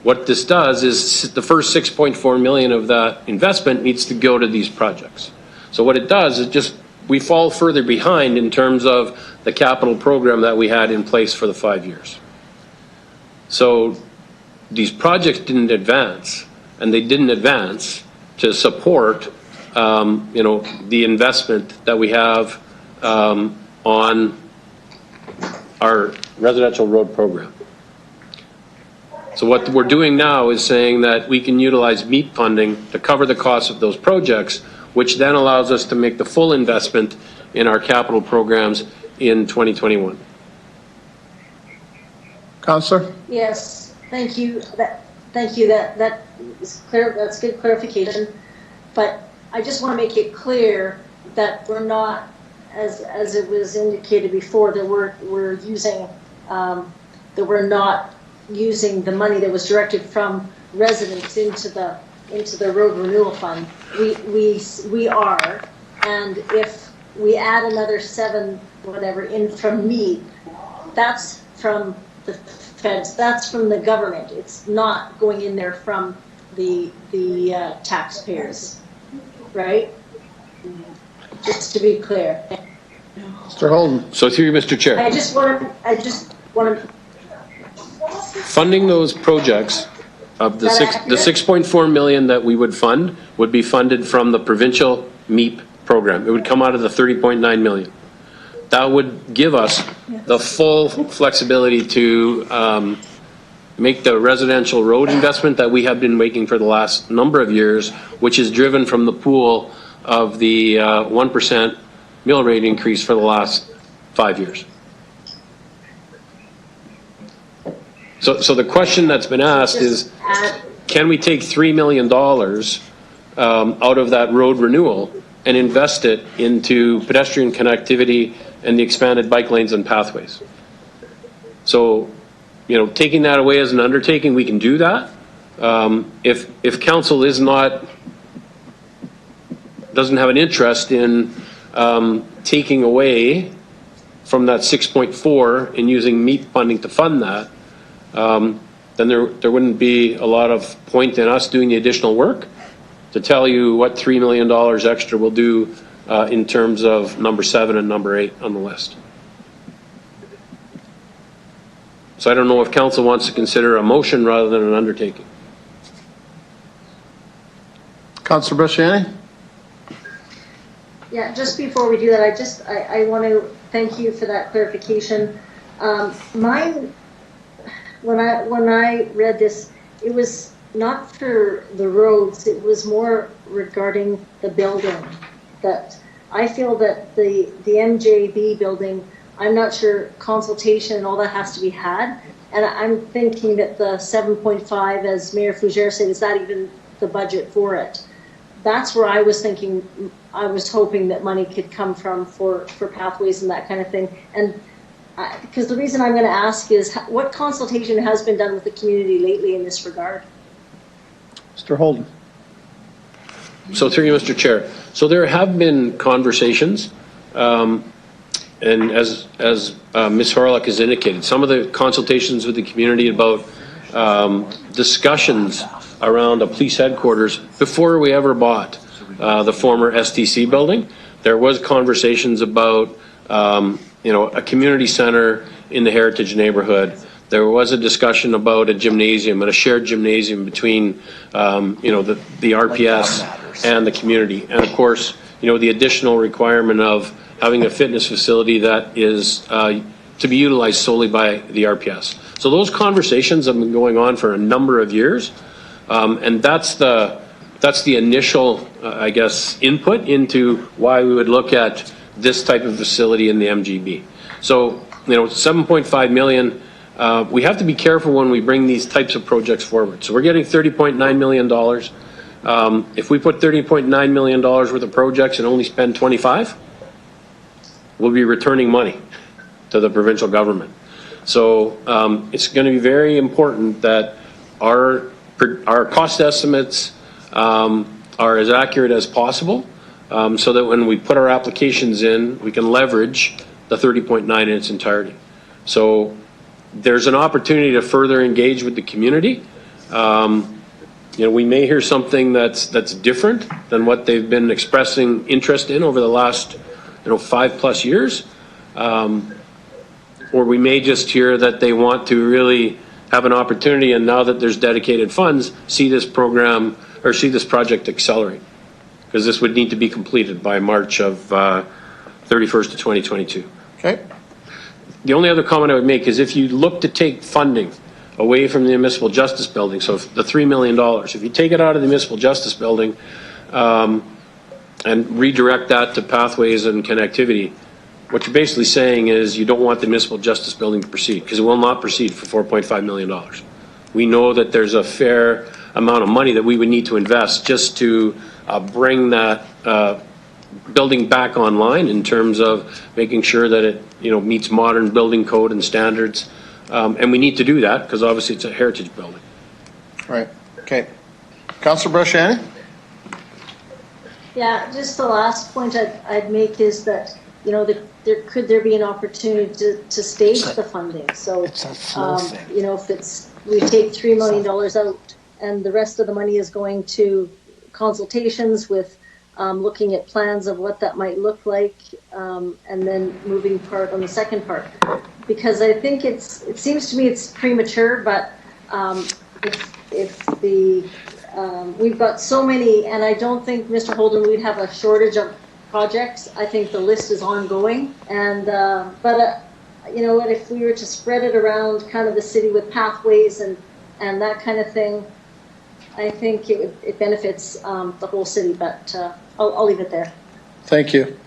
what this does is the first 6.4 million of that investment needs to go to these projects. So what it does is we fall further behind in terms of the capital program that we had in place for the 5 years. So these projects didn't advance, and they didn't advance to support the investment that we have on our residential road program. So what we're doing now is saying that we can utilize MEEP funding to cover the costs of those projects, which then allows us to make the full investment in our capital programs in 2021. Councillor? Yes, thank you. Thank you. That is clear. That's good clarification. But I just want to make it clear that we're not, as it was indicated before, that we're using that we're not using the money that was directed from residents into the road renewal fund. We are, and if we add another 7 whatever in from me, that's from the feds, that's from the government. It's not going in there from the taxpayers, right? Just to be clear. Mr. Holden. So through you, Mr. Chair. I just want to funding those projects of the 6.4 million that we would fund would be funded from the provincial MEEP program. It would come out of the 30.9 million. That would give us the full flexibility to make the residential road investment that we have been making for the last number of years, which is driven from the pool of the 1% mill rate increase for the last 5 years. So the question that's been asked is, can we take $3 million out of that road renewal and invest it into pedestrian connectivity and the expanded bike lanes and pathways? So, you know, taking that away as an undertaking, we can do that. If council doesn't have an interest in taking away from that 6.4 and using MEEP funding to fund that, then there wouldn't be a lot of point in us doing the additional work to tell you what $3 million extra will do in terms of number 7 and number 8 on the list. So I don't know if council wants to consider a motion rather than an undertaking. Councillor Bresciani? Yeah, just before we do that, I want to thank you for that clarification. Mine, when I read this, it was not for the roads, it was more regarding the building. That I feel that the MJB building, I'm not sure consultation and all that has to be had. And I'm thinking that the 7.5, as Mayor Fougere said, is that even the budget for it? That's where I was thinking, I was hoping that money could come from for pathways and that kind of thing. And because the reason I'm going to ask is what consultation has been done with the community lately in this regard? Mr. Holden. So through you, Mr. Chair. So there have been conversations, and as Ms. Horlock has indicated, some of the consultations with the community about discussions around a police headquarters before we ever bought the former STC building. There was conversations about a community center in the Heritage neighborhood. There was a discussion about a gymnasium and a shared gymnasium between the RPS and the community, and of course the additional requirement of having a fitness facility that is to be utilized solely by the RPS. So those conversations have been going on for a number of years, and that's the initial, I guess, input into why we would look at this type of facility in the MGB. So, 7.5 million, we have to be careful when we bring these types of projects forward. So we're getting $30.9 million. If we put $30.9 million worth of projects and only spend 25, we'll be returning money to the provincial government. So it's going to be very important that our cost estimates are as accurate as possible, so that when we put our applications in, we can leverage the 30.9 in its entirety. So there's an opportunity to further engage with the community. We may hear something that's different than what they've been expressing interest in over the last 5+ years, or we may just hear that they want to really have an opportunity, and now that there's dedicated funds, see this program or see this project accelerate, because this would need to be completed by March of 31st of 2022. Okay. The only other comment I would make is if you look to take funding away from the municipal justice building, so if the $3 million, if you take it out of the municipal justice building and redirect that to pathways and connectivity, what you're basically saying is you don't want the municipal justice building to proceed, because it will not proceed for $4.5 million. We know that there's a fair amount of money that we would need to invest just to bring that building back online in terms of making sure that it meets modern building code and standards, and we need to do that because obviously it's a heritage building. Right. Okay. Councillor Bresciani? Yeah, just the last point I'd make is that could there be an opportunity to stage the funding? So it's a flow thing. If we take $3 million out and the rest of the money is going to consultations with looking at plans of what that might look like, and then moving part on the second part, because I think it seems to me it's premature, but if we've got so many, and I don't think, Mr. Holden, we'd have a shortage of projects. I think the list is ongoing, and but you know what, if we were to spread it around kind of the city with pathways and that kind of thing, I think it benefits the whole city, but I'll leave it there. Thank you.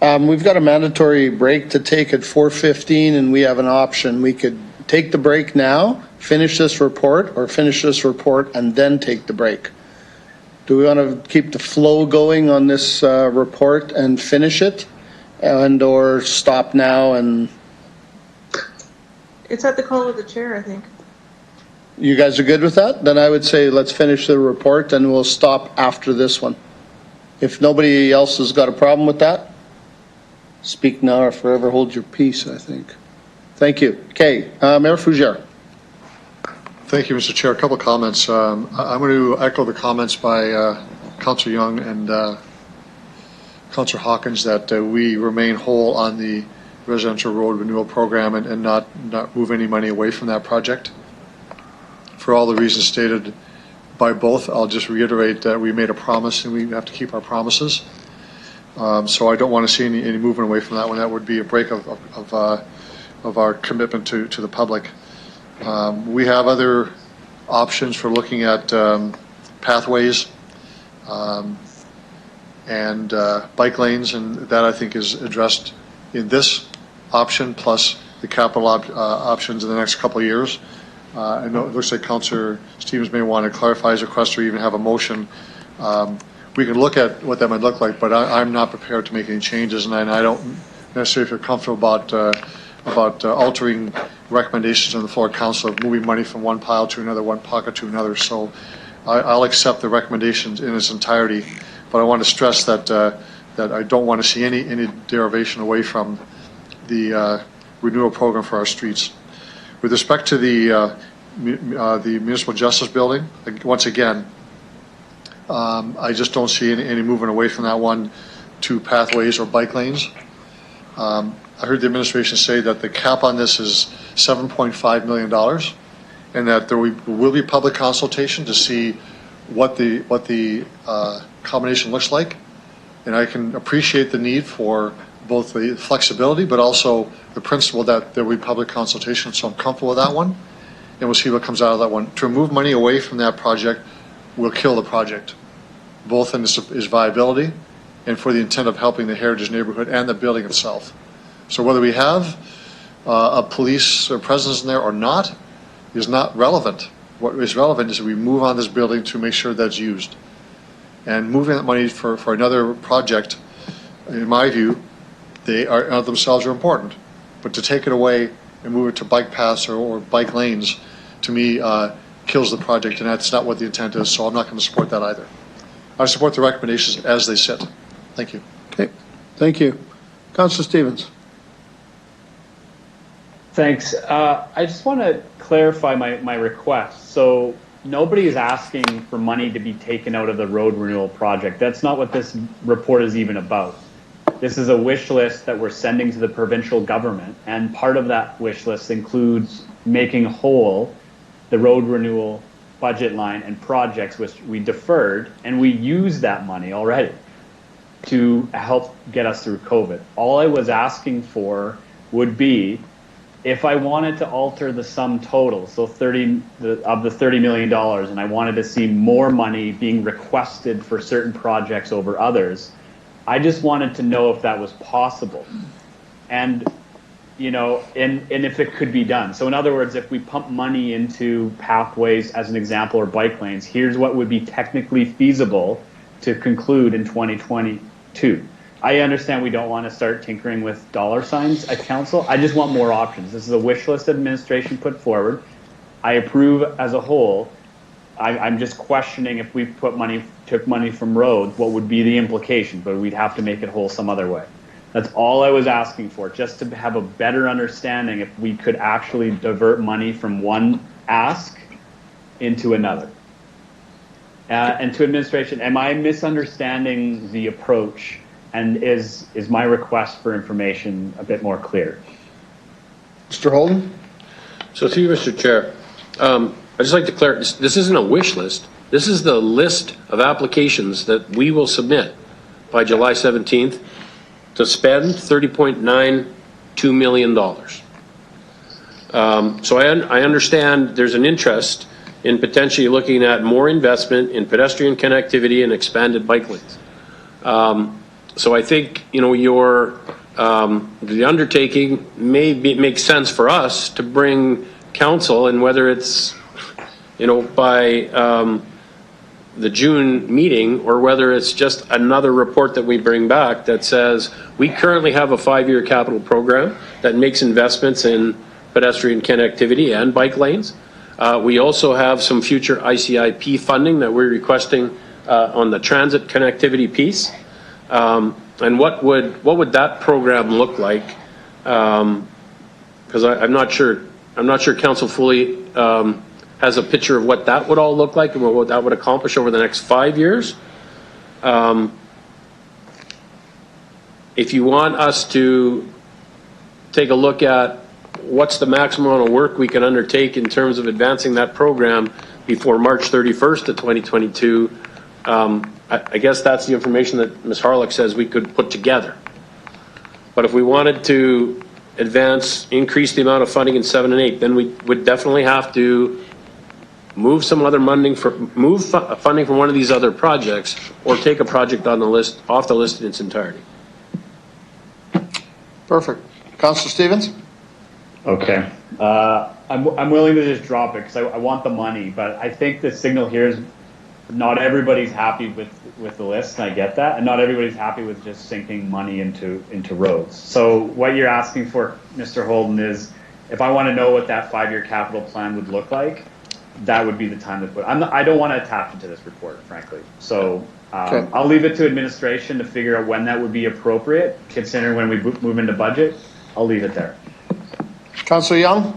We've got a mandatory break to take at 4:15, and we have an option. We could take the break now, finish this report, or finish this report and then take the break? Do we want to keep the flow going on this report and finish it, and or stop now? And It's at the call of the chair, I think. you guys are good with that? Then I would say let's finish the report and we'll stop after this one. If nobody else has got a problem with that, speak now or forever hold your peace, I think. Thank you. Okay, Mayor Fougere. Thank you, Mr. Chair. A couple of comments. I'm going to echo the comments by Councillor Young and Councillor Hawkins that we remain whole on the residential road renewal program and not move any money away from that project. For all the reasons stated by both, I'll just reiterate that we made a promise and we have to keep our promises. So I don't want to see any movement away from that one. That would be a break of our commitment to the public. We have other options for looking at pathways and bike lanes, and that I think is addressed in this option plus the capital options in the next couple of years. I know it looks like Councillor Stevens may want to clarify his request or even have a motion. We can look at what that might look like, but I'm not prepared to make any changes, and I don't necessarily feel comfortable about altering recommendations on the floor of council of moving money from one pile to another, one pocket to another. So I'll accept the recommendations in its entirety, but I want to stress that that I don't want to see any derivation away from the renewal program for our streets. With respect to the municipal justice building, once again, I just don't see any movement away from that one to pathways or bike lanes. I heard the administration say that the cap on this is $7.5 million and that there will be public consultation to see what the combination looks like. And I can appreciate the need for both the flexibility but also the principle that there will be public consultation, so I'm comfortable with that one. And we'll see what comes out of that one. To remove money away from that project will kill the project, both in its viability and for the intent of helping the heritage neighborhood and the building itself. So whether we have a police presence in there or not is not relevant. What is relevant is that we move on this building to make sure that's used. And moving that money for another project, in my view, they are themselves are important. But to take it away and move it to bike paths or bike lanes, to me, kills the project, and that's not what the intent is, so I'm not going to support that either. I support the recommendations as they sit. Thank you. Okay, thank you. Councillor Stevens. Thanks. I just want to clarify my request. So nobody is asking for money to be taken out of the road renewal project. That's not what this report is even about. This is a wish list that we're sending to the provincial government, and part of that wish list includes making whole the road renewal budget line and projects which we deferred, and we used that money already to help get us through COVID. All I was asking for would be, if I wanted to alter the sum total, so of the $30 million, and I wanted to see more money being requested for certain projects over others, I just wanted to know if that was possible. And, you know, and if it could be done. So in other words, if we pump money into pathways, as an example, or bike lanes, here's what would be technically feasible to conclude in 2022. I understand we don't want to start tinkering with dollar signs at council. I just want more options. This is a wish list administration put forward. I approve as a whole. I'm just questioning if we took money from roads, what would be the implication, but we'd have to make it whole some other way. That's all I was asking for, just to have a better understanding if we could actually divert money from one ask into another. And to administration, am I misunderstanding the approach? And is my request for information a bit more clear? Mr. Holden? So through you, Mr. Chair, I'd just like to clarify, this isn't a wish list. This is the list of applications that we will submit by July 17th to spend $30.92 million. So I understand there's an interest in potentially looking at more investment in pedestrian connectivity and expanded bike lanes. So I think, you know, the undertaking makes sense for us to bring council, and whether it's, by the June meeting, or whether it's just another report that we bring back that says, we currently have a 5-year capital program that makes investments in pedestrian connectivity and bike lanes. We also have some future ICIP funding that we're requesting on the transit connectivity piece. And what would that program look like? Because I'm not sure council fully has a picture of what that would all look like and what that would accomplish over the next 5 years. If you want us to take a look at what's the maximum amount of work we can undertake in terms of advancing that program before March 31st of 2022, I guess that's the information that Ms. Harlech says we could put together. But if we wanted to increase the amount of funding in 7 and 8, then we would definitely have to move some other funding from one of these other projects, or take a project on the list, off the list in its entirety. Perfect. Councillor Stevens? Okay. I'm willing to just drop it because I want the money, but I think the signal here is not everybody's happy with the list, and I get that, and not everybody's happy with just sinking money into roads. So what you're asking for, Mr. Holden, is if I want to know what that 5-year capital plan would look like, that would be the time to put. I don't want to attach it to this report, frankly. So Okay. I'll leave it to administration to figure out when that would be appropriate, considering when we move into budget. I'll leave it there. Councillor Young?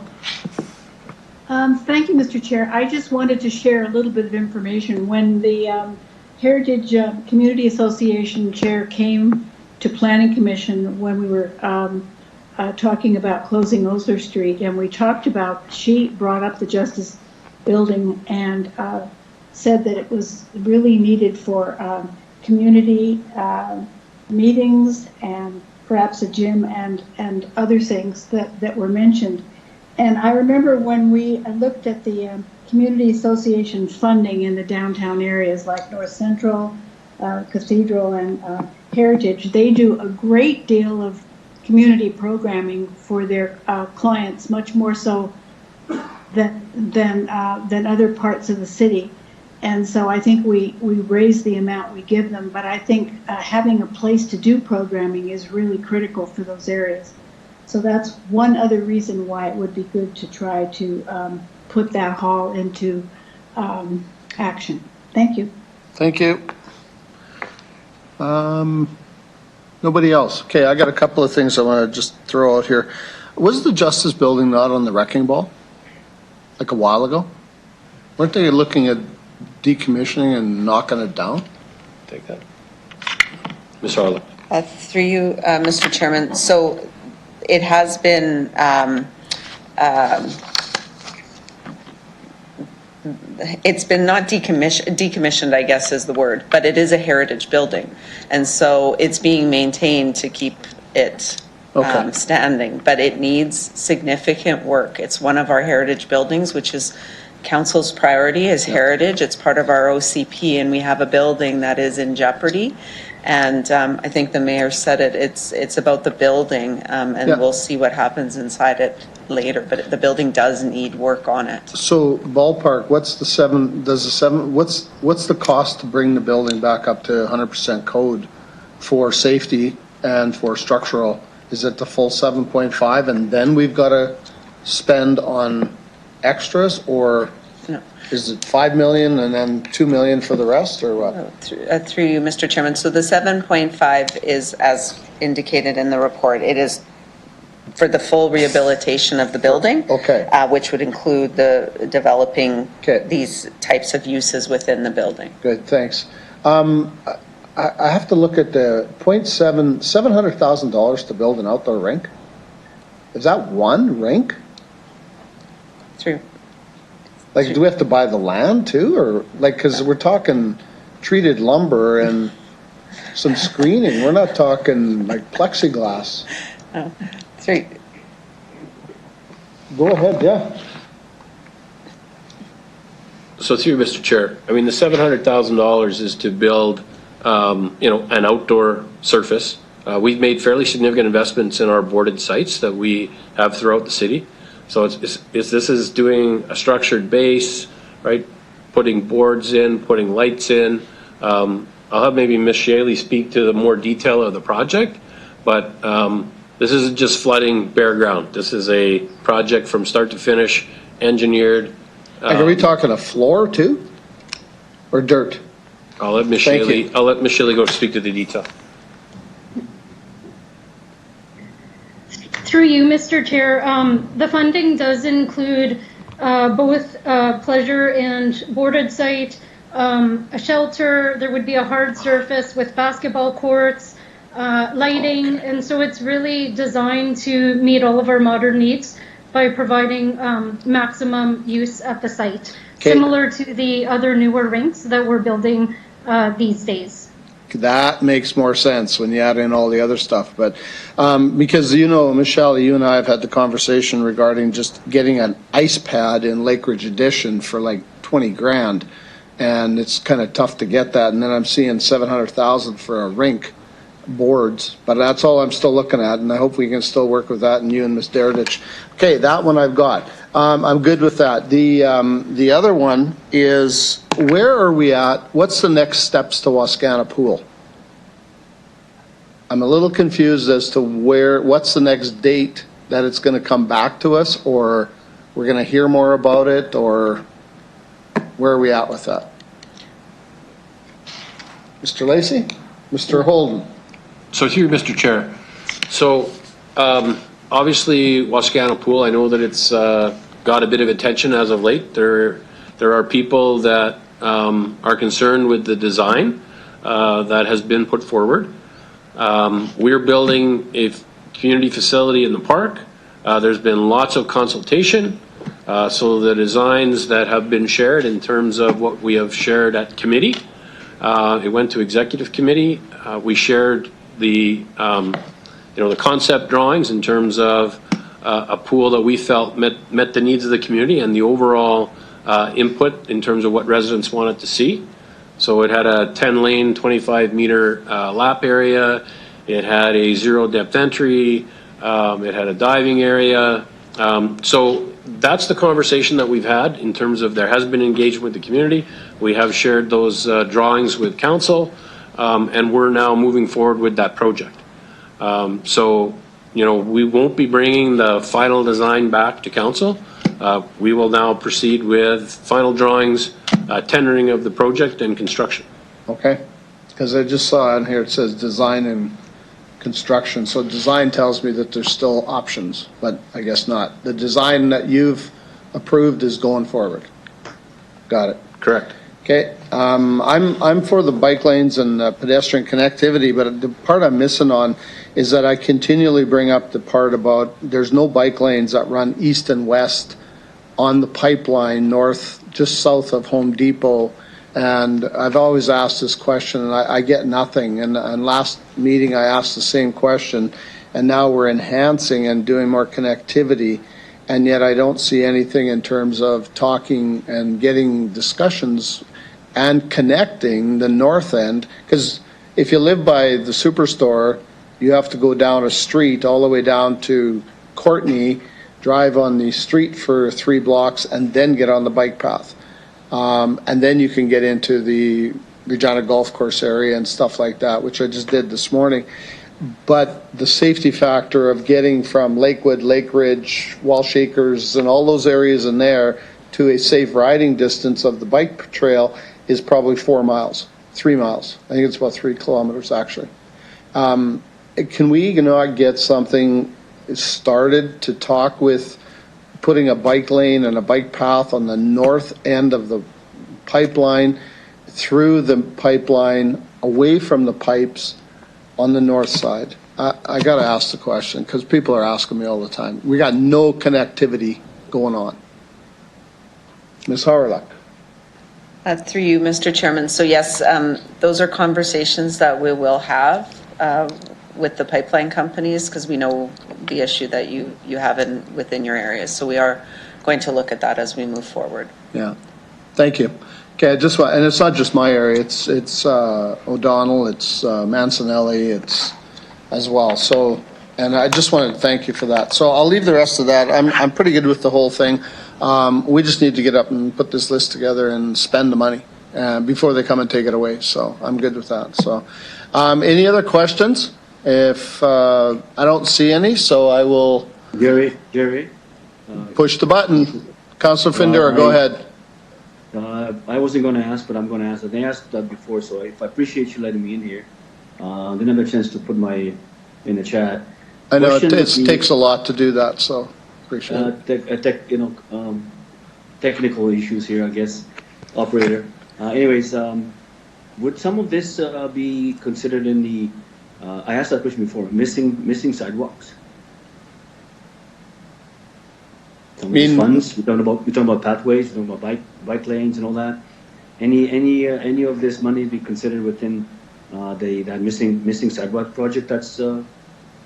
Thank you, Mr. Chair. I just wanted to share a little bit of information. When the Heritage Community Association chair came to Planning Commission when we were talking about closing Osler Street, and we talked about, she brought up the Justice Building and said that it was really needed for community meetings and perhaps a gym and other things that were mentioned. And I remember when we looked at the Community Association funding in the downtown areas like North Central, Cathedral, and Heritage, they do a great deal of community programming for their clients, much more so than other parts of the city. And so I think we raise the amount we give them, but I think having a place to do programming is really critical for those areas. So that's one other reason why it would be good to try to put that hall into action. Thank you. Thank you. Nobody else? Okay, I got a couple of things I want to just throw out here. Was the Justice Building not on the wrecking ball like a while ago? Weren't they looking at decommissioning and knocking it down? Take that. Ms. Harlech. Through you, Mr. Chairman. So it has been it's been not decommissioned, I guess is the word, but it is a heritage building. And so it's being maintained to keep it standing, but it needs significant work. It's one of our heritage buildings, which is Council's priority is heritage. It's part of our OCP, and we have a building that is in jeopardy. And I think the mayor said it. It's about the building, and we'll see what happens inside it later. But the building does need work on it. So ballpark, what's the cost to bring the building back up to 100% code for safety and for structural? Is it the full 7.5, and then we've got to spend on extras, or no? Is it 5 million and then 2 million for the rest, or what? Through you, Mr. Chairman. So the 7.5 is, as indicated in the report, it is for the full rehabilitation of the building, which would include the developing these types of uses within the building. Good, thanks. I have to look at the $700,000 to build an outdoor rink. Is that one rink? True. Like, do we have to buy the land too, or like, because we're talking treated lumber and some screening. We're not talking like plexiglass. Oh, three. Go ahead, yeah. So through you, Mr. Chair, I mean, the $700,000 is to build, an outdoor surface. We've made fairly significant investments in our boarded sites that we have throughout the city. So this is doing a structured base, right? Putting boards in, putting lights in. I'll have maybe Ms. Shaley speak to the more detail of the project, but this isn't just flooding bare ground. This is a project from start to finish, engineered. Like, are we talking a floor too, or dirt? I'll let Ms. Shaley go speak to the detail. Through you, Mr. Chair, the funding does include both pleasure and boarded site, a shelter. There would be a hard surface with basketball courts, lighting, and so it's really designed to meet all of our modern needs by providing maximum use at the site, similar to the other newer rinks that we're building these days. That makes more sense when you add in all the other stuff. But because, Michelle, you and I have had the conversation regarding just getting an ice pad in Lake Ridge Edition for like 20 grand. And it's kind of tough to get that. And then I'm seeing 700,000 for a rink boards. But that's all I'm still looking at. And I hope we can still work with that and you and Ms. Derdich. Okay, that one I've got. I'm good with that. The other one is, where are we at? What's the next steps to Wascana Pool? I'm a little confused as to what's the next date that it's going to come back to us, or we're going to hear more about it, or where are we at with that? Mr. Lacey? Mr. Holden? So here, Mr. Chair. So obviously Wascana Pool, I know that it's got a bit of attention as of late. There are people that are concerned with the design that has been put forward. We're building a community facility in the park. There's been lots of consultation. So the designs that have been shared in terms of what we have shared at committee, it went to Executive Committee. We shared the concept drawings in terms of a pool that we felt met the needs of the community and the overall input in terms of what residents wanted to see. So it had a 10-lane, 25-meter lap area. It had a zero depth entry. It had a diving area. So that's the conversation that we've had in terms of there has been engagement with the community. We have shared those drawings with council, and we're now moving forward with that project. So, we won't be bringing the final design back to council. We will now proceed with final drawings, tendering of the project and construction. Okay, because I just saw on here it says design and construction. So design tells me that there's still options, but I guess not. The design that you've approved is going forward. Got it. Correct. Okay, I'm for the bike lanes and pedestrian connectivity, but the part I'm missing on is that I continually bring up the part about there's no bike lanes that run east and west on the pipeline north, just south of Home Depot. And I've always asked this question and I get nothing. And last meeting I asked the same question, and now we're enhancing and doing more connectivity. And yet I don't see anything in terms of talking and getting discussions and connecting the north end. Because if you live by the superstore, you have to go down a street all the way down to Courtney, drive on the street for 3 blocks, and then get on the bike path. And then you can get into the Regina Golf Course area and stuff like that, which I just did this morning. But the safety factor of getting from Lakewood, Lake Ridge, Walsh Acres, and all those areas in there to a safe riding distance of the bike trail is probably 4 miles, 3 miles. I think it's about 3 kilometers actually. Can we get something started to talk with putting a bike lane and a bike path on the north end of the pipeline, through the pipeline, away from the pipes on the north side? I got to ask the question because people are asking me all the time. We got no connectivity going on. Ms. Hawryluk. Through you, Mr. Chairman. So yes, those are conversations that we will have with the pipeline companies because we know the issue that you have within your areas. So we are going to look at that as we move forward. Yeah, thank you. Okay, and it's not just my area. It's O'Donnell, it's Mancinelli, it's as well. So And I just wanted to thank you for that. So I'll leave the rest of that. I'm pretty good with the whole thing. We just need to get up and put this list together and spend the money before they come and take it away. So I'm good with that. So any other questions? If I don't see any, so I will Jerry. push the button. Councilor Findura, go ahead. I wasn't going to ask, but I'm going to ask. I asked that before, so I appreciate you letting me in here. Didn't have a chance to put my in the chat. I know it takes a lot to do that, so appreciate it. Technical issues here, I guess. Operator. Anyways, would some of this be considered in the? I asked that question before. Missing sidewalks. Some of these funds. We're talking about pathways. We're talking about bike lanes and all that. Any of this money be considered within that missing sidewalk project? That's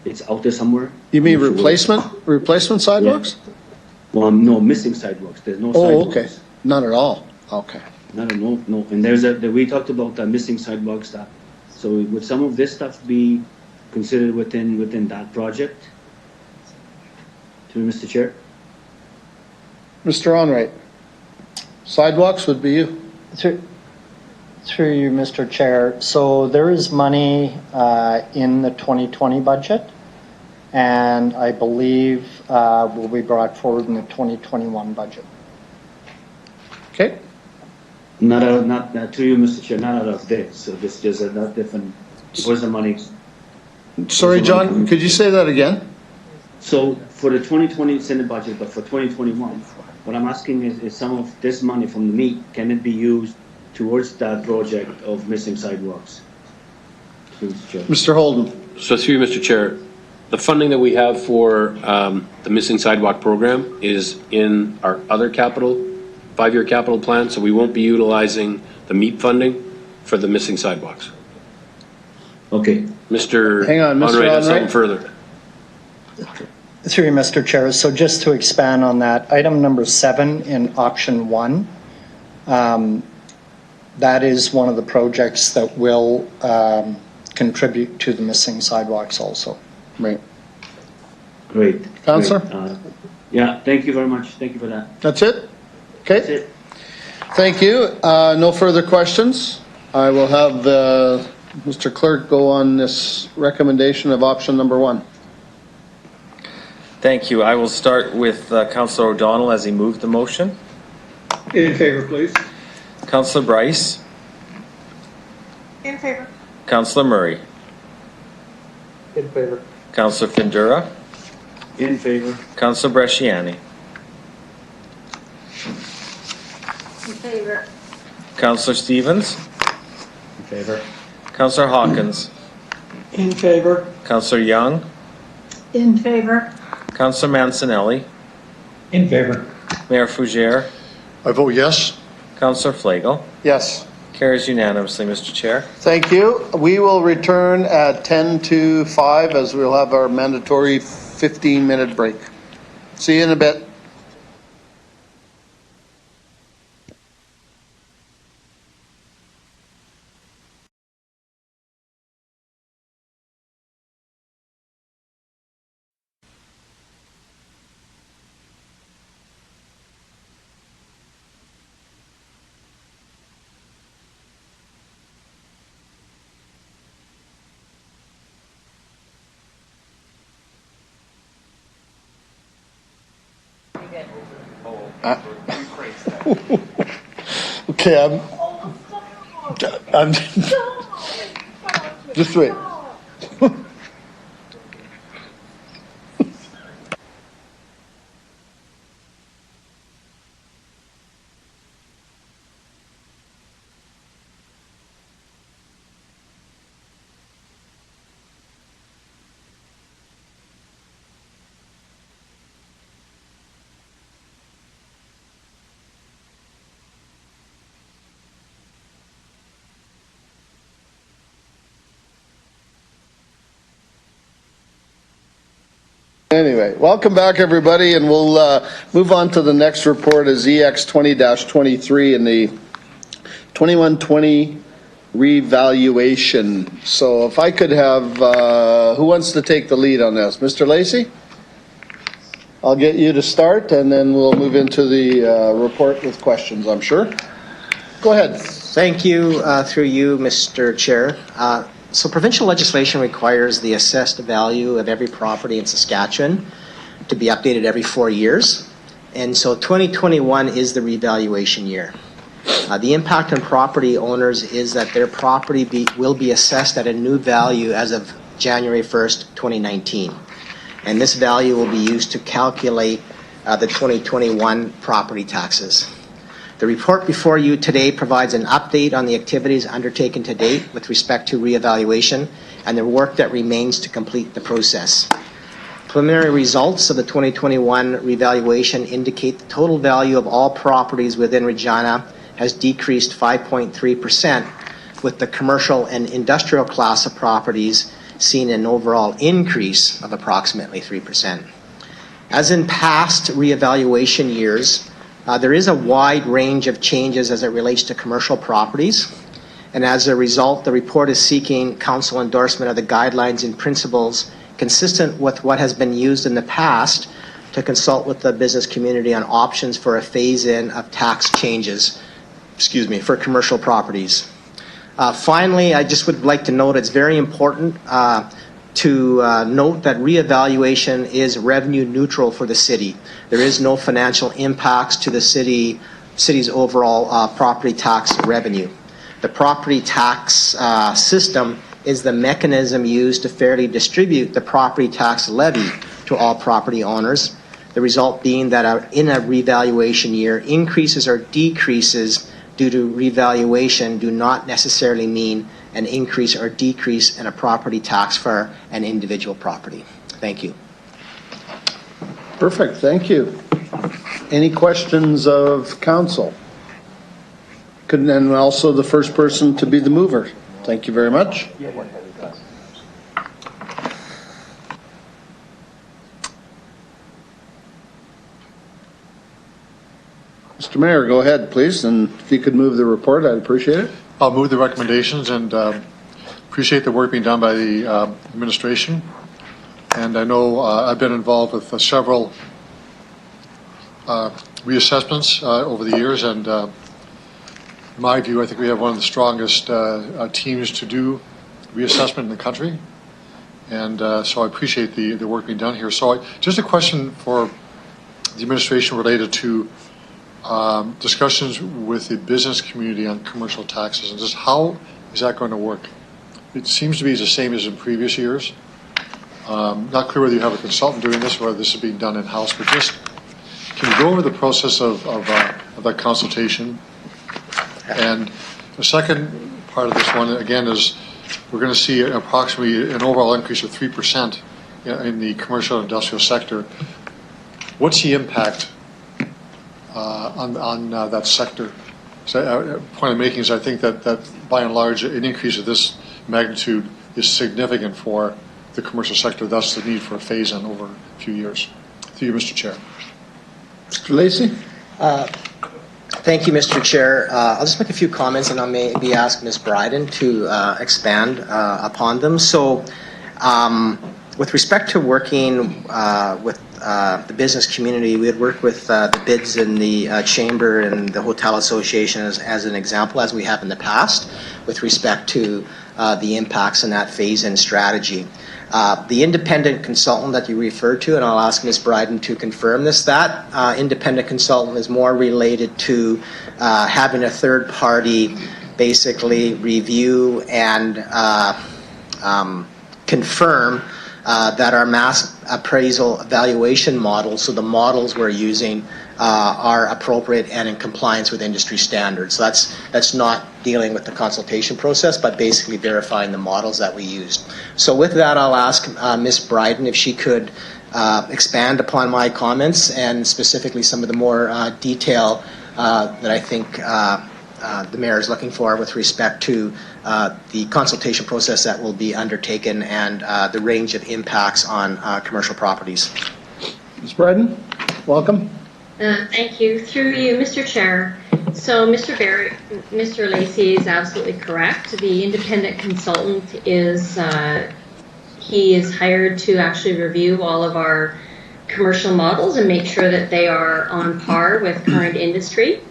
it's out there somewhere. You mean replacement sidewalks? Yeah. Well, no, missing sidewalks. There's no sidewalks. Oh, okay. Not at all. Okay. No. And we talked about missing sidewalk stuff. So would some of this stuff be considered within that project? To Mr. Chair. Mr. Onrait, sidewalks would be you. Through you, Mr. Chair. So there is money in the 2020 budget, and I believe will be brought forward in the 2021 budget. Okay. Not to you, Mr. Chair. Not out of this. So this is a not different. Where's the money? Sorry, John. Could you say that again? So for the 2020 Senate budget, but for 2021, what I'm asking is some of this money from the meat, can it be used towards that project of missing sidewalks? Mr. Holden. So through you, Mr. Chair, the funding that we have for the missing sidewalk program is in our other five-year capital plan, so we won't be utilizing the MEAP funding for the missing sidewalks. Okay. Hang on, Mr. Onrait has something further. Through you, Mr. Chair. So just to expand on that, item number 7 in option 1, that is one of the projects that will contribute to the missing sidewalks also. Right. Great. Councillor? Yeah, thank you very much. Thank you for that. That's it? Okay. That's it. Thank you. No further questions. I will have Mr. Clerk go on this recommendation of option number 1. Thank you. I will start with Councillor O'Donnell as he moved the motion. In favor, please. Councillor Bryce. In favor. Councillor Murray. In favor. Councillor Findura. In favor. Councillor Bresciani. In favor. Councillor Stevens. In favor. Councillor Hawkins. In favor. Councillor Young. In favor. Councillor Mancinelli. In favor. Mayor Fougere. I vote yes. Councillor Flagel. Yes. Carries unanimously, Mr. Chair. Thank you. We will return at 10 to 5 as we'll have our mandatory 15-minute break. See you in a bit. Okay, I'm just wait. Anyway, welcome back, everybody, and we'll move on to the next report is EX 20-23 in the 21-20 revaluation. So if I could have, who wants to take the lead on this? Mr. Lacey? I'll get you to start, and then we'll move into the report with questions, I'm sure. Go ahead. Thank you, through you, Mr. Chair. So provincial legislation requires the assessed value of every property in Saskatchewan to be updated every 4 years. And so 2021 is the revaluation year. The impact on property owners is that their property will be assessed at a new value as of January 1st, 2019. And this value will be used to calculate the 2021 property taxes. The report before you today provides an update on the activities undertaken to date with respect to reevaluation and the work that remains to complete the process. Preliminary results of the 2021 revaluation indicate the total value of all properties within Regina has decreased 5.3%, with the commercial and industrial class of properties seeing an overall increase of approximately 3%. As in past reevaluation years, there is a wide range of changes as it relates to commercial properties, and as a result, the report is seeking council endorsement of the guidelines and principles consistent with what has been used in the past to consult with the business community on options for a phase-in of tax changes, for commercial properties. Finally, I just would like to note it's very important to note that reevaluation is revenue neutral for the city. There is no financial impacts to the city's overall property tax revenue. The property tax system is the mechanism used to fairly distribute the property tax levy to all property owners. The result being that in a revaluation year, increases or decreases due to revaluation do not necessarily mean an increase or decrease in a property tax for an individual property. Thank you. Perfect, thank you. Any questions of council? And also the first person to be the mover. Thank you very much. Mr. Mayor, go ahead, please, and if you could move the report, I'd appreciate it. I'll move the recommendations and appreciate the work being done by the administration. And I know I've been involved with several reassessments over the years, and in my view, I think we have one of the strongest teams to do reassessment in the country. And so I appreciate the work being done here. So just a question for the administration related to discussions with the business community on commercial taxes, and just how is that going to work? It seems to be the same as in previous years. Not clear whether you have a consultant doing this or whether this is being done in-house, but just can you go over the process of that consultation? And the second part of this one, again, is we're going to see approximately an overall increase of 3% in the commercial and industrial sector. What's the impact on that sector? So, point I'm making is I think that by and large an increase of this magnitude is significant for the commercial sector, thus the need for a phase-in over a few years. Through you, Mr. Chair. Mr. Lacey? Thank you, Mr. Chair. I'll just make a few comments and I'll maybe ask Ms. Bryden to expand upon them. So with respect to working with the business community, we had worked with the bids in the chamber and the hotel association as an example, as we have in the past, with respect to the impacts in that phase-in strategy. The independent consultant that you referred to, and I'll ask Ms. Bryden to confirm this, that independent consultant is more related to having a third party basically review and confirm that our mass appraisal evaluation models, so the models we're using, are appropriate and in compliance with industry standards. So that's not dealing with the consultation process, but basically verifying the models that we used. So with that, I'll ask Ms. Bryden if she could expand upon my comments and specifically some of the more detail that I think the mayor is looking for with respect to the consultation process that will be undertaken and the range of impacts on commercial properties. Ms. Bryden, welcome. Thank you. Through you, Mr. Chair. So Mr. Lacey is absolutely correct. The independent consultant is, he is hired to actually review all of our commercial models and make sure that they are on par with current industry.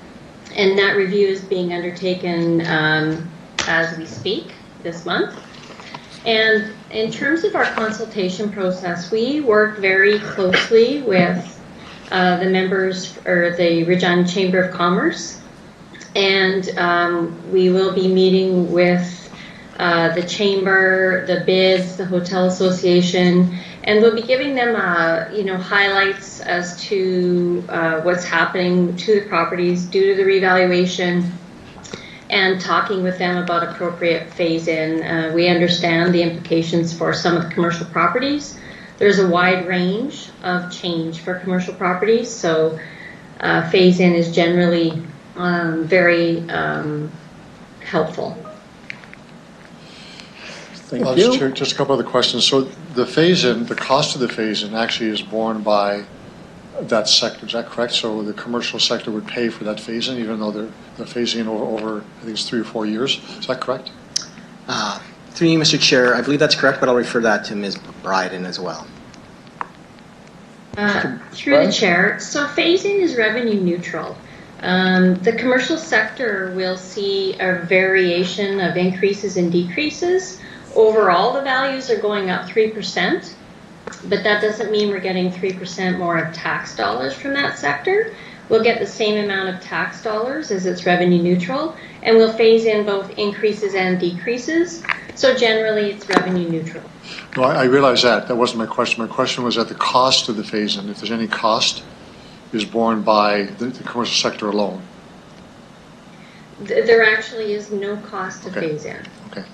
And that review is being undertaken as we speak this month. And in terms of our consultation process, we work very closely with the members or the Regina Chamber of Commerce. And we will be meeting with the chamber, the bids, the hotel association, and we'll be giving them, highlights as to what's happening to the properties due to the revaluation, and talking with them about appropriate phase-in. We understand the implications for some of the commercial properties. There's a wide range of change for commercial properties, so phase-in is generally very helpful. Thank you. Just a couple other questions. So the phase-in, the cost of the phase-in actually is borne by that sector, is that correct? So the commercial sector would pay for that phase-in, even though they're phasing in over, I think it's 3 or 4 years. Is that correct? Through you, Mr. Chair, I believe that's correct, but I'll refer that to Ms. Bryden as well. Through the chair, so phasing is revenue neutral. The commercial sector will see a variation of increases and decreases. Overall, the values are going up 3%, but that doesn't mean we're getting 3% more of tax dollars from that sector. We'll get the same amount of tax dollars as it's revenue neutral, and we'll phase in both increases and decreases. So generally, it's revenue neutral. No, I realize that. That wasn't my question. My question was that the cost of the phase-in, if there's any cost, is borne by the commercial sector alone. There actually is no cost to phase in. Okay.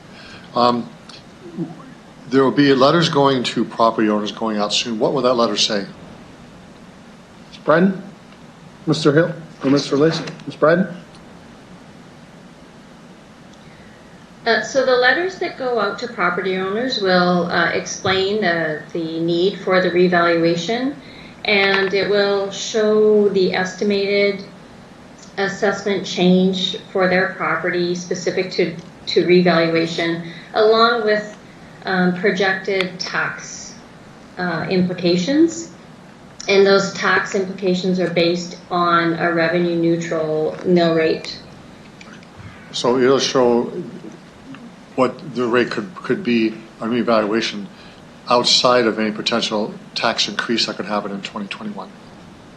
There will be letters going to property owners going out soon. What will that letter say? Ms. Bryden? Mr. Hill? Or Mr. Lacey? Ms. Bryden? So the letters that go out to property owners will explain the need for the revaluation, and it will show the estimated assessment change for their property specific to revaluation, along with projected tax implications. And those tax implications are based on a revenue neutral mill rate. So it'll show what the rate could be on revaluation outside of any potential tax increase that could happen in 2021.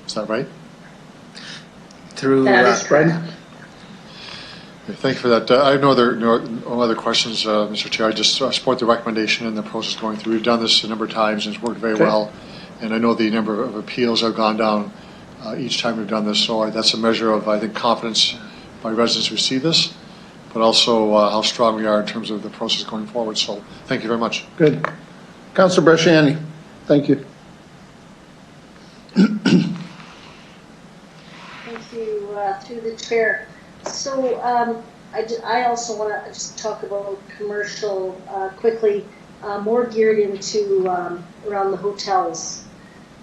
Is that right? Through Bryden? Thank you for that. I have no other questions, Mr. Chair. I just support the recommendation and the process going through. We've done this a number of times and it's worked very well. And I know the number of appeals have gone down each time we've done this. So that's a measure of, I think, confidence by residents who see this, but also how strong we are in terms of the process going forward. So thank you very much. Good. Councillor Brasciani, thank you. Thank you, through the chair. So I also want to just talk about commercial quickly, more geared into around the hotels.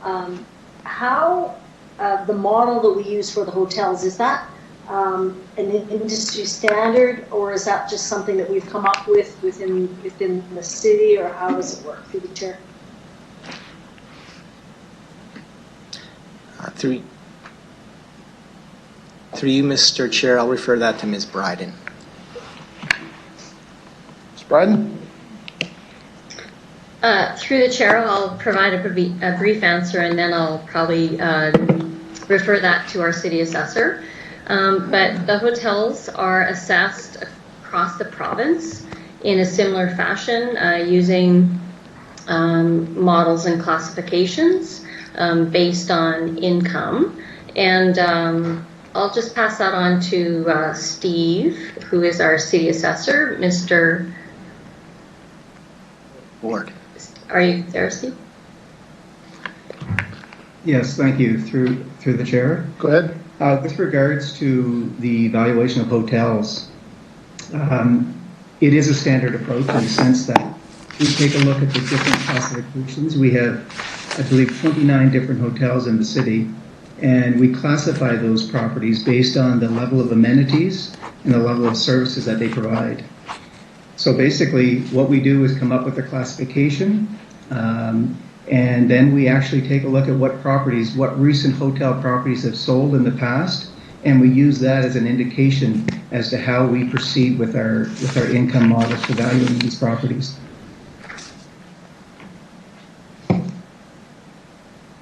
How the model that we use for the hotels, is that an industry standard, or is that just something that we've come up with within the city, or how does it work? Through the chair. Through you, Mr. Chair, I'll refer that to Ms. Bryden. Ms. Bryden? Through the chair, I'll provide a brief answer, and then I'll probably refer that to our city assessor. But the hotels are assessed across the province in a similar fashion, using models and classifications based on income. And I'll just pass that on to Steve, who is our city assessor. Mr. Ward. Are you there, Steve? Yes, thank you. Through the chair. Go ahead. With regards to the valuation of hotels, it is a standard approach in the sense that we take a look at the different classifications. We have, I believe, 29 different hotels in the city, and we classify those properties based on the level of amenities and the level of services that they provide. So basically, what we do is come up with a classification, and then we actually take a look at what recent hotel properties have sold in the past, and we use that as an indication as to how we proceed with our income models for valuing these properties.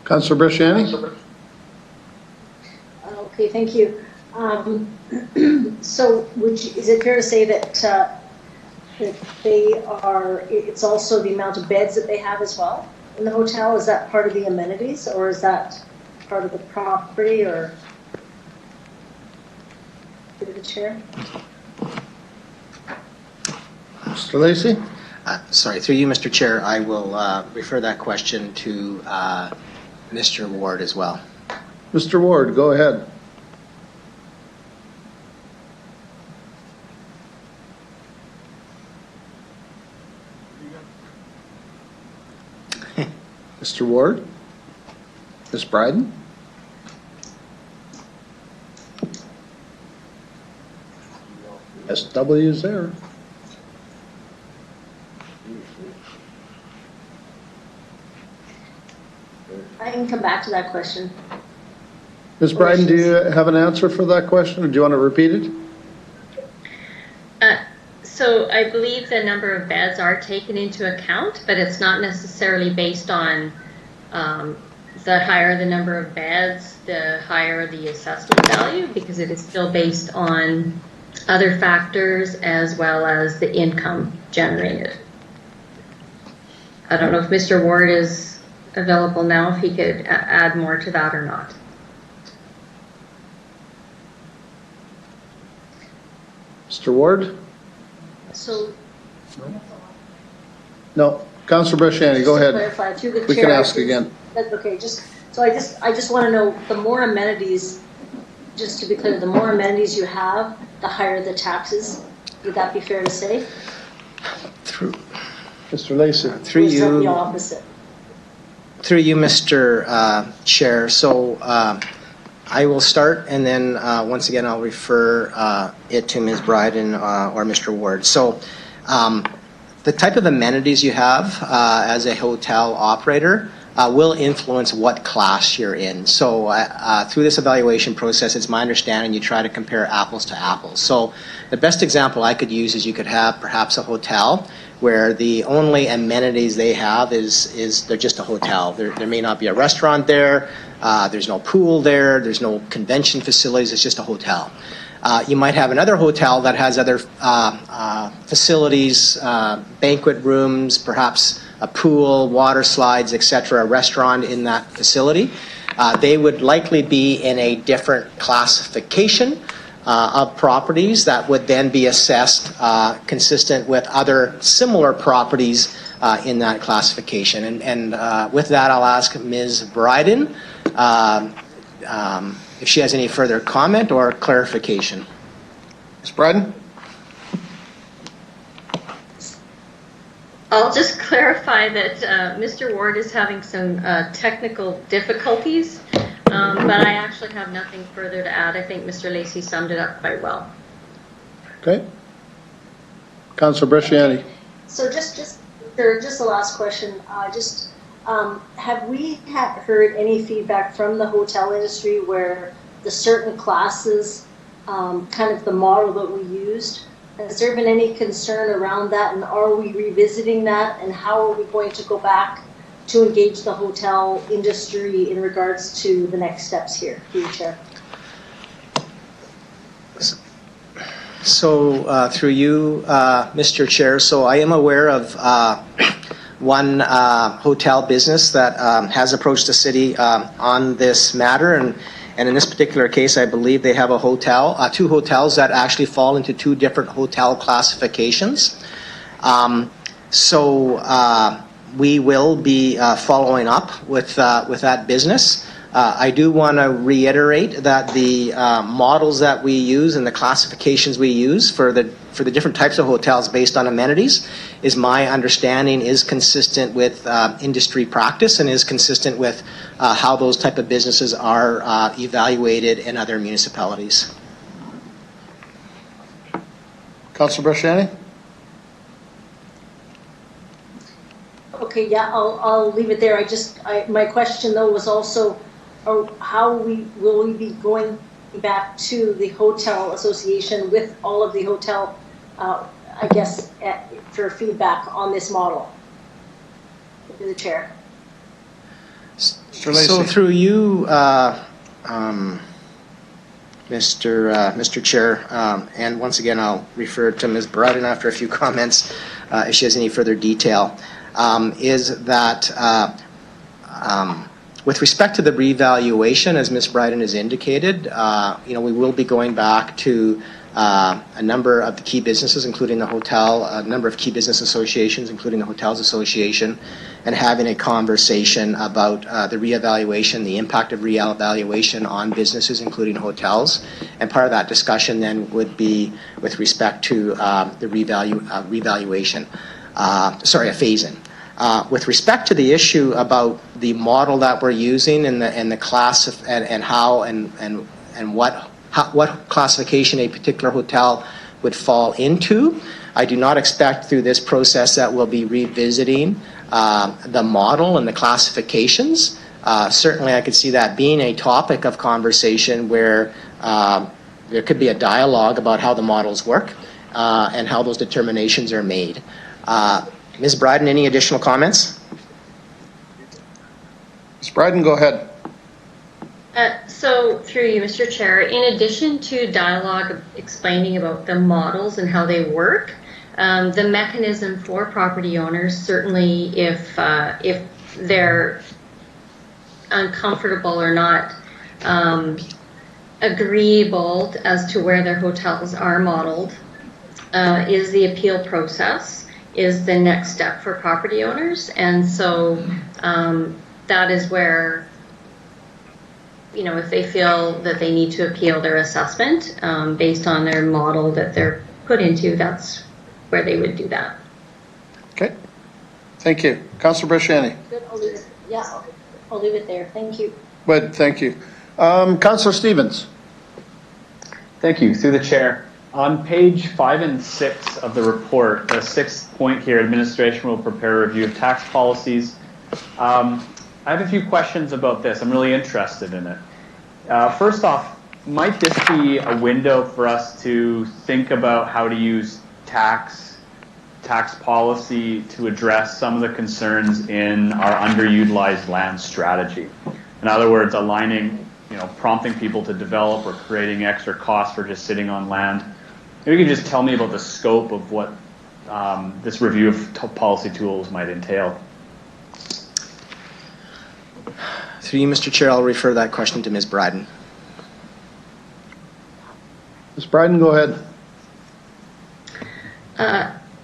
Councillor Bresciani? Okay, thank you. So is it fair to say that it's also the amount of beds that they have as well in the hotel? Is that part of the amenities, or is that part of the property, or through the chair? Mr. Lacey? Sorry, through you, Mr. Chair, I will refer that question to Mr. Ward as well. Mr. Ward, go ahead. Mr. Ward? Ms. Bryden? SW's there. I can come back to that question. Ms. Bryden, do you have an answer for that question, or do you want to repeat it? So I believe the number of beds are taken into account, but it's not necessarily based on the higher the number of beds, the higher the assessment value, because it is still based on other factors as well as the income generated. I don't know if Mr. Ward is available now, if he could add more to that or not. Mr. Ward? So, No. Councillor Bresciani, go ahead. clarify, through the We chair, can ask again. That's okay. I just want to know, the more amenities, just to be clear, the more amenities you have, the higher the taxes. Would that be fair to say? Mr. Lacey. Through Or is that the you, opposite? through you, Mr. Chair. So I will start, and then once again, I'll refer it to Ms. Bryden or Mr. Ward. So the type of amenities you have as a hotel operator will influence what class you're in. So through this evaluation process, it's my understanding you try to compare apples to apples. So the best example I could use is you could have perhaps a hotel where the only amenities they have is they're just a hotel. There may not be a restaurant there, there's no pool there, there's no convention facilities, it's just a hotel. You might have another hotel that has other facilities, banquet rooms, perhaps a pool, water slides, etc., a restaurant in that facility. They would likely be in a different classification of properties that would then be assessed consistent with other similar properties in that classification. And with that, I'll ask Ms. Bryden if she has any further comment or clarification. Ms. Bryden? I'll just clarify that Mr. Ward is having some technical difficulties, but I actually have nothing further to add. I think Mr. Lacey summed it up quite well. Okay. Councillor Bresciani. So just the last question. Have we heard any feedback from the hotel industry where the certain classes, kind of the model that we used, has there been any concern around that, and are we revisiting that, and how are we going to go back to engage the hotel industry in regards to the next steps here, through the chair? So through you, Mr. Chair, so I am aware of one hotel business that has approached the city on this matter, and in this particular case, I believe they have a hotel, two hotels that actually fall into two different hotel classifications. So we will be following up with that business I do want to reiterate that the models that we use and the classifications we use for the different types of hotels based on amenities is my understanding is consistent with industry practice and is consistent with how those type of businesses are evaluated in other municipalities. Councilor Brashani? Okay, yeah, I'll leave it there. My question though was also, how will we be going back to the hotel association with all of the hotel, I guess, for feedback on this model? To the chair. So through you, Mr. Chair, and once again, I'll refer to Ms. Brodin after a few comments if she has any further detail, is that with respect to the revaluation, as Ms. Brodin has indicated, we will be going back to a number of the key businesses, including the hotel, a number of key business associations, including the Hotels Association, and having a conversation about the reevaluation, the impact of reevaluation on businesses, including hotels. And part of that discussion then would be with respect to the revaluation, a phase-in. With respect to the issue about the model that we're using and the class and how and what classification a particular hotel would fall into, I do not expect through this process that we'll be revisiting the model and the classifications. Certainly I could see that being a topic of conversation where there could be a dialogue about how the models work and how those determinations are made. Ms. Brodin, any additional comments? Ms. Brodin, go ahead. So through you, Mr. Chair, in addition to dialogue explaining about the models and how they work, the mechanism for property owners, certainly if they're uncomfortable or not agreeable as to where their hotels are modeled, is the appeal process is the next step for property owners. And so that is where, if they feel that they need to appeal their assessment based on their model that they're put into, that's where they would do that. Okay. Thank you. Councilor Brashani. Good, I'll leave it. Yeah, I'll leave it there. Thank you. Good, thank you. Councilor Stevens. Thank you. Through the chair. On page 5 and 6 of the report, the 6th point here, administration will prepare a review of tax policies. I have a few questions about this. I'm really interested in it. First off, might this be a window for us to think about how to use tax policy to address some of the concerns in our underutilized land strategy? In other words, aligning, prompting people to develop or creating extra costs for just sitting on land. Maybe you can just tell me about the scope of what this review of policy tools might entail. Through you, Mr. Chair, I'll refer that question to Ms. Brodin. Ms. Brodin, go ahead.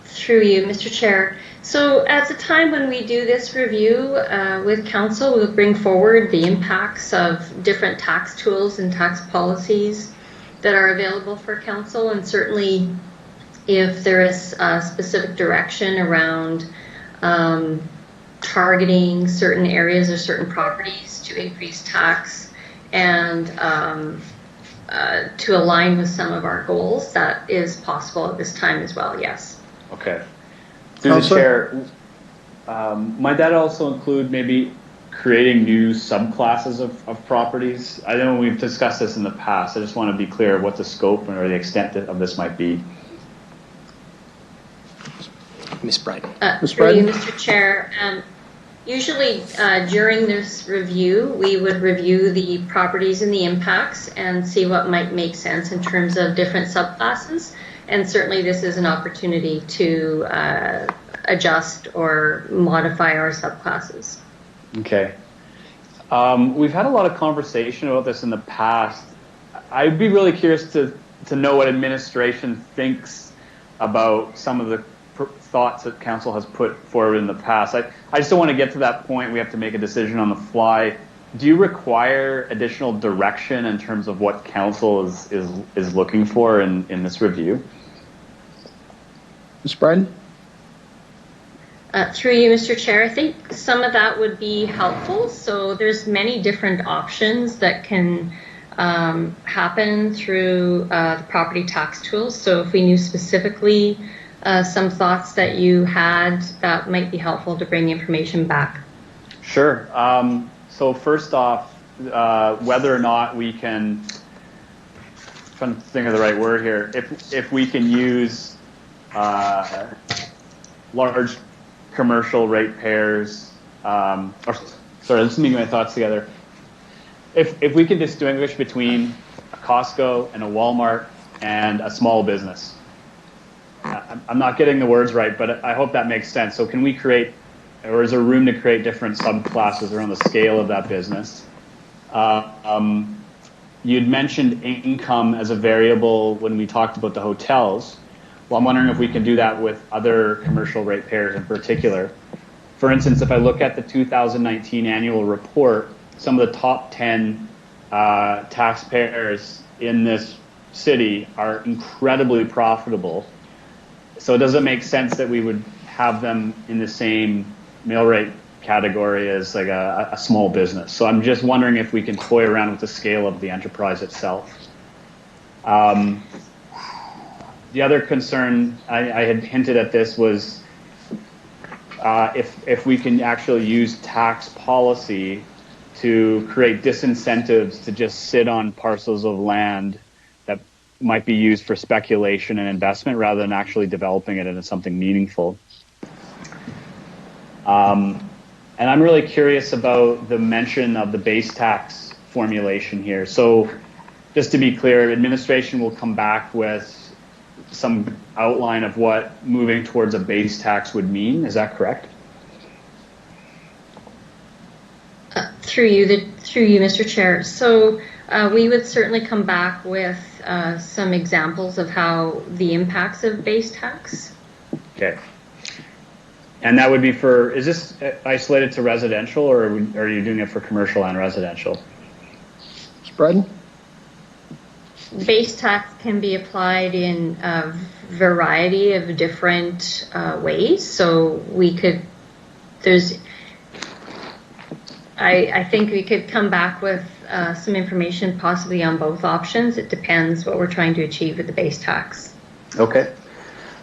Through you, Mr. Chair. So at the time when we do this review with council, we'll bring forward the impacts of different tax tools and tax policies that are available for council, and certainly if there is a specific direction around targeting certain areas or certain properties to increase tax and to align with some of our goals, that is possible at this time as well, yes. Okay. Through the chair, might that also include maybe creating new subclasses of properties? I know we've discussed this in the past. I just want to be clear what the scope or the extent of this might be. Ms. Brodin. Mr. Chair, usually during this review, we would review the properties and the impacts and see what might make sense in terms of different subclasses. And certainly this is an opportunity to adjust or modify our subclasses. Okay. We've had a lot of conversation about this in the past. I'd be really curious to know what administration thinks about some of the thoughts that council has put forward in the past. I just don't want to get to that point. We have to make a decision on the fly. do you require additional direction in terms of what council is looking for in this review? Ms. Bryden? Through you, Mr. Chair, I think some of that would be helpful. So there's many different options that can happen through the property tax tools. So if we knew specifically some thoughts that you had, that might be helpful to bring information back. Sure. So first off, whether or not we can, I'm trying to think of the right word here, if we can use large commercial ratepayers, or sorry, let's meet my thoughts together. If we can distinguish between a Costco and a Walmart and a small business, I'm not getting the words right, but I hope that makes sense. So can we create, or is there room to create different subclasses around the scale of that business? You'd mentioned income as a variable when we talked about the hotels. Well, I'm wondering if we can do that with other commercial ratepayers in particular. For instance, if I look at the 2019 annual report, some of the top 10 taxpayers in this city are incredibly profitable. So does it make sense that we would have them in the same mill rate category as like a small business? So I'm just wondering if we can toy around with the scale of the enterprise itself. The other concern, I had hinted at this, was if we can actually use tax policy to create disincentives to just sit on parcels of land that might be used for speculation and investment rather than actually developing it into something meaningful. And I'm really curious about the mention of the base tax formulation here. So just to be clear, administration will come back with some outline of what moving towards a base tax would mean. Is that correct? Through you, Mr. Chair. So we would certainly come back with some examples of how the impacts of base tax. Okay. And that would be for, is this isolated to residential, or are you doing it for commercial and residential? Spread? Base tax can be applied in a variety of different ways. So we could, I think we could come back with some information possibly on both options. It depends what we're trying to achieve with the base tax. Okay.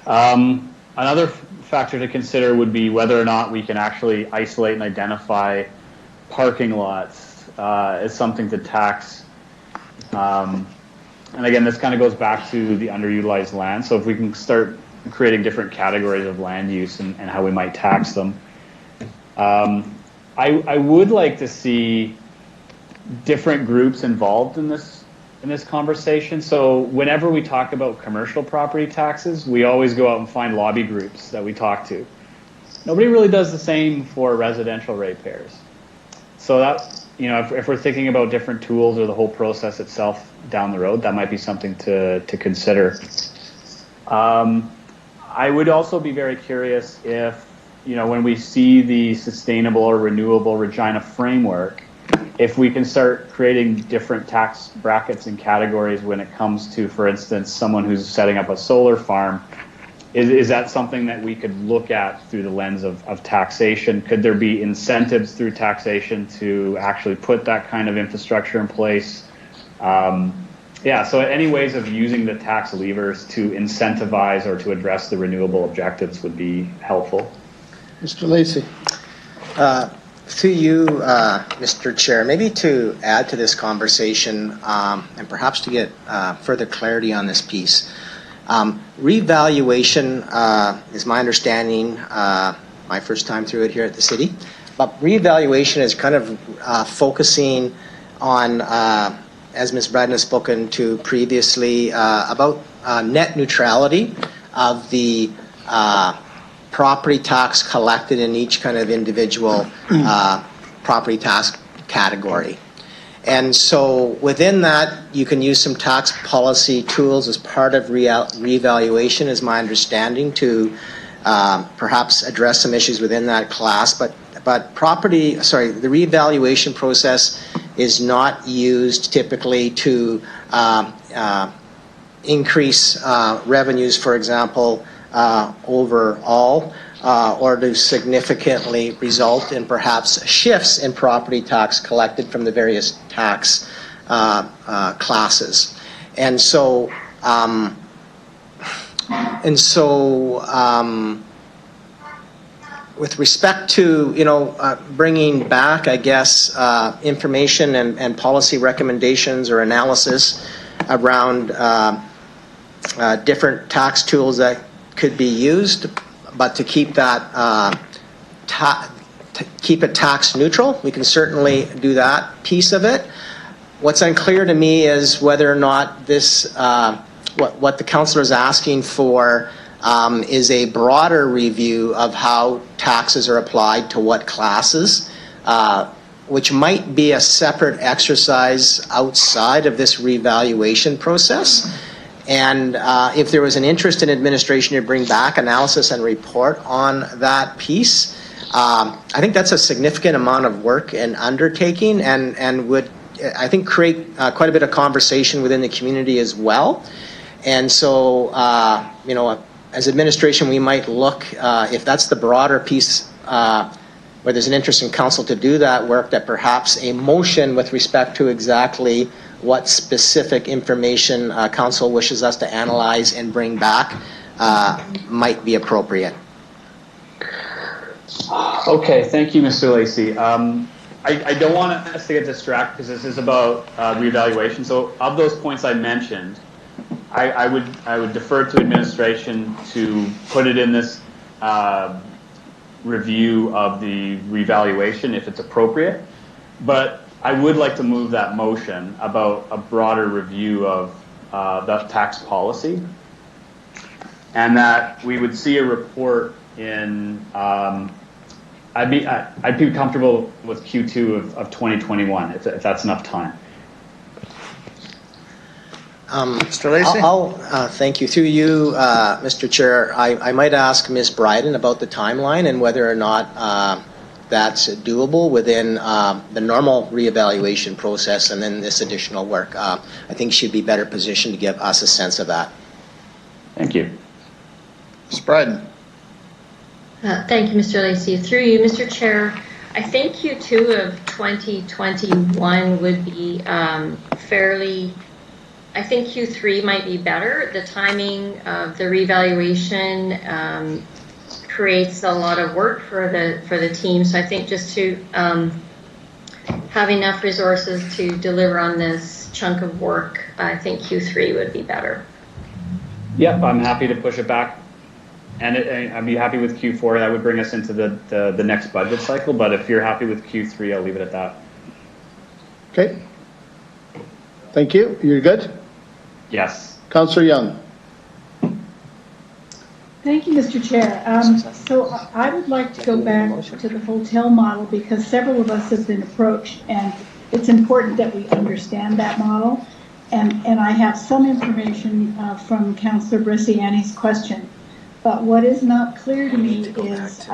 Another factor to consider would be whether or not we can actually isolate and identify parking lots as something to tax. And again, this kind of goes back to the underutilized land. So if we can start creating different categories of land use and how we might tax them. I would like to see different groups involved in this conversation. So whenever we talk about commercial property taxes, we always go out and find lobby groups that we talk to. Nobody really does the same for residential ratepayers. So that, you know, if we're thinking about different tools or the whole process itself down the road, that might be something to consider. I would also be very curious if, you know, when we see the sustainable or renewable Regina framework, if we can start creating different tax brackets and categories when it comes to, for instance, someone who's setting up a solar farm. Is that something that we could look at through the lens of taxation? Could there be incentives through taxation to actually put that kind of infrastructure in place? Yeah, so any ways of using the tax levers to incentivize or to address the renewable objectives would be helpful. Mr. Lacey. Through you, Mr. Chair, maybe to add to this conversation and perhaps to get further clarity on this piece. Revaluation is my understanding, my first time through it here at the city, but revaluation is kind of focusing on, as Ms. Bradden has spoken to previously, about net neutrality of the property tax collected in each kind of individual property tax category. And so within that, you can use some tax policy tools as part of revaluation, is my understanding, to perhaps address some issues within that class. But but the reevaluation process is not used typically to increase revenues, for example, overall, or to significantly result in perhaps shifts in property tax collected from the various tax classes. And so, with respect to, bringing back, I guess, information and policy recommendations or analysis around different tax tools that could be used, but to keep that keep it tax neutral, we can certainly do that piece of it. What's unclear to me is whether or not this, what the councillor is asking for, is a broader review of how taxes are applied to what classes, which might be a separate exercise outside of this revaluation process. And if there was an interest in administration to bring back analysis and report on that piece, I think that's a significant amount of work and undertaking, and would, I think, create quite a bit of conversation within the community as well. And so, as administration, we might look, if that's the broader piece, where there's an interest in council to do that work, that perhaps a motion with respect to exactly what specific information council wishes us to analyze and bring back might be appropriate. Okay, thank you, Mr. Lacey. I don't want us to get distracted because this is about reevaluation. So of those points I mentioned, I would defer to administration to put it in this review of the revaluation if it's appropriate. But I would like to move that motion about a broader review of the tax policy, and that we would see a report in. I'd be comfortable with Q2 of 2021 if that's enough time. Mr. Lacey? Thank you. Through you, Mr. Chair, I might ask Ms. Bryden about the timeline and whether or not that's doable within the normal reevaluation process and then this additional work. I think she'd be better positioned to give us a sense of that. Thank you. Ms. Bryden. Thank you, Mr. Lacey. Through you, Mr. Chair, I think Q2 of 2021 would be fairly. I think Q3 might be better. The timing of the revaluation creates a lot of work for the team. So I think just to have enough resources to deliver on this chunk of work, I think Q3 would be better. Yep, I'm happy to push it back, and I'd be happy with Q4. That would bring us into the next budget cycle. But if you're happy with Q3, I'll leave it at that. Okay. Thank you. You're good? Yes. Councillor Young. Thank you, Mr. Chair. So I would like to go back to the hotel model because several of us have been approached, and it's important that we understand that model. And I have some information from Councillor Bresciani's question. But what is not clear to me is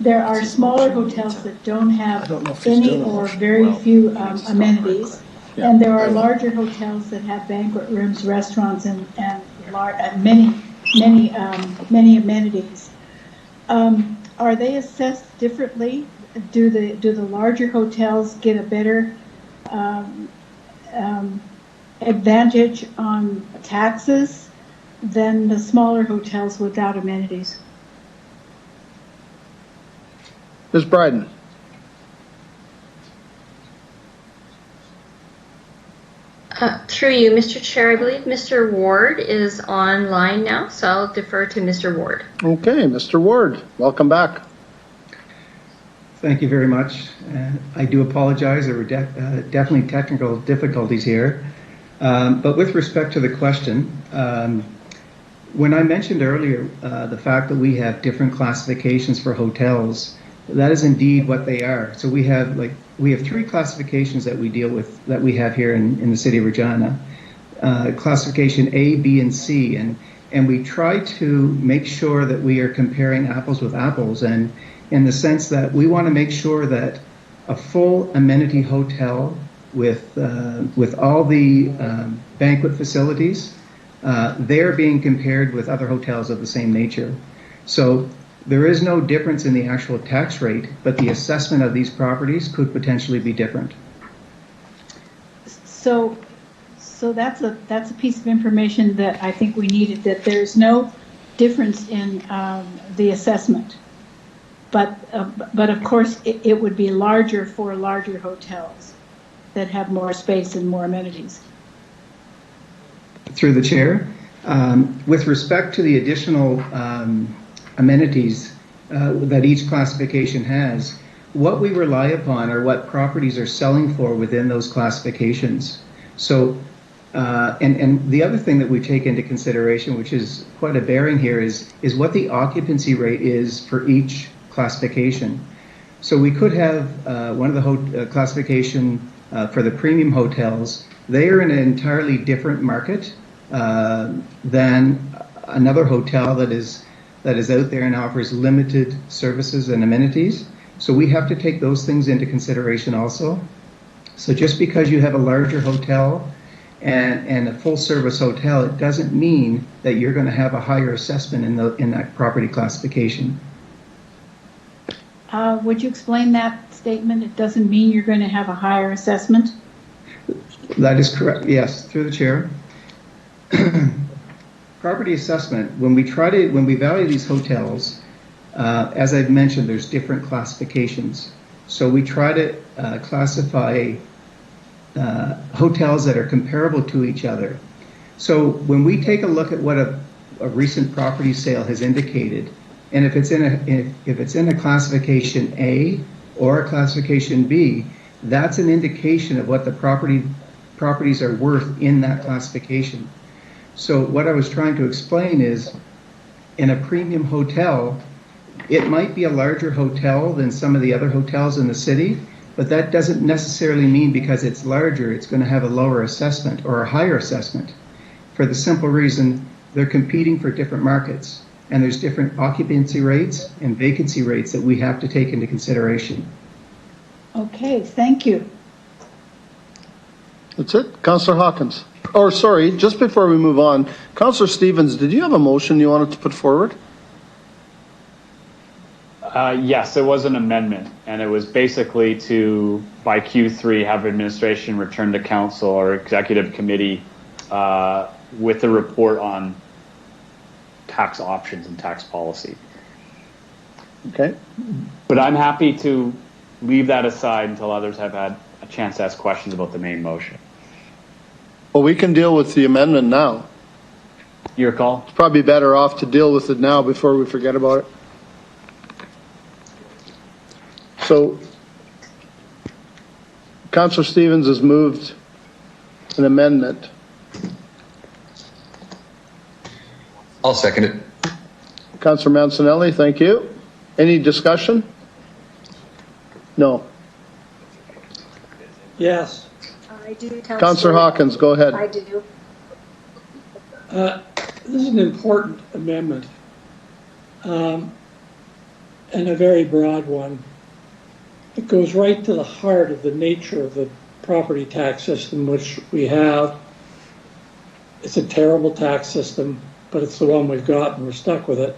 there are smaller hotels that don't have any or very few amenities. Yeah. And there are larger hotels that have banquet rooms, restaurants, and many amenities. Are they assessed differently? Do the larger hotels get a better advantage on taxes than the smaller hotels without amenities? Ms. Bryden. Through you, Mr. Chair, I believe Mr. Ward is online now, so I'll defer to Mr. Ward. Okay, Mr. Ward, welcome back. Thank you very much. I do apologize. There were definitely technical difficulties here. But with respect to the question, when I mentioned earlier the fact that we have different classifications for hotels, that is indeed what they are. So we have three classifications that we deal with, that we have here in the city of Regina. Classification A, B, and C, and we try to make sure that we are comparing apples with apples. And in the sense that we want to make sure that a full amenity hotel with all the banquet facilities, they're being compared with other hotels of the same nature. So there is no difference in the actual tax rate, but the assessment of these properties could potentially be different. So that's a piece of information that I think we needed, that there's no difference in the assessment. But of course, it would be larger for larger hotels that have more space and more amenities. Through the chair, with respect to the additional amenities that each classification has, what we rely upon are what properties are selling for within those classifications. So, and the other thing that we take into consideration, which is quite a bearing here, is what the occupancy rate is for each classification. So we could have one of the classification for the premium hotels. They are in an entirely different market than another hotel that is out there and offers limited services and amenities. So we have to take those things into consideration also. So just because you have a larger hotel and a full service hotel, it doesn't mean that you're going to have a higher assessment in that property classification. Would you explain that statement? It doesn't mean you're going to have a higher assessment? That is correct. Yes, through the chair. Property assessment, when we value these hotels, as I've mentioned, there's different classifications. So we try to classify hotels that are comparable to each other. So when we take a look at what a recent property sale has indicated, and if it's in a classification A or a classification B, that's an indication of what the properties are worth in that classification. So what I was trying to explain is, in a premium hotel, it might be a larger hotel than some of the other hotels in the city, but that doesn't necessarily mean because it's larger, it's going to have a lower assessment or a higher assessment, for the simple reason they're competing for different markets, and there's different occupancy rates and vacancy rates that we have to take into consideration. Okay, thank you. That's it. Councillor Hawkins. Or sorry, just before we move on, Councillor Stevens, did you have a motion you wanted to put forward? Yes, it was an amendment, and it was basically to, by Q3, have administration return to council or executive committee with a report on tax options and tax policy. Okay. But I'm happy to leave that aside until others have had a chance to ask questions about the main motion. Well, we can deal with the amendment now. Your call. It's probably better off to deal with it now before we forget about it. So, Councillor Stevens has moved an amendment. I'll second it. Councillor Mancinelli, thank you. Any discussion? No. Yes. I do, Councillor Hawkins, go ahead. I do. This is an important amendment, and a very broad one. It goes right to the heart of the nature of the property tax system which we have. It's a terrible tax system, but it's the one we've got and we're stuck with it.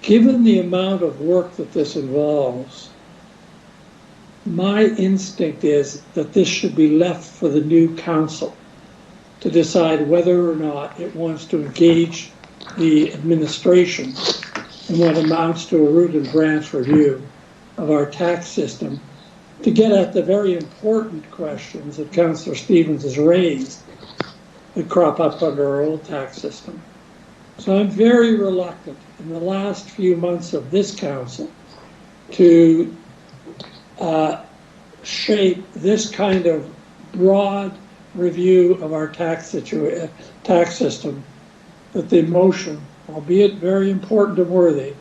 Given the amount of work that this involves, my instinct is that this should be left for the new council to decide whether or not it wants to engage the administration in what amounts to a root and branch review of our tax system to get at the very important questions that Councillor Stevens has raised that crop up under our old tax system. So I'm very reluctant in the last few months of this council to shape this kind of broad review of our tax system that the motion, albeit very important and worthy,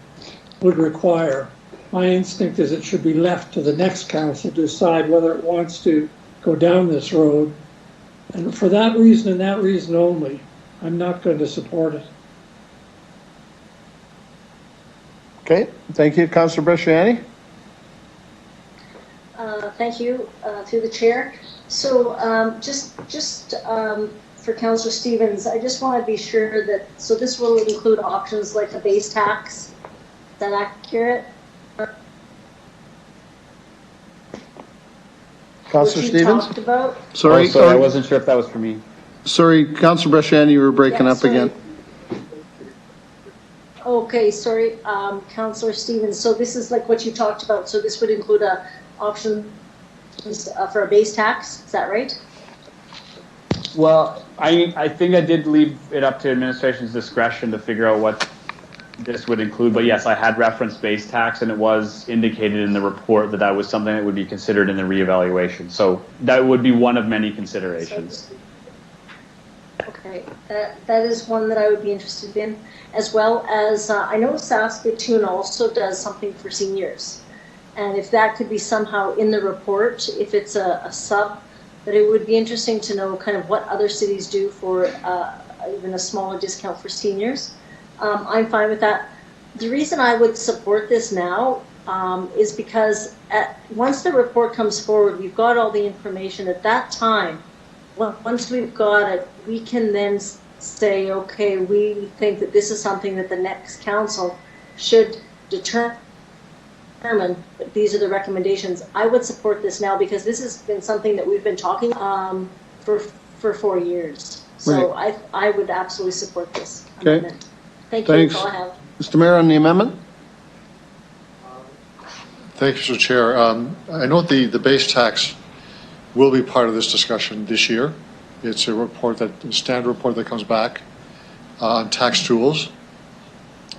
would require. My instinct is it should be left to the next council to decide whether it wants to go down this road. And for that reason and that reason only, I'm not going to support it. Okay, thank you. Councillor Bresciani? Thank you, through the chair. So just for Councillor Stevens, I just want to be sure that, so this will include options like a base tax. Is that accurate? Councillor Stevens? Talked about? Sorry, I wasn't sure if that was for me. Sorry, Councillor Bresciani, you were breaking up sorry. again. Okay, sorry, Councillor Stevens. So this is like what you talked about. So this would include a option for a base tax. Is that right? Well, I think I did leave it up to administration's discretion to figure out what this would include, but yes, I had referenced base tax, and it was indicated in the report that that was something that would be considered in the reevaluation. So that would be one of many considerations. Okay, that is one that I would be interested in, as well as I know Saskatoon also does something for seniors, and if that could be somehow in the report, if it's a sub, but it would be interesting to know kind of what other cities do for even a smaller discount for seniors. I'm fine with that. The reason I would support this now is because once the report comes forward, we've got all the information. At that time, once we've got it, we can then say, okay, we think that this is something that the next council should determine. These are the recommendations. I would support this now because this has been something that we've been talking for 4 years. So right. I would absolutely support this amendment. Thank you. That's all I have. Mr. Mayor, on the amendment? Thank you, Mr. Chair. I know the base tax will be part of this discussion this year. It's a standard report that comes back on tax tools.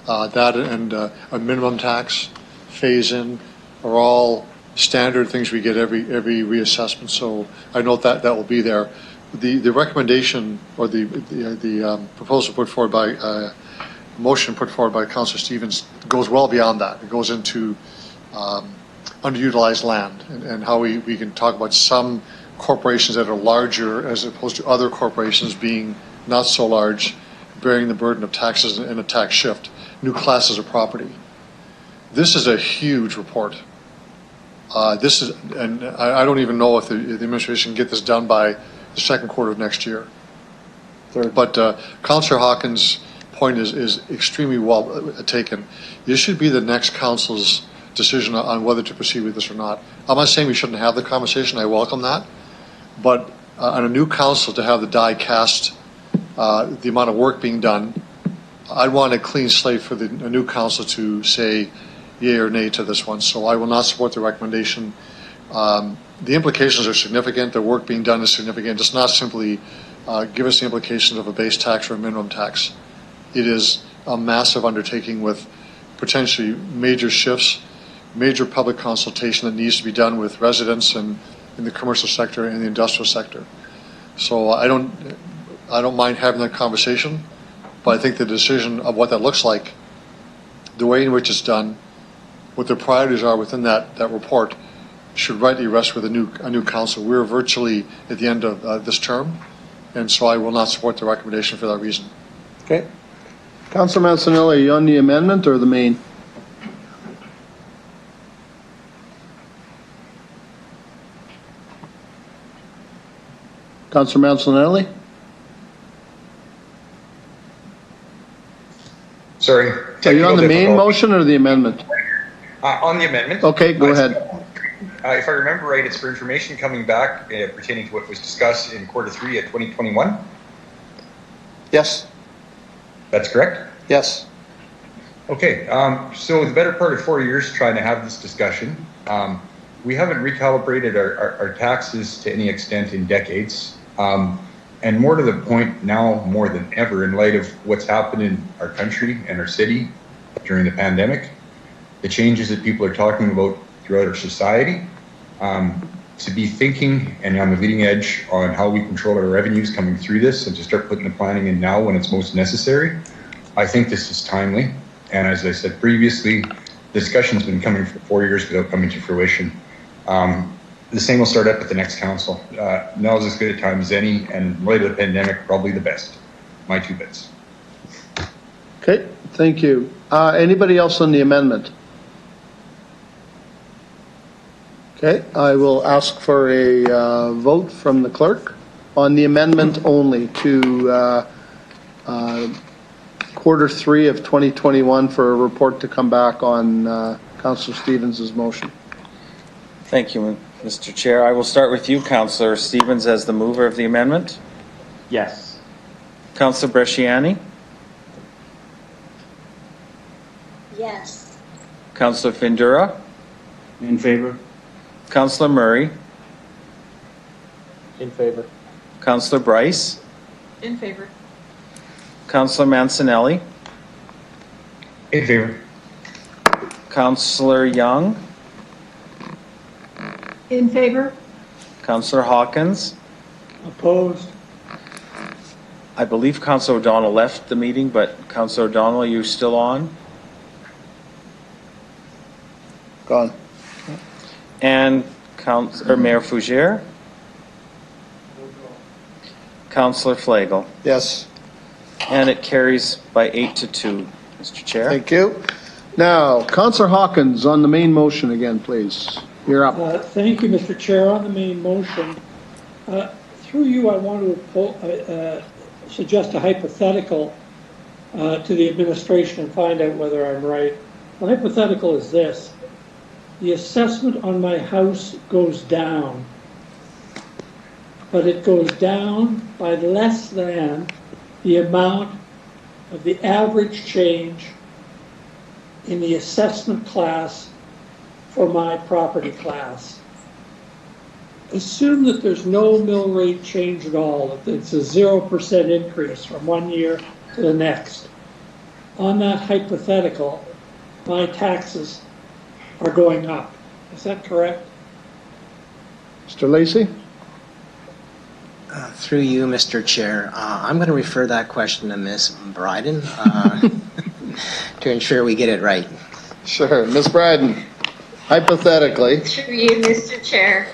That and a minimum tax phase-in are all standard things we get every reassessment. So I note that will be there. The recommendation or the proposal put forward by motion put forward by Councillor Stevens goes well beyond that. It goes into underutilized land and how we can talk about some corporations that are larger as opposed to other corporations being not so large, bearing the burden of taxes and a tax shift, new classes of property. This is a huge report. And I don't even know if the administration can get this done by the second quarter of next year. But Councillor Hawkins' point is extremely well taken. This should be the next council's decision on whether to proceed with this or not. I'm not saying we shouldn't have the conversation. I welcome that. But on a new council to have the die cast, the amount of work being done, I'd want a clean slate for a new council to say yay or nay to this one. So I will not support the recommendation. The implications are significant. The work being done is significant. It's not simply give us the implications of a base tax or a minimum tax. It is a massive undertaking with potentially major shifts, major public consultation that needs to be done with residents and in the commercial sector and the industrial sector. So I don't mind having that conversation, but I think the decision of what that looks like, the way in which it's done, what the priorities are within that report should rightly rest with a new council. We're virtually at the end of this term, and so I will not support the recommendation for that reason. Okay. Councillor Mancinelli, are you on the amendment or the main? Councillor Mancinelli? Sorry. Are you on the main motion or the amendment? On the amendment. Okay, go ahead. If I remember right, it's for information coming back pertaining to what was discussed in quarter 3 of 2021. Yes. That's correct? Yes. Okay, so the better part of 4 years trying to have this discussion, we haven't recalibrated our taxes to any extent in decades. And more to the point now, more than ever, in light of what's happened in our country and our city during the pandemic, the changes that people are talking about throughout our society, to be thinking and on the leading edge on how we control our revenues coming through this and to start putting the planning in now when it's most necessary. I think this is timely. And as I said previously, the discussion's been coming for 4 years without coming to fruition. The same will start up at the next council. Now's as good a time as any, and in light of the pandemic, probably the best. My 2 bits. Okay, Thank you. Anybody else on the amendment? Okay, I will ask for a vote from the clerk on the amendment only to Q3 of 2021 for a report to come back on Councillor Stevens' motion. Thank you, Mr. Chair. I will start with you, Councillor Stevens, as the mover of the amendment. Yes. Councillor Bresciani? Yes. Councillor Findura? In favor? Councillor Murray? In favor. Councillor Bryce? In favor. Councillor Mancinelli? In favor. Councillor Young? In favor? Councillor Hawkins? Opposed? I believe Councillor O'Donnell left the meeting, but Councillor O'Donnell, are you still on? Gone. And Mayor Fougere? Councillor Flagel? Yes. And it carries by 8-2, Mr. Chair. Thank you. Now, Councillor Hawkins on the main motion again, please. You're up. Thank you, Mr. Chair. On the main motion, through you, I want to suggest a hypothetical to the administration and find out whether I'm right. The hypothetical is this. The assessment on my house goes down, but it goes down by less than the amount of the average change in the assessment class for my property class. Assume that there's no mill rate change at all, that it's a 0% increase from one year to the next. On that hypothetical, my taxes are going up. Is that correct? Mr. Lacey? Through you, Mr. Chair, I'm going to refer that question to Ms. Bryden to ensure we get it right. Sure. Ms. Bryden, hypothetically. Through you, Mr. Chair.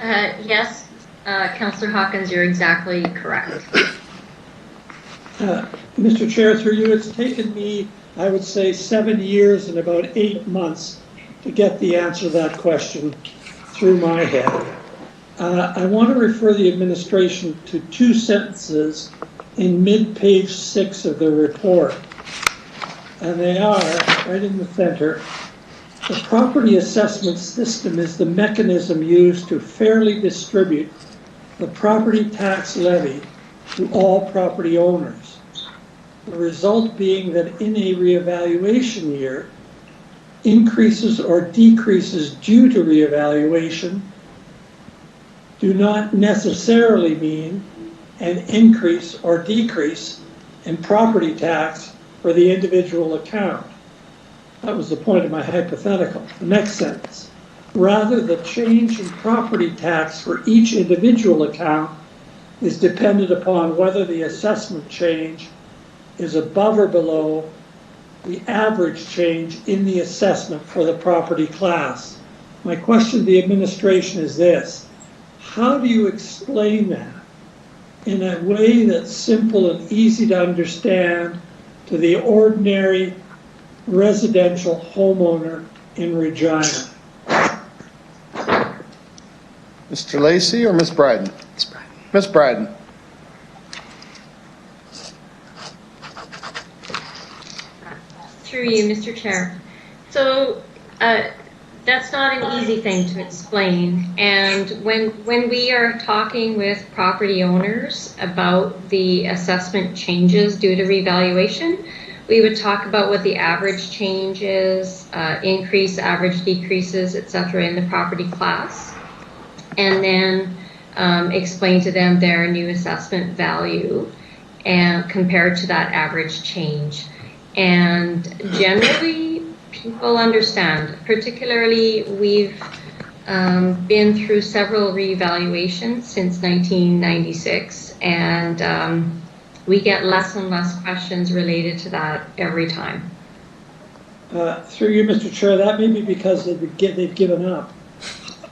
Yes, Councillor Hawkins, you're exactly correct. Mr. Chair, through you, it's taken me, I would say, 7 years and about 8 months to get the answer to that question through my head. I want to refer the administration to 2 sentences in mid-page 6 of the report. And they are, right in the center, the property assessment system is the mechanism used to fairly distribute the property tax levy to all property owners. The result being that in a reevaluation year, increases or decreases due to reevaluation do not necessarily mean an increase or decrease in property tax for the individual account. That was the point of my hypothetical. The next sentence. Rather, the change in property tax for each individual account is dependent upon whether the assessment change is above or below the average change in the assessment for the property class. My question to the administration is this. How do you explain that in a way that's simple and easy to understand to the ordinary residential homeowner in Regina? Mr. Lacey or Ms. Bryden? Ms. Bryden. Ms. Bryden. Through you, Mr. Chair. So that's not an easy thing to explain. And when we are talking with property owners about the assessment changes due to revaluation, we would talk about what the average change is, increase, average decreases, etc. in the property class, and then explain to them their new assessment value and compared to that average change. And generally, people understand. Particularly, we've been through several reevaluations since 1996, and we get less and less questions related to that every time. Through you, Mr. Chair, that may be because they've given up.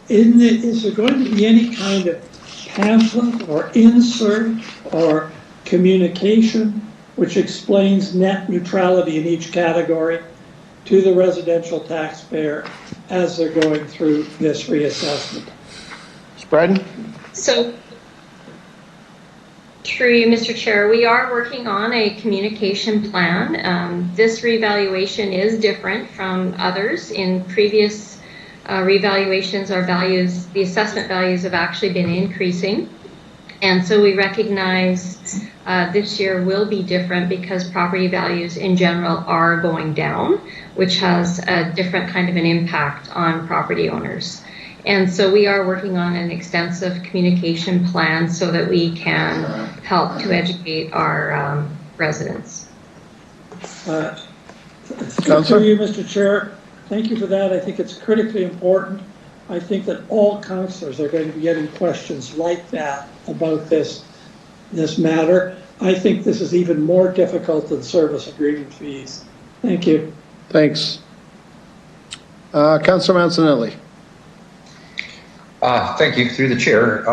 Is there going to be any kind of pamphlet or insert or communication which explains net neutrality in each category to the residential taxpayer as they're going through this reassessment. Ms. Bryden? So, through you, Mr. Chair, we are working on a communication plan. This revaluation is different from others. In previous revaluations, our values, the assessment values have actually been increasing. And so we recognize this year will be different because property values in general are going down, which has a different kind of an impact on property owners. And so we are working on an extensive communication plan so that we can help to educate our residents. Through you, Mr. Chair, thank you for that. I think it's critically important. I think that all councillors are going to be getting questions like that about this matter. I think this is even more difficult than service agreement fees. Thank you. Thanks. Councillor Mancinelli. Thank you, through the chair.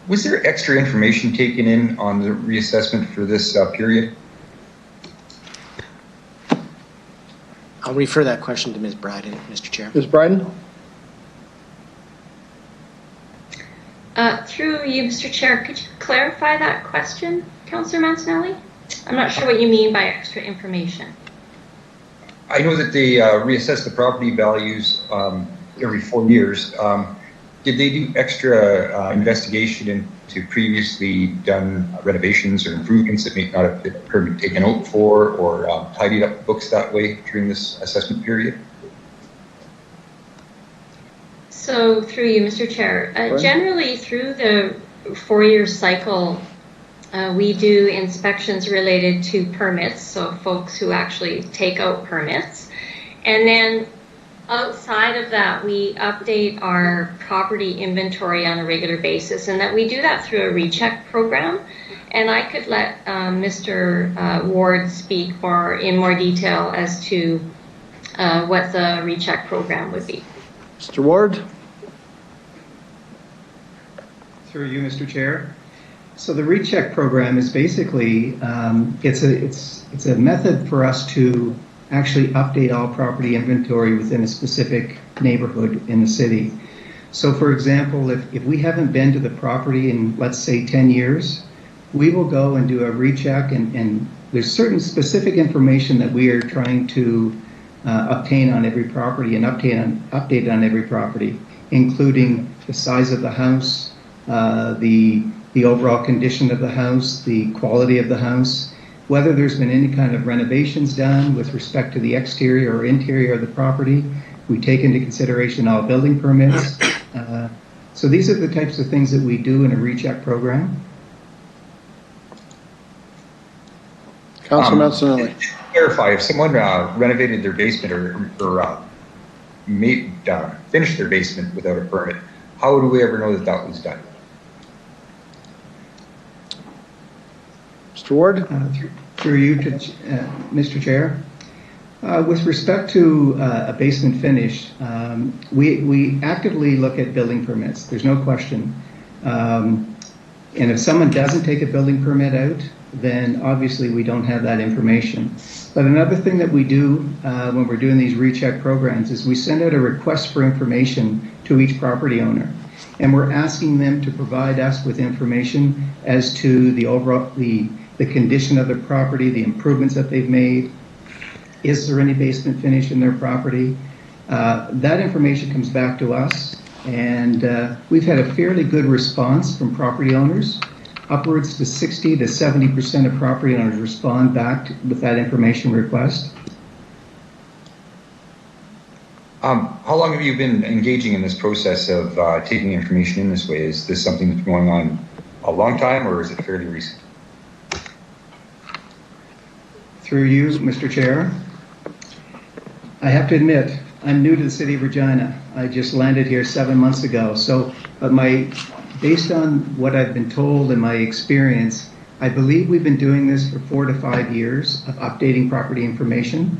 Was there extra information taken in on the reassessment for this period? I'll refer that question to Ms. Bryden, Mr. Chair. Ms. Bryden? Through you, Mr. Chair, could you clarify that question, Councillor Mancinelli? I'm not sure what you mean by extra information. I know that they reassess the property values every 4 years. Did they do extra investigation into previously done renovations or improvements that may not have been taken out for, or tidied up books that way during this assessment period? So through you, Mr. Chair, generally through the 4-year cycle, we do inspections related to permits, so folks who actually take out permits. And then outside of that, we update our property inventory on a regular basis, and that we do that through a recheck program. And I could let Mr. Ward speak in more detail as to what the recheck program would be. Mr. Ward? Through you, Mr. Chair. So the recheck program is basically it's a method for us to actually update all property inventory within a specific neighborhood in the city. So for example, if we haven't been to the property in, let's say, 10 years, we will go and do a recheck, and there's certain specific information that we are trying to obtain on every property and update on every property, including the size of the house, the overall condition of the house, the quality of the house, whether there's been any kind of renovations done with respect to the exterior or interior of the property. We take into consideration all building permits. So these are the types of things that we do in a recheck program. Councilor Mancinelli. Clarify, if someone renovated their basement or finished their basement without a permit, how do we ever know that that was done? Mr. Ward? Through you to Mr. Chair. With respect to a basement finish, we actively look at building permits. There's no question. And if someone doesn't take a building permit out, then obviously we don't have that information. But another thing that we do when we're doing these recheck programs is we send out a request for information to each property owner. And we're asking them to provide us with information as to the overall, the condition of the property, the improvements that they've made. Is there any basement finish in their property? That information comes back to us, and we've had a fairly good response from property owners. Upwards to 60 to 70% of property owners respond back with that information request. How long have you been engaging in this process of taking information in this way? Is this something that's going on a long time, or is it fairly recent? Through you, Mr. Chair. I have to admit, I'm new to the city of Regina. I just landed here 7 months ago. So, based on what I've been told and my experience, I believe we've been doing this for 4 to 5 years of updating property information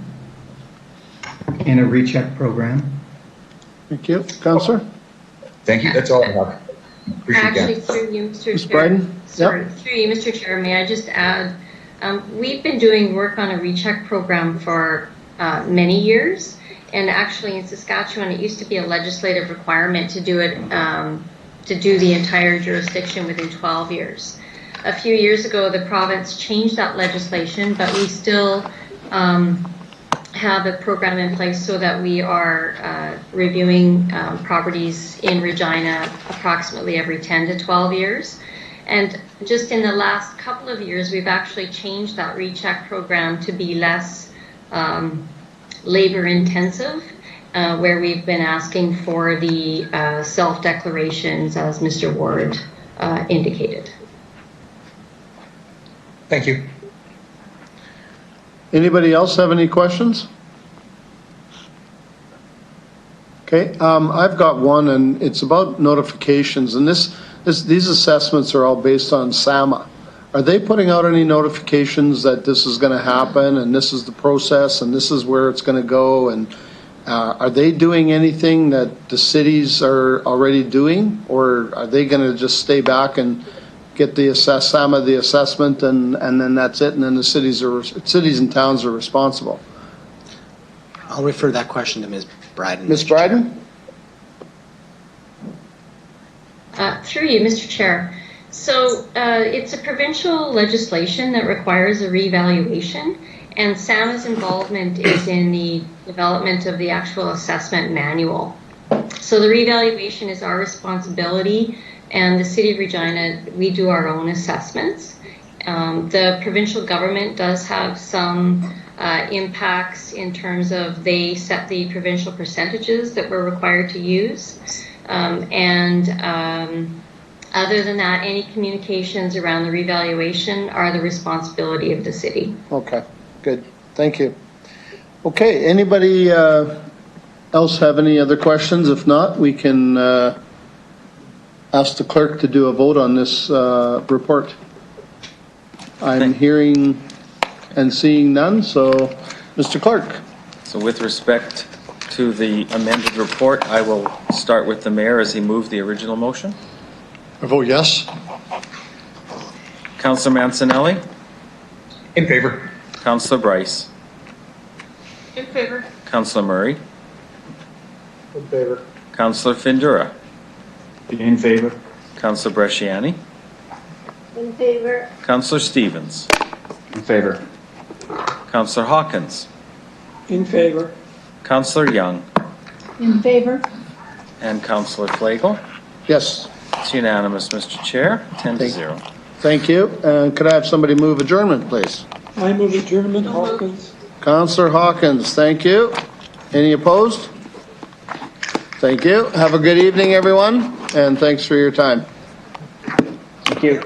in a recheck program. Thank you. Councillor? Thank you. That's all I have. Appreciate Actually, that. through you, Mr. Ms. Chair. Bryden? Sorry, Yep. through you, Mr. Chair, may I just add, We've been doing work on a recheck program for many years, and actually in Saskatchewan it used to be a legislative requirement to do it, to do the entire jurisdiction within 12 years. A few years ago the province changed that legislation, but we still have a program in place so that we are reviewing properties in Regina approximately every 10 to 12 years. And just in the last couple of years, we've actually changed that recheck program to be less labor intensive, where we've been asking for the self-declarations, as Mr. Ward indicated. Thank you. Anybody else have any questions? Okay, I've got one, and it's about notifications, and these assessments are all based on SAMA. Are they putting out any notifications that this is going to happen, and this is the process, and this is where it's going to go, and are they doing anything that the cities are already doing, or are they going to just stay back and get the SAMA, the assessment, and then that's it, and then the cities and towns are responsible? I'll refer that question to Ms. Bryden. Ms. Bryden? Through you, Mr. Chair. So it's a provincial legislation that requires a revaluation, and SAMA's involvement is in the development of the actual assessment manual. So the revaluation is our responsibility, and the City of Regina, we do our own assessments. The provincial government does have some impacts in terms of they set the provincial percentages that we're required to use. Other than that, any communications around the revaluation are the responsibility of the city. Okay, good. Thank you. Okay, anybody else have any other questions? If not, we can ask the clerk to do a vote on this report. I'm hearing and seeing none, so Mr. Clerk. So with respect to the amended report, I will start with the mayor as he moved the original motion. I vote yes. Councillor Mancinelli? In favor. Councillor Bryce? In favor. Councillor Murray? In favor. Councillor Findura? In favor. Councillor Bresciani? In favor. Councillor Stevens? In favor. Councillor Hawkins? In favor. Councillor Young? In favor? And Councillor Flagel? Yes. It's unanimous, Mr. Chair, 10-0. Thank you. Could I have somebody move adjournment, please? I move adjournment, Hawkins. Councillor Hawkins, thank you. Any opposed? Thank you. Have a good evening, everyone, and thanks for your time. Thank you.